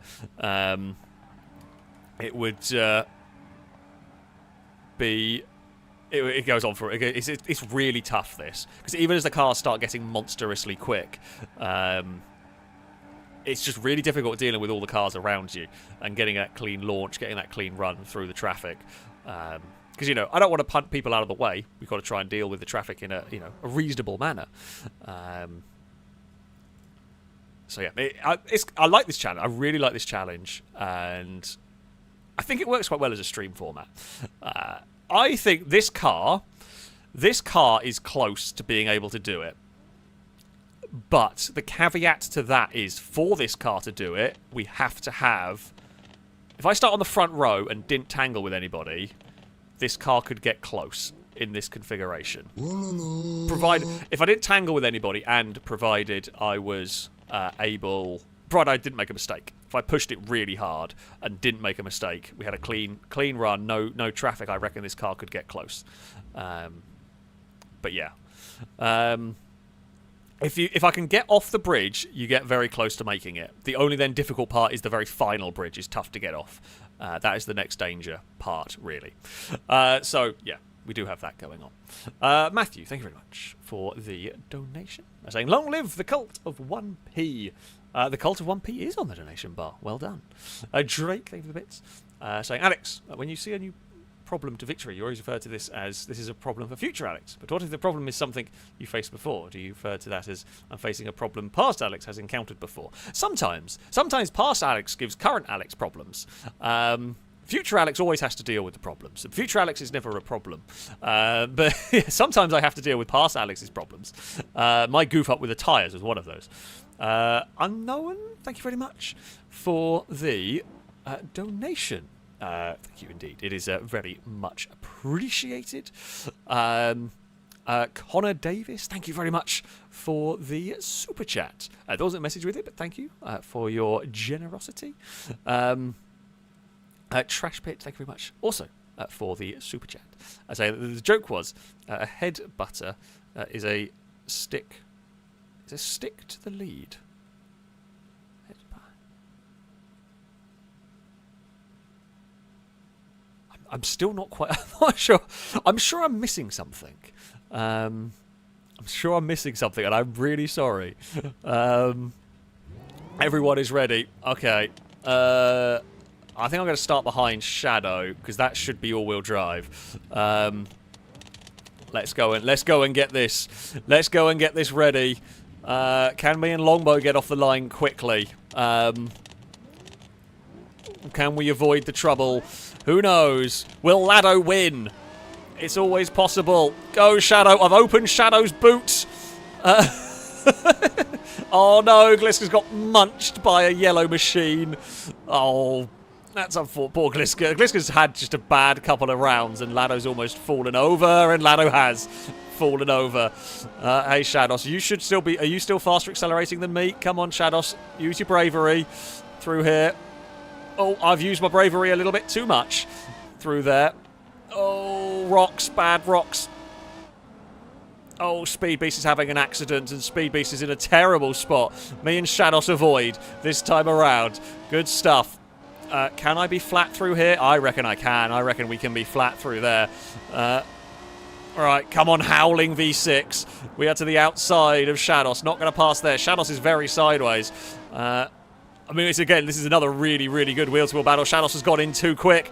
It would be... It goes on for... It's really tough, this. Because even as the cars start getting monstrously quick... it's just really difficult dealing with all the cars around you and getting that clean launch, getting that clean run through the traffic. Because, I don't want to punt people out of the way. We've got to try and deal with the traffic in a reasonable manner. So, yeah, I like this challenge. I really like this challenge. And I think it works quite well as a stream format. I think this car is close to being able to do it. But the caveat to that is, for this car to do it, we have to have... If I start on the front row and didn't tangle with anybody, this car could get close in this configuration. If I didn't tangle with anybody and provided I was provided I didn't make a mistake. If I pushed it really hard and didn't make a mistake, we had a clean run, no traffic, I reckon this car could get close. But yeah. If I can get off the bridge, you get very close to making it. The only then difficult part is the very final bridge is tough to get off. That is the next danger part, really. So, yeah, we do have that going on. Matthew, thank you very much for the donation. Saying, long live the cult of 1p. The cult of 1p is on the donation bar. Well done. Drake, thank you for the bits. Saying, Alex, when you see a new problem to victory, you always refer to this as this is a problem for future Alex. But what if the problem is something you faced before? Do you refer to that as I'm facing a problem past Alex has encountered before? Sometimes past Alex gives current Alex problems. Future Alex always has to deal with the problems. Future Alex is never a problem. But sometimes I have to deal with past Alex's problems. My goof up with the tyres was one of those. Unknown, thank you very much for the donation. Thank you indeed. It is very much appreciated. Connor Davis, thank you very much for the super chat. There wasn't a message with it, but thank you for your generosity. Trash Pit, thank you very much also for the super chat. I say the joke was a head butter is a stick. Is a stick to the lead. I'm still not quite... I'm not sure. I'm sure I'm missing something. I'm sure I'm missing something, and I'm really sorry. Everyone is ready. Okay. I think I'm going to start behind Shadow, because that should be all-wheel drive. Let's go and get this. Let's go and get this ready. Can me and Longbow get off the line quickly? Can we avoid the trouble? Who knows? Will Lado win? It's always possible. Go, Shadow. I've opened Shadow's boots. Oh, no. Gliska's got munched by a yellow machine. Oh, that's unfortunate. Poor Gliska. Gliska's had just a bad couple of rounds, and Lado's almost fallen over, and Lado has fallen over. Hey, Shados, you should still be... Are you still faster accelerating than me? Come on, Shados. Use your bravery through here. Oh, I've used my bravery a little bit too much through there. Oh, rocks, bad rocks. Oh, Speed Beast is having an accident, and Speed Beast is in a terrible spot. Me and Shados avoid this time around. Good stuff. Can I be flat through here? I reckon I can. I reckon we can be flat through there. Alright, come on, Howling V6. We are to the outside of Shados. Not going to pass there. Shados is very sideways. I mean, this is another really, really good wheel-to-wheel battle. Shados has got in too quick.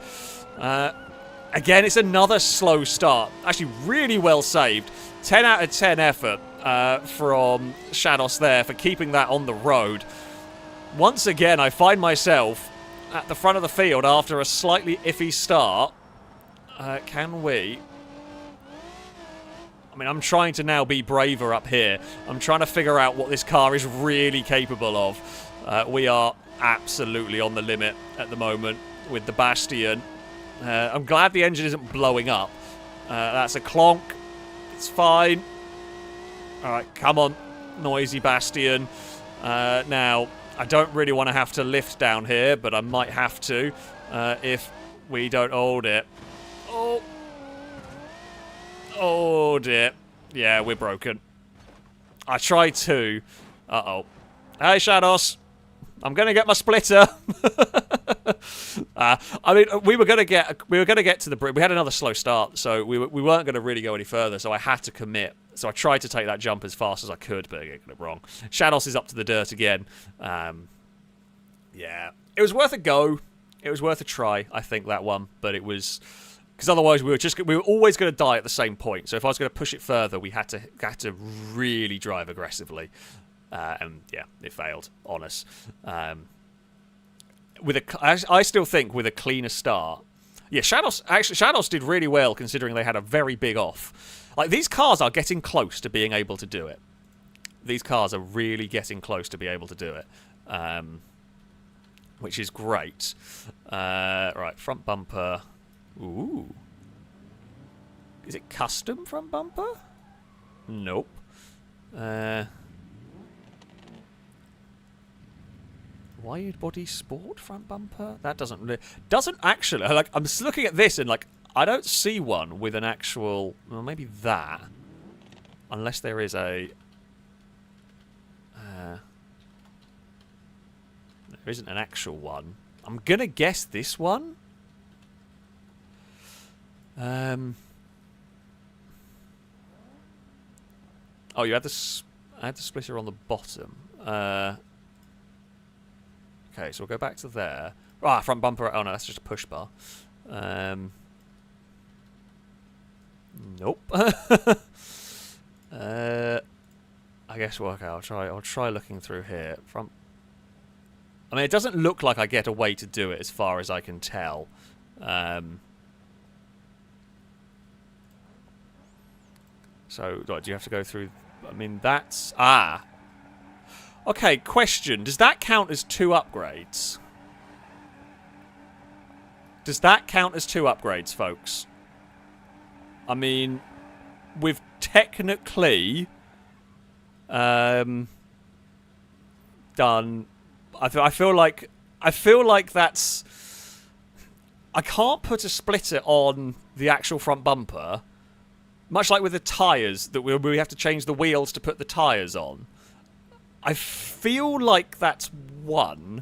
Again, it's another slow start. Actually, really well saved. 10 out of 10 effort from Shados there for keeping that on the road. Once again, I find myself at the front of the field after a slightly iffy start. Can we... I mean, I'm trying to now be braver up here. I'm trying to figure out what this car is really capable of. We are absolutely on the limit at the moment with the Bastion. I'm glad the engine isn't blowing up. That's a clonk. It's fine. Alright, come on. Noisy Bastion. Now, I don't really want to have to lift down here, but I might have to if we don't hold it. Oh. Oh, dear. Yeah, we're broken. I tried to. Uh-oh. Hey, Shados. I'm going to get my splitter. I mean, we were going to get to the bridge. We had another slow start, so we weren't going to really go any further, so I had to commit. So I tried to take that jump as fast as I could, but I got it wrong. Shados is up to the dirt again. Yeah. It was worth a go. It was worth a try, I think, that one. But it was... Because otherwise we were always going to die at the same point. So if I was going to push it further, we had to really drive aggressively. And yeah, it failed on us. I still think with a cleaner start... Yeah, Shados did really well considering they had a very big off. Like, these cars are getting close to being able to do it. These cars are really getting close to be able to do it. Which is great. Right, front bumper. Ooh. Is it custom front bumper? Nope. Wide body sport front bumper? That doesn't actually, like, I'm just looking at this and, like, I don't see one with an actual, well, maybe that. Unless there is a... there isn't an actual one. I'm gonna guess this one. Oh, you had the splitter on the bottom. Okay, so we'll go back to there. Ah, front bumper. Oh no, that's just a push bar. Nope. I guess okay, I'll try looking through here. Front. I mean, it doesn't look like I get a way to do it, as far as I can tell. So, do you have to go through... I mean, that's... Ah. Okay, question. Does that count as 2 upgrades? Does that count as 2 upgrades, folks? I mean, we've technically... done... I feel like that's... I can't put a splitter on the actual front bumper... Much like with the tyres, that we have to change the wheels to put the tyres on. I feel like that's 1,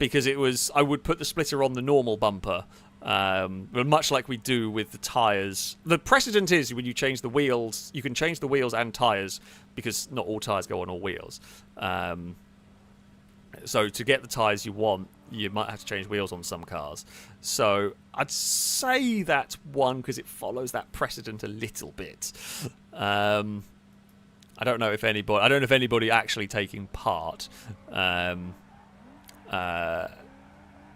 because I would put the splitter on the normal bumper, much like we do with the tyres. The precedent is when you change the wheels, you can change the wheels and tyres, because not all tyres go on all wheels. So to get the tyres you want, you might have to change wheels on some cars. So I'd say that's one, because it follows that precedent a little bit. I don't know if anybody actually taking part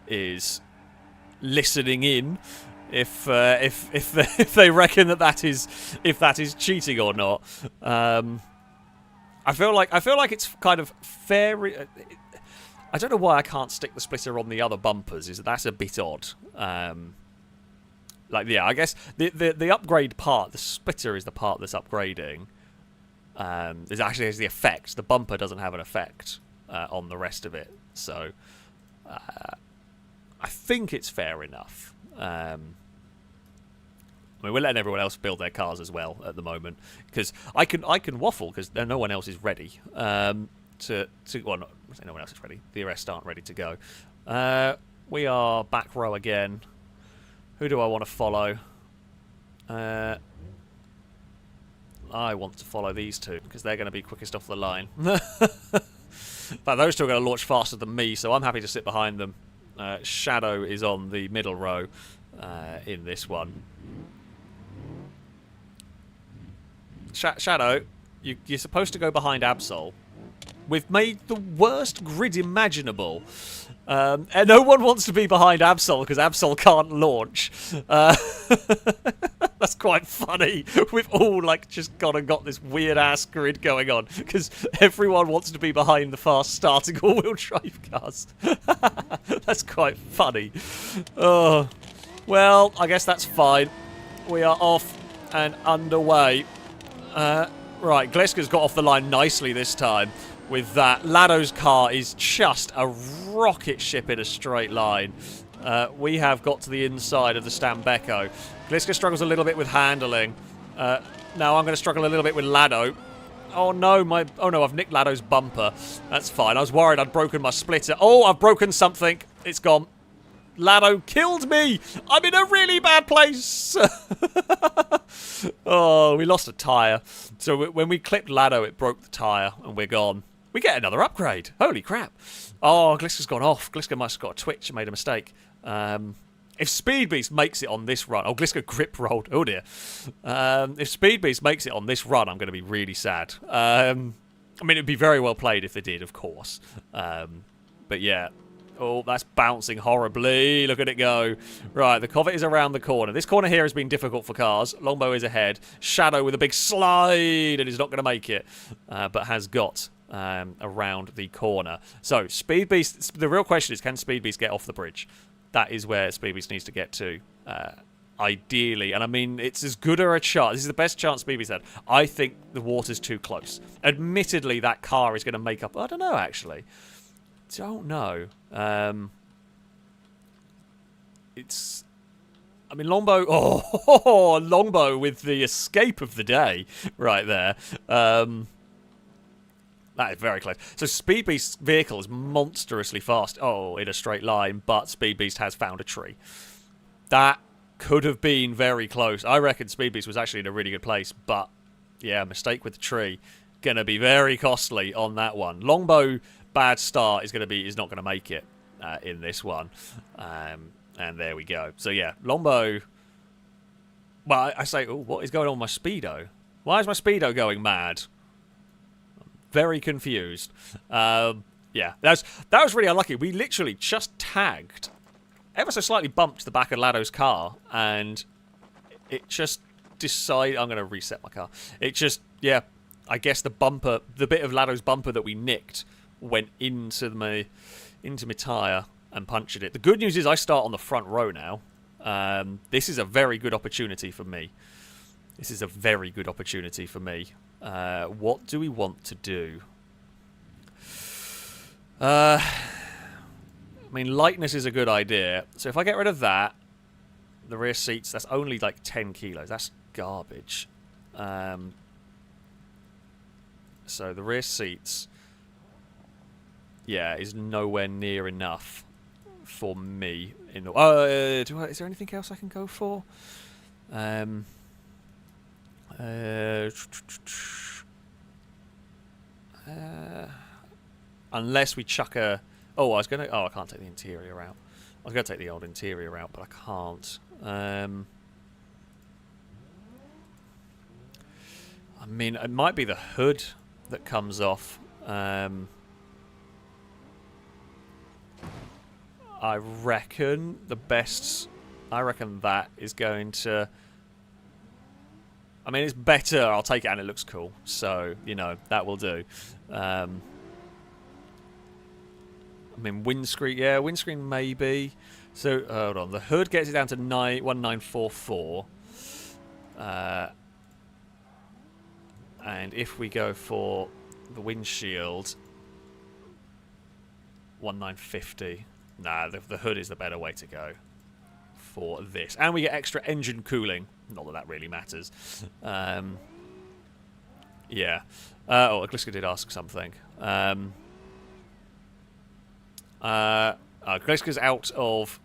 is listening in, if they reckon that is cheating or not. I feel like it's kind of fair. I don't know why I can't stick the splitter on the other bumpers. That's a bit odd. I guess the upgrade part, the splitter is the part that's upgrading. It actually has the effect. The bumper doesn't have an effect on the rest of it. So I think it's fair enough. I mean, we're letting everyone else build their cars as well at the moment, because I can waffle because no one else is ready. Well, not no one else is ready. The rest aren't ready to go. We are back row again. Who do I want to follow? I want to follow these two because they're going to be quickest off the line. But those two are going to launch faster than me, so I'm happy to sit behind them. Shadow is on the middle row in this one. Shadow, you're supposed to go behind Absol. We've made the worst grid imaginable. And no one wants to be behind Absol because Absol can't launch. That's quite funny. We've all just got this weird ass grid going on because everyone wants to be behind the fast starting all-wheel drive cars. That's quite funny. Oh, well, I guess that's fine. We are off and underway. Right, Gliska's got off the line nicely this time. With that, Lado's car is just a rocket ship in a straight line. We have got to the inside of the Stambecco. Gliska struggles a little bit with handling. Now I'm going to struggle a little bit with Lado. Oh no, I've nicked Lado's bumper. That's fine. I was worried I'd broken my splitter. Oh, I've broken something. It's gone. Lado killed me. I'm in a really bad place. Oh, we lost a tyre. So when we clipped Lado, it broke the tyre and we're gone. We get another upgrade. Holy crap. Oh, Gliska's gone off. Gliska must have got a twitch and made a mistake. If Speed Beast makes it on this run... Oh, Gliska grip rolled. Oh, dear. If Speed Beast makes it on this run, I'm going to be really sad. I mean, it'd be very well played if they did, of course. But yeah. Oh, that's bouncing horribly. Look at it go. Right, the Covet is around the corner. This corner here has been difficult for cars. Longbow is ahead. Shadow with a big slide and is not going to make it. But has got around the corner. So, Speed Beast... The real question is, can Speed Beast get off the bridge? That is where Speed Beast needs to get to. Ideally. And I mean, it's as good a chance. This is the best chance Speed Beast had. I think the water's too close. Admittedly, that car is going to make up... I don't know, actually. Don't know. It's... I mean, Longbow... Oh, Longbow with the escape of the day right there. That is very close. So Speed Beast's vehicle is monstrously fast. Oh, in a straight line, but Speed Beast has found a tree. That could have been very close. I reckon Speed Beast was actually in a really good place, but yeah, mistake with the tree. Gonna be very costly on that one. Longbow... Bad start is not going to make it in this one, and there we go. So yeah, Longbow. Well, I say, oh, what is going on with my speedo? Why is my speedo going mad? I'm very confused. Yeah, that was really unlucky. We literally just tagged, ever so slightly bumped the back of Lado's car, and it just decided. I'm going to reset my car. It just, yeah, I guess the bit of Lado's bumper that we nicked went into my tyre and punctured it. The good news is I start on the front row now. This is a very good opportunity for me. What do we want to do? I mean, lightness is a good idea. So if I get rid of that, the rear seats, that's only like 10 kilos. That's garbage. So the rear seats... Yeah, is nowhere near enough. for me. In the, is there anything else I can go for? Unless we chuck a... Oh, I can't take the interior out. I was going to take the old interior out, but I can't. I mean, it might be the hood that comes off. I reckon the best... I reckon that is going to... I mean, it's better. I'll take it, and it looks cool. So, you know, that will do. I mean, windscreen... Yeah, windscreen maybe. So, hold on. The hood gets it down to 1944. And if we go for the windshield... 1950. Nah, the hood is the better way to go for this. And we get extra engine cooling. Not that that really matters. Yeah. Gliska did ask something. Gliska's out of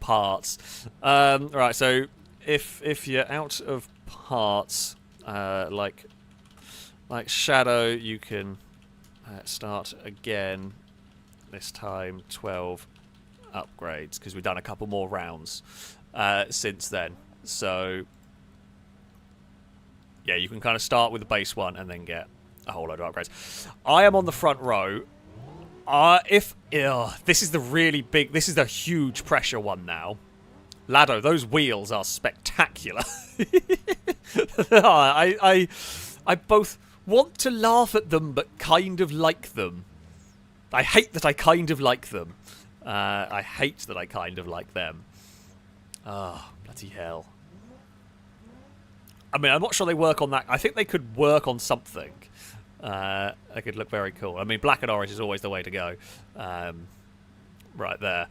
parts. Right, so if you're out of parts, like Shadow, you can start again. This time 12 upgrades, because we've done a couple more rounds since then. So yeah, you can kind of start with the base one and then get a whole load of upgrades. I am on the front row. This is the really big, this is the huge pressure one now. Lado, those wheels are spectacular. I both want to laugh at them but kind of like them. I hate that I kind of like them. I hate that I kind of like them. Oh, bloody hell. I mean, I'm not sure they work on that. I think they could work on something. They could look very cool. I mean, black and orange is always the way to go. Right there.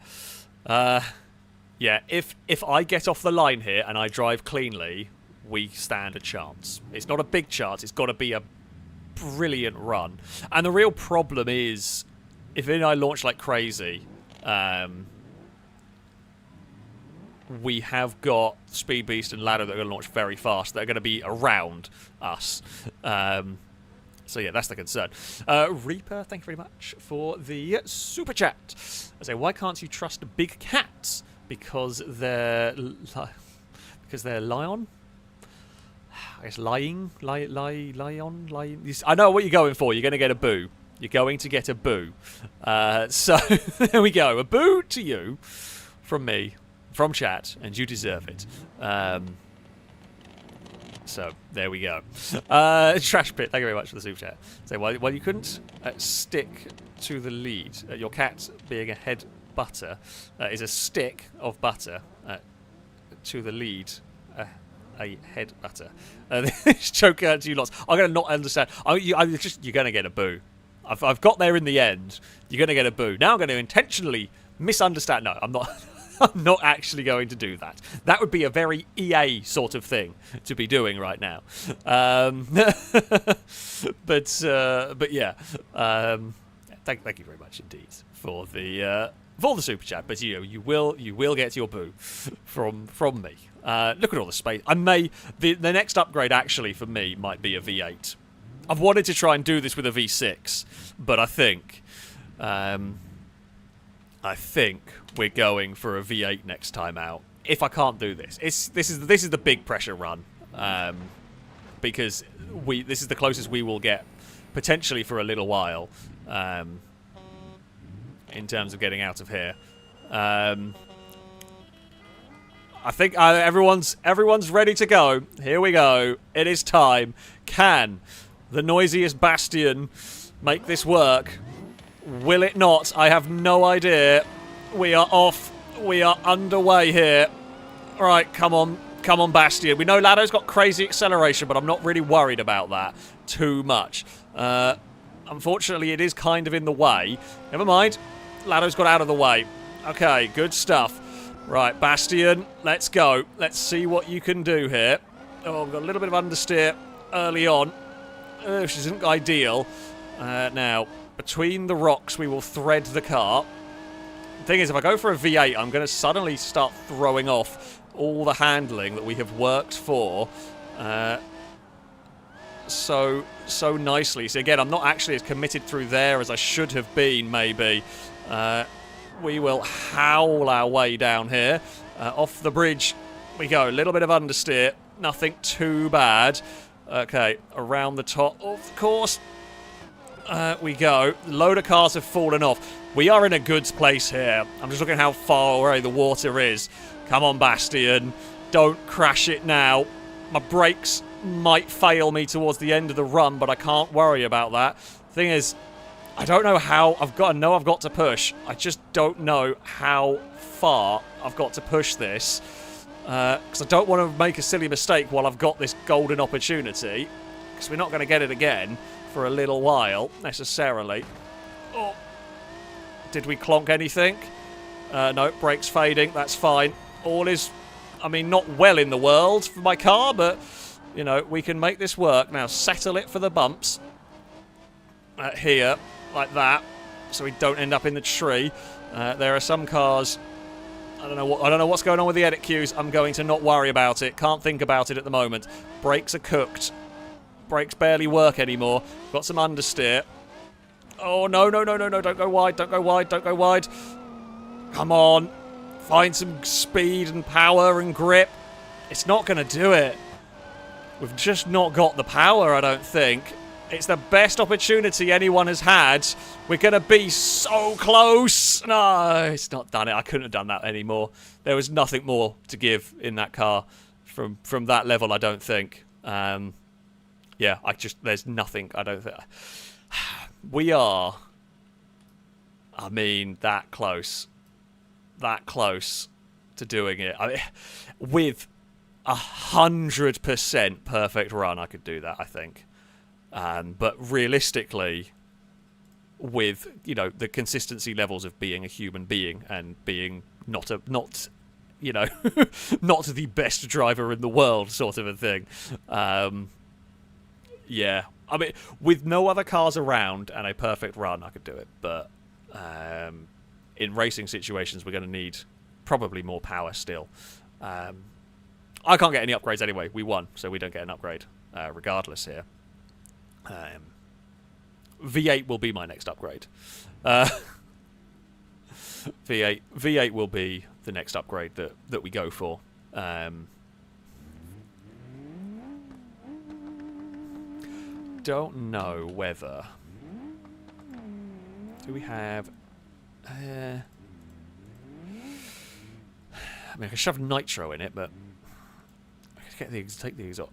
Yeah, if I get off the line here and I drive cleanly, we stand a chance. It's not a big chance. It's got to be a brilliant run. And the real problem is, if I launch like crazy, we have got Speed Beast and Ladder that are going to launch very fast. They're going to be around us. So yeah, that's the concern. Reaper, thank you very much for the super chat. I say, why can't you trust big cats? Because they're lion. I guess lion. I know what you're going for. You're going to get a boo. You're going to get a boo. So there we go. A boo to you from me, from chat, and you deserve it. So there we go. Trash Pit, thank you very much for the super chat. So while you couldn't stick to the lead, your cat being a head butter is a stick of butter to the lead. A head butter. This choker to you lots. I'm going to not understand. You're going to get a boo. I've got there in the end. You're going to get a boo. Now I'm going to intentionally misunderstand. No, I'm not. I'm not actually going to do that. That would be a very EA sort of thing to be doing right now. But yeah. Thank you very much indeed for the super chat. But you will get your boo from me. Look at all the space. The next upgrade actually for me might be a V8. I've wanted to try and do this with a V6, but I think we're going for a V8 next time out. If I can't do this, this is the big pressure run, because this is the closest we will get potentially for a little while, in terms of getting out of here. I think everyone's ready to go. Here we go. It is time. Can the noisiest bastion make this work? Will it not? I have no idea. We are off. We are underway here. All right, come on, Bastion. We know Lado's got crazy acceleration, but I'm not really worried about that too much. Unfortunately, it is kind of in the way. Never mind. Lado's got out of the way. Okay, good stuff. Right, Bastion, let's go. Let's see what you can do here. Oh, we've got a little bit of understeer early on, which isn't ideal. Now, between the rocks, we will thread the car. thing is, if I go for a V8, I'm going to suddenly start throwing off all the handling that we have worked for so nicely. So again, I'm not actually as committed through there as I should have been, maybe. We will howl our way down here. Off the bridge we go. A little bit of understeer. Nothing too bad. Okay, around the top of course. We go. A load of cars have fallen off. We are in a good place here. I'm just looking how far away the water is. Come on, Bastion. Don't crash it now. My brakes might fail me towards the end of the run, but I can't worry about that. Thing is, I don't know how. I've got to push. I just don't know how far I've got to push this. Because I don't want to make a silly mistake while I've got this golden opportunity. Because we're not going to get it again for a little while, necessarily. Oh. Did we clonk anything? No, brakes fading. That's fine. All is, I mean, not well in the world for my car, but, you know, we can make this work. Now, settle it for the bumps. Here, like that, so we don't end up in the tree. There are some cars... I don't know what's going on with the edit queues. I'm going to not worry about it. Can't think about it at the moment. Brakes are cooked. Brakes barely work anymore. Got some understeer. Oh, no. Don't go wide. Don't go wide. Come on. Find some speed and power and grip. It's not going to do it. We've just not got the power, I don't think. It's the best opportunity anyone has had. We're going to be so close. No, it's not done it. I couldn't have done that anymore. There was nothing more to give in that car from that level, I don't think. Yeah, there's nothing, I don't think. We are, I mean, that close to doing it. I mean, with 100% perfect run, I could do that, I think. But realistically, with, you know, the consistency levels of being a human being and being not you know, not the best driver in the world, sort of a thing. Yeah, I mean, with no other cars around and a perfect run, I could do it. But in racing situations, we're going to need probably more power still. I can't get any upgrades anyway. We won, so we don't get an upgrade regardless here. V8 will be my next upgrade. V8 will be the next upgrade that we go for. Don't know whether... Do we have... I mean, I can shove nitro in it, but... I could take the exhaust...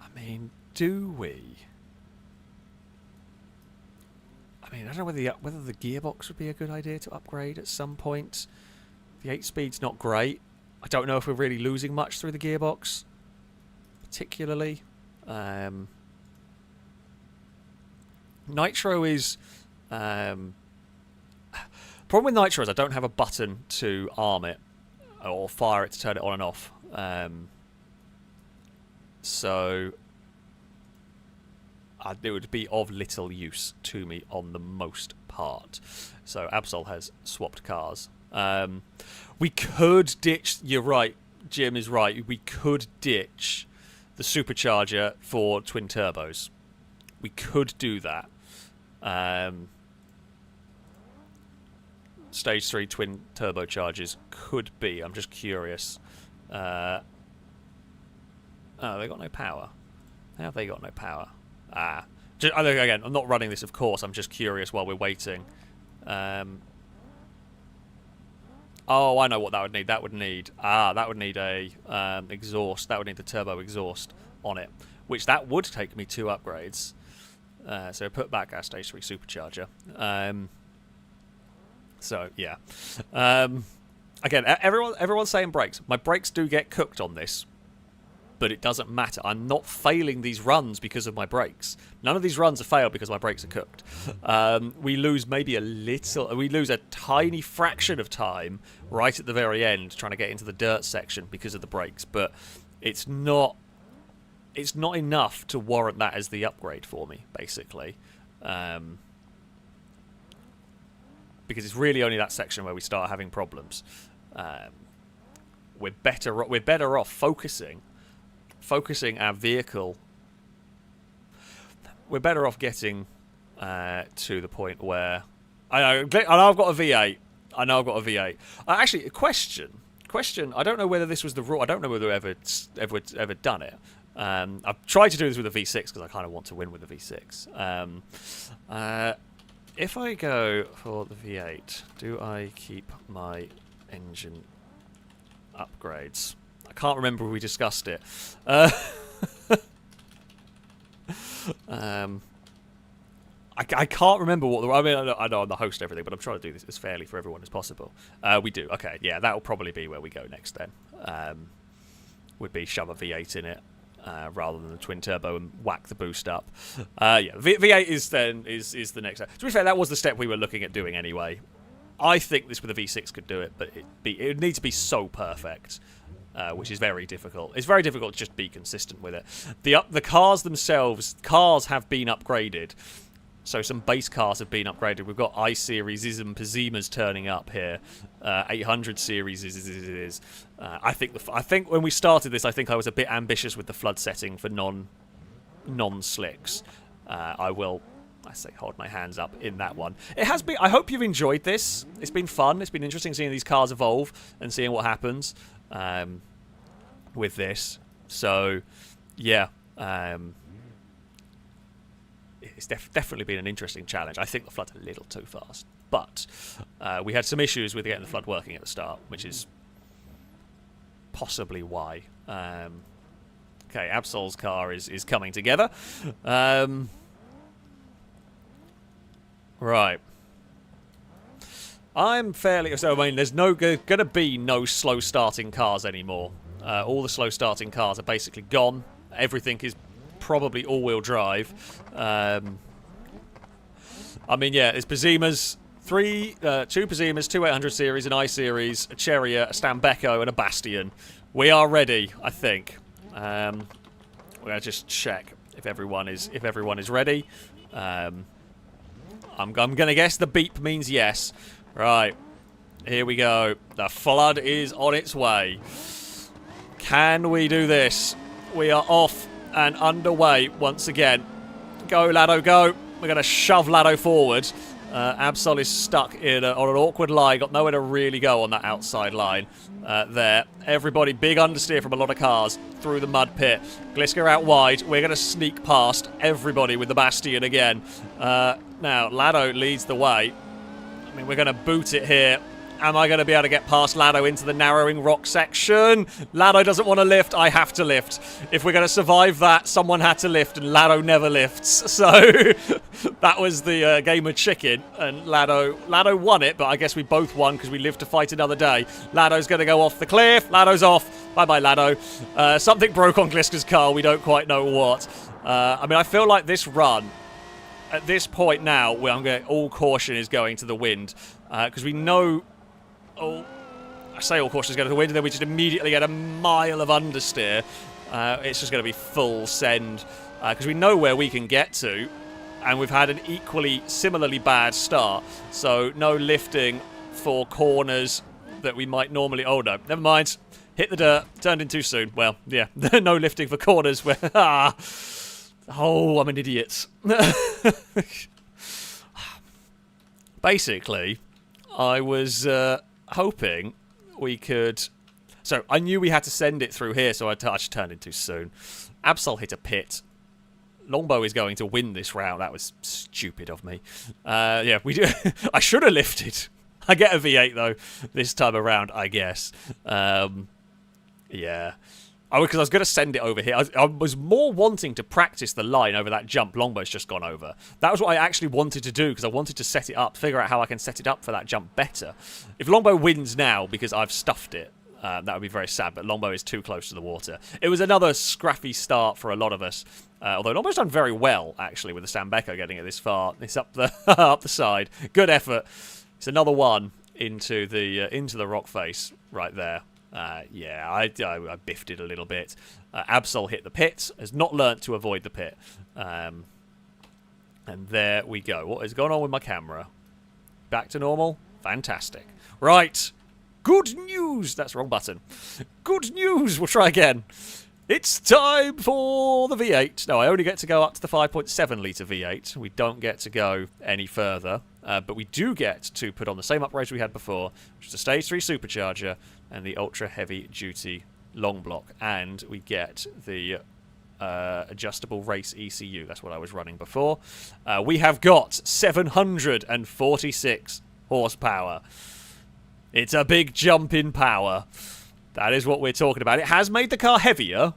I mean, do we? I mean, I don't know whether the gearbox would be a good idea to upgrade at some point. The 8-speed's not great. I don't know if we're really losing much through the gearbox, particularly. Nitro is... problem with Nitro is I don't have a button to arm it or fire it to turn it on and off. So... it would be of little use to me on the most part. So Absol has swapped cars. We could ditch... You're right. Jim is right. We could ditch the supercharger for twin turbos. We could do that. Stage 3 twin turbochargers could be. I'm just curious. Oh, they got no power. How have they got no power? Again, I'm not running this, of course. I'm just curious while we're waiting. Oh, I know what that would need. That would need a exhaust. That would need the turbo exhaust on it, which that would take me 2 upgrades. So put back our stage 3 supercharger. So yeah. Again, everyone's saying brakes. My brakes do get cooked on this. But it doesn't matter. I'm not failing these runs because of my brakes. None of these runs are failed because my brakes are cooked. We lose maybe a little... We lose a tiny fraction of time right at the very end trying to get into the dirt section because of the brakes. But it's not enough to warrant that as the upgrade for me, basically. because it's really only that section where we start having problems. We're better off focusing our vehicle. We're better off getting to the point where I know I've got a V8. Actually, a question. I don't know whether this was the rule. I don't know whether ever done it. I've tried to do this with a V6 because I kind of want to win with the V6. If I go for the V8, do I keep my engine upgrades? I can't remember if we discussed it. I can't remember what I know I'm the host and everything, but I'm trying to do this as fairly for everyone as possible. We do. Okay, yeah, that'll probably be where we go next then. Would be shove a V8 in it. Rather than the twin turbo and whack the boost up. Yeah, V8 is the next step. To be fair, that was the step we were looking at doing anyway. I think this with a V6 could do it, but it would need to be so perfect, which is very difficult. It's very difficult to just be consistent with it. The cars themselves, have been upgraded. So some base cars have been upgraded. We've got I-Series and Pazimas turning up here. 800 series is. I think when we started this, I think I was a bit ambitious with the flood setting for non-slicks. I say hold my hands up in that one. It has been. I hope you've enjoyed this. It's been fun. It's been interesting seeing these cars evolve and seeing what happens with this. So, yeah. It's definitely been an interesting challenge. I think the flood's a little too fast. But we had some issues with getting the flood working at the start, which is possibly why. Okay, Absol's car is coming together. Right. I'm fairly... So, I mean, there's going to be no slow-starting cars anymore. All the slow-starting cars are basically gone. Everything is probably all-wheel drive. I mean, yeah, it's Pazimas, two Pazimas, two 800 series, an I-Series, a Chariot, a Stambecco, and a Bastion. We are ready, I think. We're gonna just check if everyone is ready. I'm gonna guess the beep means yes. Right, here we go. The flood is on its way. Can we do this? We are off and underway once again. Go, Lado, go. We're going to shove Lado forward. Absol is stuck on an awkward line. Got nowhere to really go on that outside line there. Everybody, big understeer from a lot of cars through the mud pit. Gliska out wide. We're going to sneak past everybody with the Bastion again. Now, Lado leads the way. I mean, we're going to boot it here. Am I going to be able to get past Lado into the narrowing rock section? Lado doesn't want to lift. I have to lift. If we're going to survive that, someone had to lift, and Lado never lifts. So that was the game of chicken, and Lado won it, but I guess we both won because we lived to fight another day. Lado's going to go off the cliff. Lado's off. Bye-bye, Lado. Something broke on Gliska's car. We don't quite know what. I mean, I feel like this run, at this point now, where all caution is going to the wind, because we know... I say all cautions go to the wind, and then we just immediately get a mile of understeer. It's just going to be full send, because we know where we can get to, and we've had an similarly bad start. So no lifting for corners that we might normally... Oh no, never mind. Hit the dirt, turned in too soon. Well, yeah, no lifting for corners where... Oh, I'm an idiot. Basically, I was... hoping we could... So, I knew we had to send it through here, so I just turned in too soon. Absol hit a pit. Longbow is going to win this round. That was stupid of me. Yeah, we do. I should have lifted. I get a V8, though, this time around, I guess. Yeah. Because I was going to send it over here. I was more wanting to practice the line over that jump Longbow's just gone over. That was what I actually wanted to do, because I wanted to set it up, figure out how I can set it up for that jump better. If Longbow wins now, because I've stuffed it, that would be very sad, but Longbow is too close to the water. It was another scrappy start for a lot of us, although Longbow's done very well, actually, with the Stambecco getting it this far. It's up the up the side. Good effort. It's another one into the rock face right there. Yeah, I biffed it a little bit. Absol hit the pit, has not learnt to avoid the pit. And there we go. What has gone on with my camera? Back to normal. Fantastic. Right. Good news. That's the wrong button. Good news. We'll try again. It's time for the V8. No, I only get to go up to the 5.7 litre V8. We don't get to go any further. But we do get to put on the same upgrades we had before, which is the Stage 3 Supercharger and the Ultra Heavy Duty Long Block. And we get the adjustable race ECU. That's what I was running before. We have got 746 horsepower. It's a big jump in power. That is what we're talking about. It has made the car heavier. I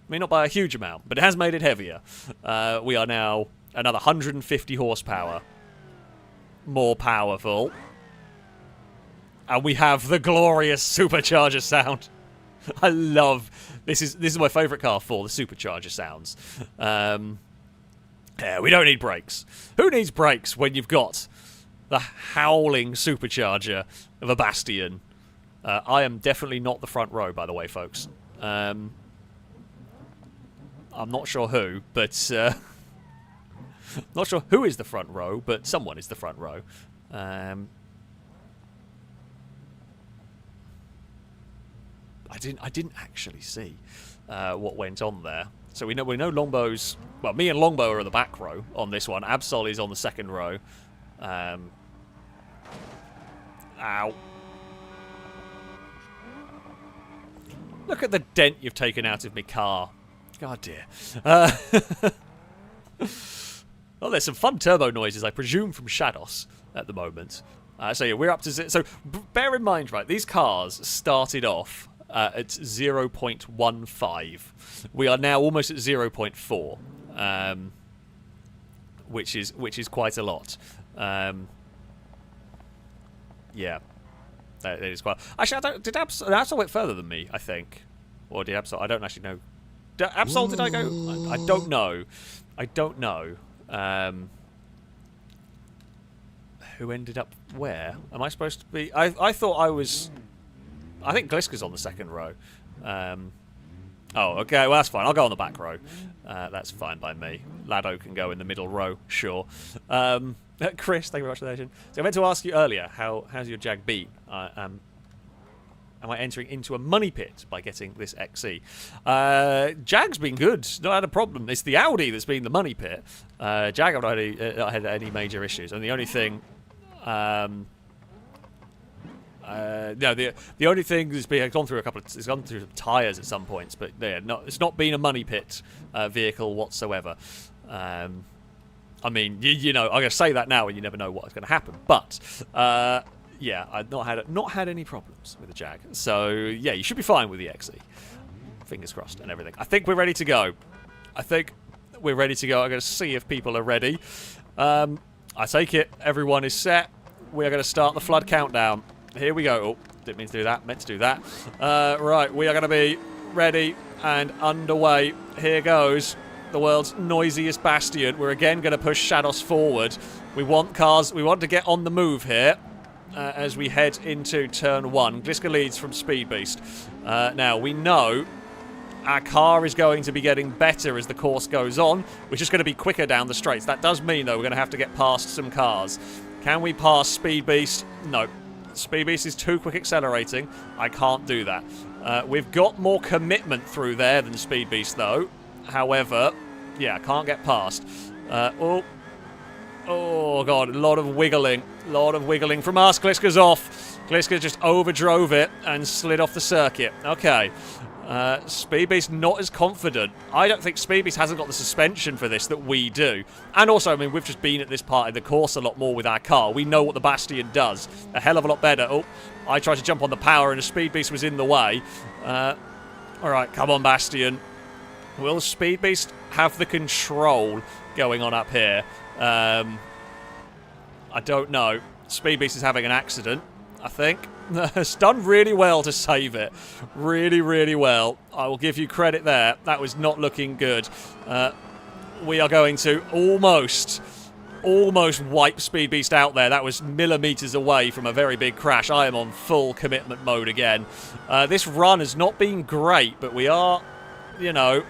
mean, not by a huge amount, but it has made it heavier. We are now another 150 horsepower more powerful. And we have the glorious supercharger sound. I love... This is my favourite car for the supercharger sounds. Yeah, we don't need brakes. Who needs brakes when you've got the howling supercharger of a Bastion? I am definitely not the front row, by the way, folks. I'm not sure who, but... not sure who is the front row, but someone is the front row. I didn't actually see what went on there. So we know Longbow's... Well, me and Longbow are in the back row on this one. Absol is on the second row. Ow. Look at the dent you've taken out of my car. God dear. Oh, there's some fun turbo noises, I presume, from Shados at the moment. So yeah, we're up to... So bear in mind, right, these cars started off at 0.15. We are now almost at 0.4, which is quite a lot. Yeah, that is quite... Actually, did Absol went further than me, I think. Or did Absol... I don't actually know. Absol, did I go? I don't know. I don't know. Who ended up where? Am I supposed to be... I thought I was... I think Gliska's on the second row. Oh, okay, well, that's fine. I'll go on the back row. That's fine by me. Lado can go in the middle row, sure. Chris, thank you very much for the agent. So I meant to ask you earlier, how's your Jag beat? Am I entering into a money pit by getting this XE? Jag's been good. Not had a problem. It's the Audi that's been the money pit. Jag, I've not had any major issues. And the only thing... no, the only thing is it's gone through it's gone through some tyres at some points, but yeah, it's not been a money pit vehicle whatsoever. I mean, you know, I'm going to say that now, and you never know what's going to happen. But yeah, I've not had any problems with the Jag. So yeah, you should be fine with the XE. Fingers crossed and everything. I think we're ready to go. I'm going to see if people are ready. I take it everyone is set. We are going to start the flood countdown. Here we go. Oh, didn't mean to do that. Meant to do that. Right, we are going to be ready and underway. Here goes the world's noisiest Bastion. We're again going to push Shados forward. We want to get on the move here as we head into turn 1. Gliska leads from Speed Beast. Now, we know our car is going to be getting better as the course goes on. We're just going to be quicker down the straights. That does mean, though, we're going to have to get past some cars. Can we pass Speed Beast? No. Speed Beast is too quick accelerating. I can't do that. We've got more commitment through there than Speed Beast, though. However, yeah, I can't get past. Oh, God, a lot of wiggling. A lot of wiggling from us. Gliska's off. Gliska just overdrove it and slid off the circuit. Okay. Speed Beast not as confident. I don't think Speed Beast hasn't got the suspension for this that we do. And also, I mean, we've just been at this part of the course a lot more with our car. We know what the Bastion does a hell of a lot better. Oh, I tried to jump on the power and the Speed Beast was in the way. Alright, come on, Bastion. Will Speed Beast have the control going on up here? I don't know. Speed Beast is having an accident, I think. It's done really well to save it. Really, really well. I will give you credit there. That was not looking good. We are going to almost wipe Speed Beast out there. That was millimetres away from a very big crash. I am on full commitment mode again. This run has not been great, but we are, you know,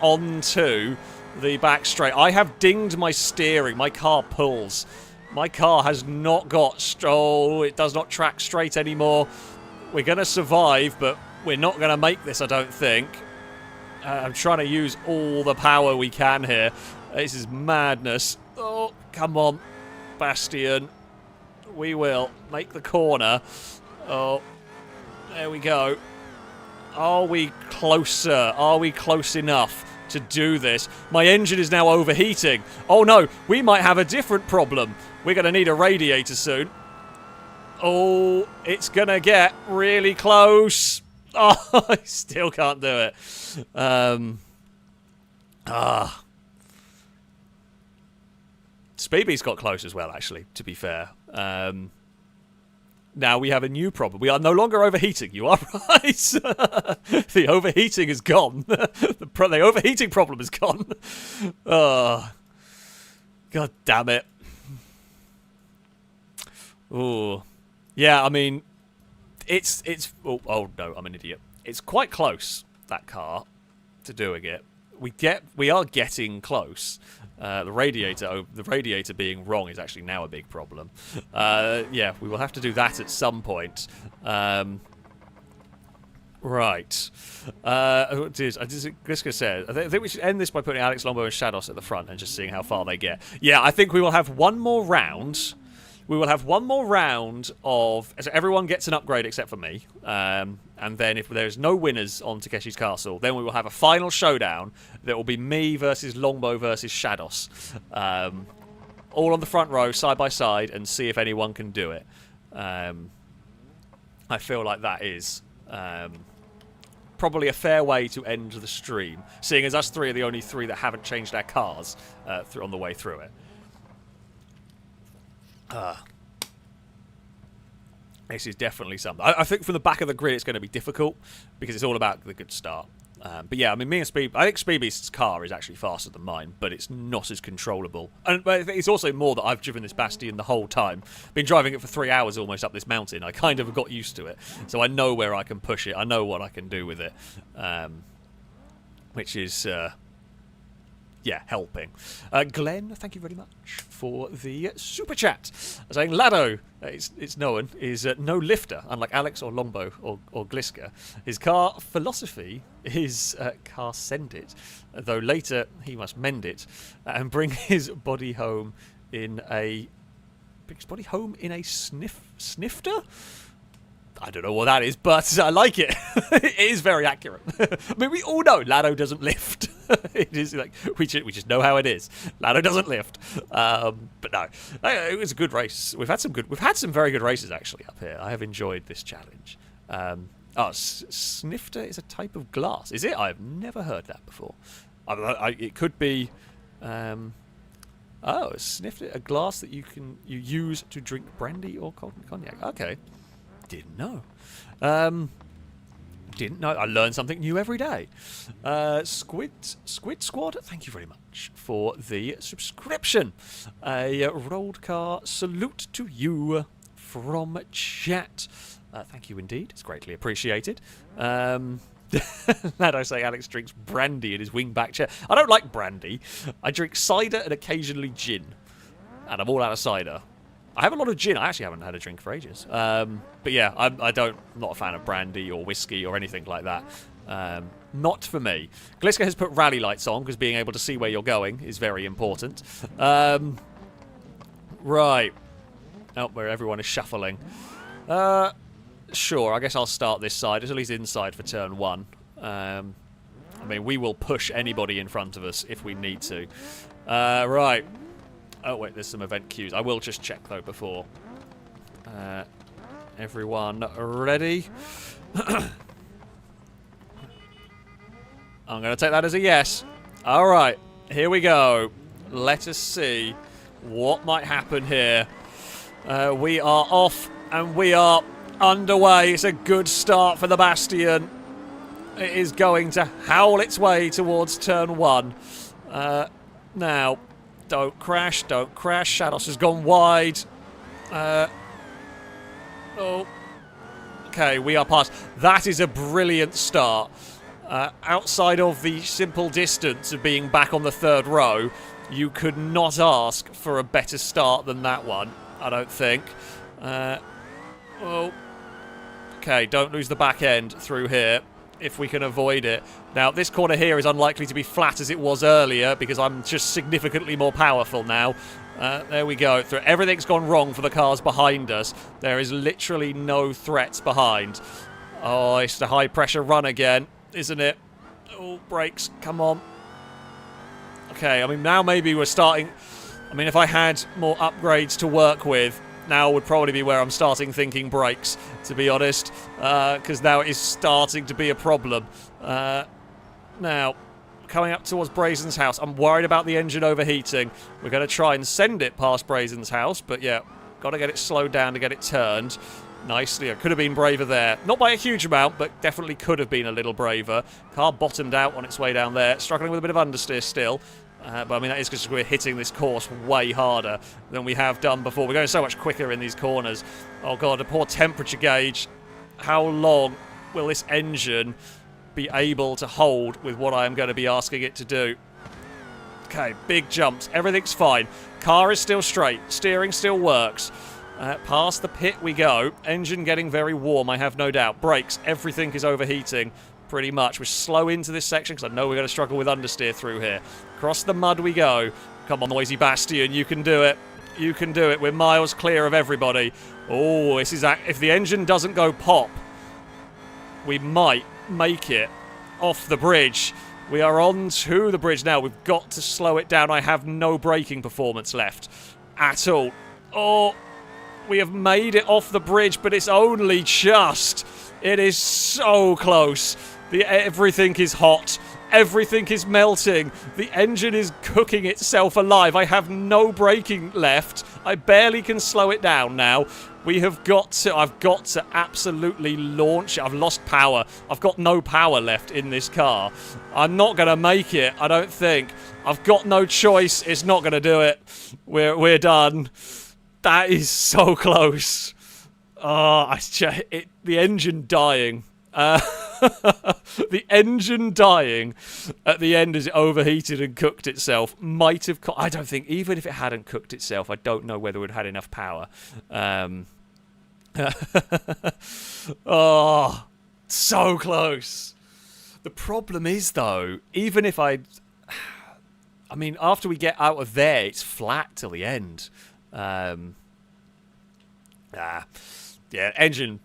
on to the back straight. I have dinged my steering. My car pulls My car has not got... Oh, it does not track straight anymore. We're going to survive, but we're not going to make this, I don't think. I'm trying to use all the power we can here. This is madness. Oh, come on, Bastian. We will make the corner. Oh, there we go. Are we closer? Are we close enough to do this? My engine is now overheating. Oh no, we might have a different problem. We're going to need a radiator soon. Oh, it's going to get really close. Oh, I still can't do it. Speeby's got close as well, actually, to be fair. Now we have a new problem. We are no longer overheating. You are right. The overheating is gone. The overheating problem is gone. Oh, God damn it. Oh, yeah. I mean, it's. Oh no, I'm an idiot. It's quite close, that car, to doing it. We are getting close. The radiator being wrong is actually now a big problem. Yeah, we will have to do that at some point. Right. Gliska said, I think we should end this by putting Alex, Longbow, and Shadows at the front and just seeing how far they get. Yeah, I think we will have one more round. We will have one more round of... So everyone gets an upgrade except for me. And then if there's no winners on Takeshi's Castle, then we will have a final showdown that will be me versus Longbow versus Shadows. All on the front row, side by side, and see if anyone can do it. I feel like that is probably a fair way to end the stream, seeing as us three are the only three that haven't changed our cars on the way through it. This is definitely something. I think from the back of the grid it's going to be difficult because it's all about the good start. But yeah, I mean, me and Speed... I think Speedy's car is actually faster than mine, but it's not as controllable. And it's also more that I've driven this Bastion the whole time. Been driving it for 3 hours almost up this mountain. I kind of got used to it. So I know where I can push it. I know what I can do with it. Which is... yeah, helping. Glenn, thank you very much for the super chat. Saying Lado, it's known, is no lifter, unlike Alex or Longbow or Gliska. His car philosophy is car send it, though later he must mend it and bring his body home in a... snifter? I don't know what that is, but I like it. It is very accurate. I mean, we all know Lado doesn't lift. It is like we just know how it is. Lado doesn't lift. But no, it was a good race. We've had some very good races actually up here. I have enjoyed this challenge. Snifter is a type of glass. Is it? I've never heard that before. It could be. A snifter, a glass that you use to drink brandy or cognac. Okay. Didn't know. I learn something new every day. Squid Squad, thank you very much for the subscription. A rolled car salute to you from chat. Thank you indeed. It's greatly appreciated. That I say Alex drinks brandy in his wingback chair. I don't like brandy. I drink cider and occasionally gin. And I'm all out of cider. I have a lot of gin. I actually haven't had a drink for ages. But yeah, I'm not a fan of brandy or whiskey or anything like that. Not for me. Gliska has put rally lights on because being able to see where you're going is very important. Right. Oh, where everyone is shuffling. Sure, I guess I'll start this side. It's at least inside for turn 1. I mean, we will push anybody in front of us if we need to. Right. Oh, wait, there's some event queues. I will just check, though, before. Everyone ready? I'm going to take that as a yes. All right, here we go. Let us see what might happen here. We are off, and we are underway. It's a good start for the Bastion. It is going to howl its way towards turn 1. Now... Don't crash, don't crash. Shadows has gone wide. Okay, we are past. That is a brilliant start. Outside of the simple distance of being back on the 3rd row, You could not ask for a better start than that one, I don't think. Well, okay, don't lose the back end through here if we can avoid it. Now, this corner here is unlikely to be flat as it was earlier because I'm just significantly more powerful now. There we go. Everything's gone wrong for the cars behind us. There is literally no threats behind. Oh, it's the high-pressure run again, isn't it? Oh, brakes, come on. Okay, I mean, now maybe we're starting... I mean, if I had more upgrades to work with, now would probably be where I'm starting thinking brakes, to be honest, because now it is starting to be a problem. Now, coming up towards Brazen's house, I'm worried about the engine overheating. We're going to try and send it past Brazen's house, but yeah, got to get it slowed down to get it turned. Nicely, I could have been braver there. Not by a huge amount, but definitely could have been a little braver. Car bottomed out on its way down there, struggling with a bit of understeer still. But I mean, that is because we're hitting this course way harder than we have done before. We're going so much quicker in these corners. Oh god, a poor temperature gauge. How long will this engine be able to hold with what I am going to be asking it to do? Okay, big jumps. Everything's fine. Car is still straight. Steering still works. Past the pit we go. Engine getting very warm, I have no doubt. Brakes, everything is overheating. Pretty much. We're slow into this section because I know we're going to struggle with understeer through here. Across the mud we go. Come on, Noisy Bastion, you can do it. You can do it. We're miles clear of everybody. Oh, this is... If the engine doesn't go pop, we might make it off the bridge. We are on to the bridge now. We've got to slow it down. I have no braking performance left at all. Oh, we have made it off the bridge, but it's only just. It is so close. Everything is hot. Everything is melting. The engine is cooking itself alive. I have no braking left. I barely can slow it down now. I've got to absolutely launch it. I've lost power. I've got no power left in this car. I'm not going to make it, I don't think. I've got no choice. It's not going to do it. We're done. That is so close. Oh, the engine dying. The engine dying at the end as it overheated and cooked itself might have... I don't think, even if it hadn't cooked itself, I don't know whether it had enough power. Oh, so close. The problem is, though, even if I mean, after we get out of there, it's flat till the end. Yeah, engine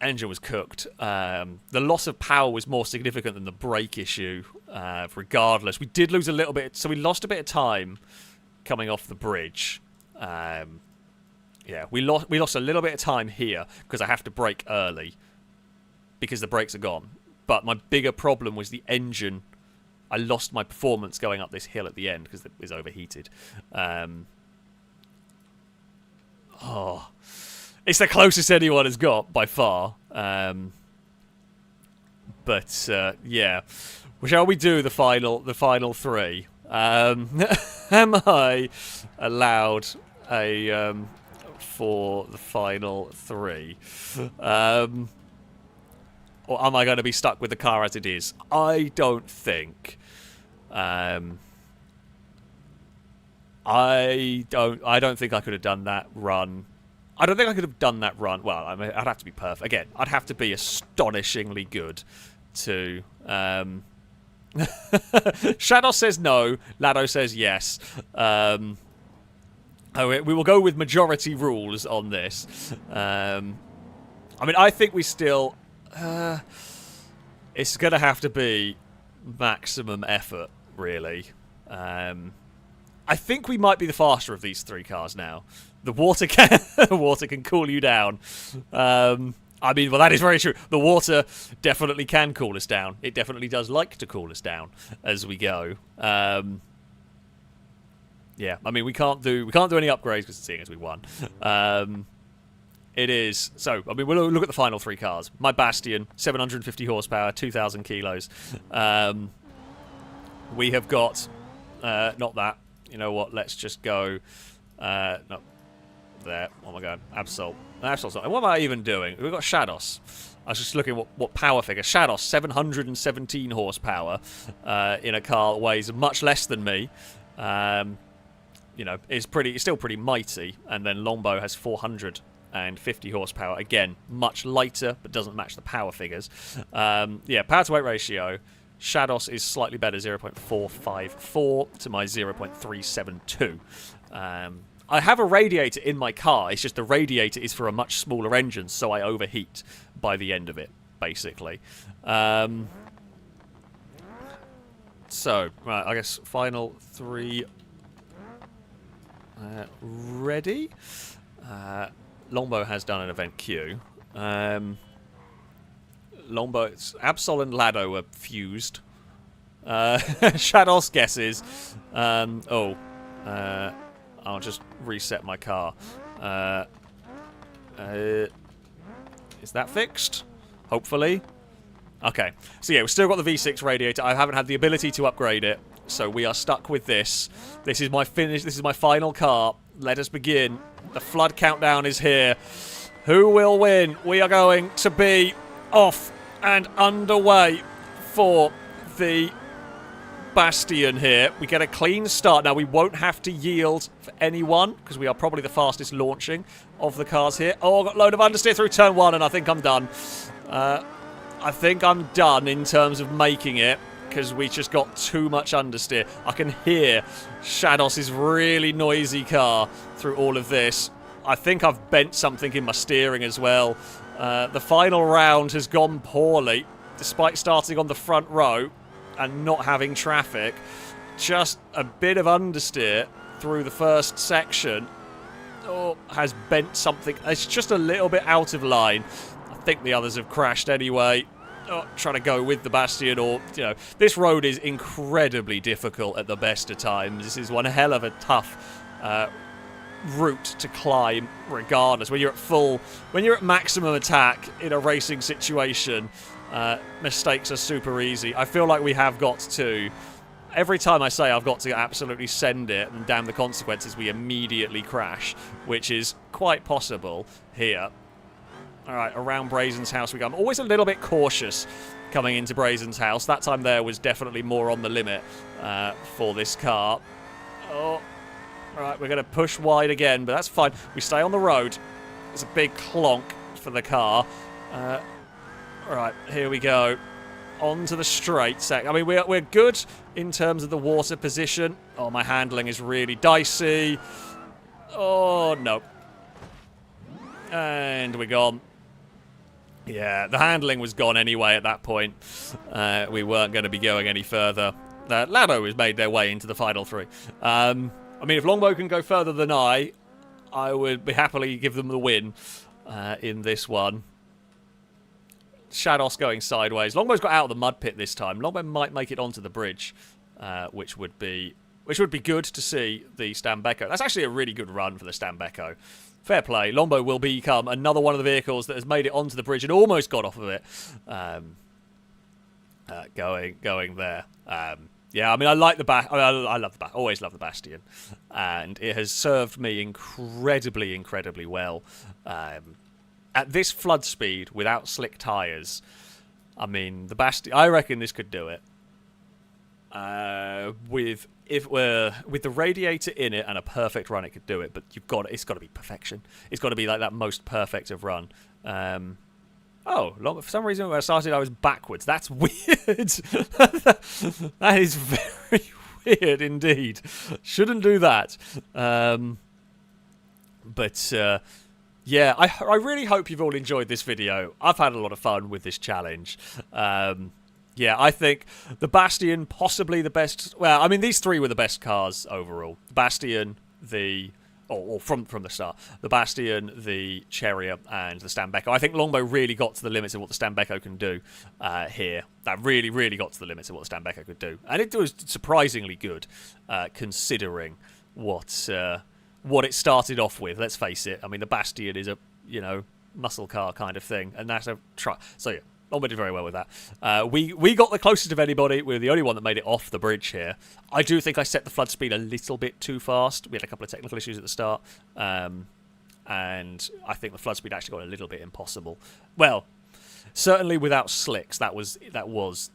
was cooked. The loss of power was more significant than the brake issue, regardless. We did lose a little bit, so we lost a bit of time coming off the bridge. Yeah, we lost a little bit of time here because I have to brake early because the brakes are gone. But my bigger problem was the engine. I lost my performance going up this hill at the end because it was overheated. Oh, it's the closest anyone has got by far. But yeah, shall we do the final three? Am I allowed for the final three? Or am I going to be stuck with the car as it is? I don't think. I don't think I could have done that run. I don't think I could have done that run. Well, I mean, I'd have to be perfect. Again, I'd have to be astonishingly good to... Shadow says no. Lado says yes. We will go with majority rules on this. I mean, I think we still... it's going to have to be maximum effort, really. I think we might be the faster of these three cars now. The water can cool you down. I mean, well, that is very true. The water definitely can cool us down. It definitely does like to cool us down as we go. Yeah, I mean, we can't do any upgrades because seeing as we won. It is so. I mean, we'll look at the final three cars. My Bastion, 750 horsepower, 2,000 kilos. We have got not that. You know what? Let's just go. No, there. Oh my god, Absol. Absol's not. What am I even doing? We've got Shados. I was just looking at what power figure. Shados, 717 horsepower in a car that weighs much less than me. you know, is still pretty mighty. And then Longbow has 450 horsepower. Again, much lighter, but doesn't match the power figures. Yeah, power to weight ratio. Shados is slightly better, 0.454 to my 0.372. I have a radiator in my car. It's just the radiator is for a much smaller engine, so I overheat by the end of it, basically. So, right, I guess final 3 ready. Longbow has done an event queue. Longbow, Absol and Lado are fused. Shados guesses. I'll just reset my car. Is that fixed? Hopefully. Okay. So yeah, we've still got the V6 radiator. I haven't had the ability to upgrade it, so we are stuck with this. This is my finish. This is my final car. Let us begin. The flood countdown is here. Who will win? We are going to be off and underway for the Bastion here. We get a clean start. Now, we won't have to yield for anyone, because we are probably the fastest launching of the cars here. Oh, I've got a load of understeer through turn 1, and I think I'm done. I think I'm done in terms of making it, because we just got too much understeer. I can hear Shados' really noisy car through all of this. I think I've bent something in my steering as well. The final round has gone poorly, despite starting on the front row and not having traffic. Just a bit of understeer through the first section has bent something. It's just a little bit out of line. I think the others have crashed anyway. Trying to go with the Bastion, or, you know, this road is incredibly difficult at the best of times. This is one hell of a tough route to climb regardless. When you're at maximum attack in a racing situation, mistakes are super easy. I feel like we have got to, every time I say I've got to absolutely send it and damn the consequences, we immediately crash, which is quite possible here. Alright, around Brazen's house we go. I'm always a little bit cautious coming into Brazen's house. That time there was definitely more on the limit for this car. Alright, we're going to push wide again, but that's fine. We stay on the road. There's a big clonk for the car. Alright, here we go. Onto the straight sec. I mean, we're good in terms of the water position. Oh, my handling is really dicey. Oh, no. And we're gone. Yeah, the handling was gone anyway at that point. We weren't going to be going any further. Lado has made their way into the final 3. I mean, if Longbow can go further than I would be happily give them the win in this one. Shados going sideways. Longbow's got out of the mud pit this time. Longbow might make it onto the bridge, which would be good to see the Stambecco. That's actually a really good run for the Stambecco. Fair play. Longbow will become another one of the vehicles that has made it onto the bridge and almost got off of it. Going there. Yeah, I mean, I like the I love the always love the Bastion, and it has served me incredibly well. At this flood speed, without slick tyres, I mean, the Bastion. I reckon this could do it. With the radiator in it and a perfect run, it could do it. But it's got to be perfection. It's got to be like that most perfect of run. For some reason when I started, I was backwards. That's weird. That is very weird indeed. Shouldn't do that. Yeah, I really hope you've all enjoyed this video. I've had a lot of fun with this challenge. Yeah, I think the Bastion, possibly the best. Well, I mean, these 3 were the best cars overall. The Bastion, from the start, the Bastion, the Chariot, and the Stambecco. I think Longbow really got to the limits of what the Stambecco can do here. That really got to the limits of what the Stambecco could do, and it was surprisingly good, considering what it started off with. Let's face it. I mean, the Bastion is a muscle car kind of thing, and that's a truck. So yeah. Longbow did very well with that. We got the closest of anybody. We're the only one that made it off the bridge here. I do think I set the flood speed a little bit too fast. We had a couple of technical issues at the start. And I think the flood speed actually got a little bit impossible. Well, certainly without slicks, that was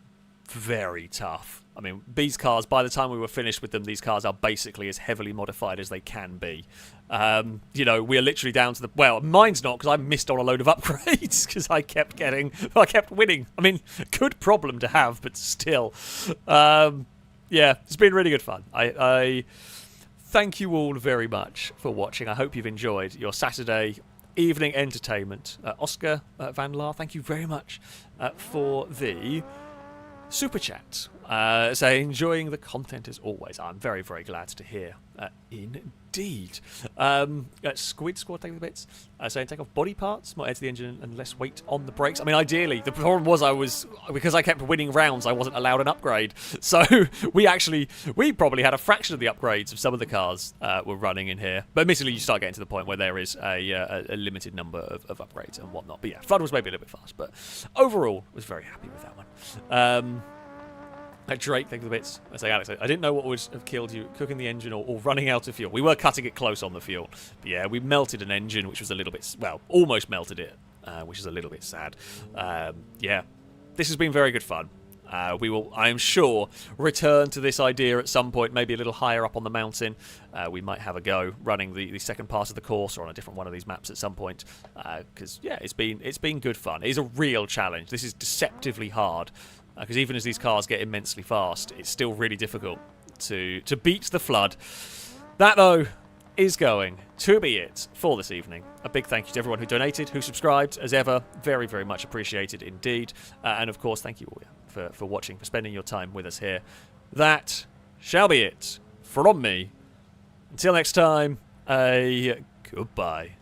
very tough. I mean, these cars, by the time we were finished with them, these cars are basically as heavily modified as they can be. You know, we are literally down to the... Well, mine's not, because I missed on a load of upgrades, because I kept winning. I mean, good problem to have, but still. Yeah, it's been really good fun. I thank you all very much for watching. I hope you've enjoyed your Saturday evening entertainment. Oscar Van Laar, thank you very much for the super chat. Say, enjoying the content as always. I'm very, very glad to hear. Indeed. Squid Squad, thank you for the bits. Saying take off body parts, more air to the engine and less weight on the brakes. I mean, ideally, the problem was because I kept winning rounds, I wasn't allowed an upgrade. So we probably had a fraction of the upgrades of some of the cars were running in here. But admittedly, you start getting to the point where there is a limited number of upgrades and whatnot. But yeah, Flood was maybe a little bit fast, but overall, was very happy with that one. Drake, thank you for the bits. I say, Alex, I didn't know what would have killed you, cooking the engine or running out of fuel. We were cutting it close on the fuel. But yeah, we melted an engine, which was a little bit, well, almost melted it, which is a little bit sad. Yeah, this has been very good fun. We will, I am sure, return to this idea at some point, maybe a little higher up on the mountain. We might have a go running the second part of the course or on a different one of these maps at some point. Because, yeah, it's been good fun. It is a real challenge. This is deceptively hard. Because even as these cars get immensely fast, it's still really difficult to beat the Flood. That, though, is going to be it for this evening. A big thank you to everyone who donated, who subscribed, as ever. Very, very much appreciated indeed. And, of course, thank you all for watching, for spending your time with us here. That shall be it from me. Until next time, a goodbye.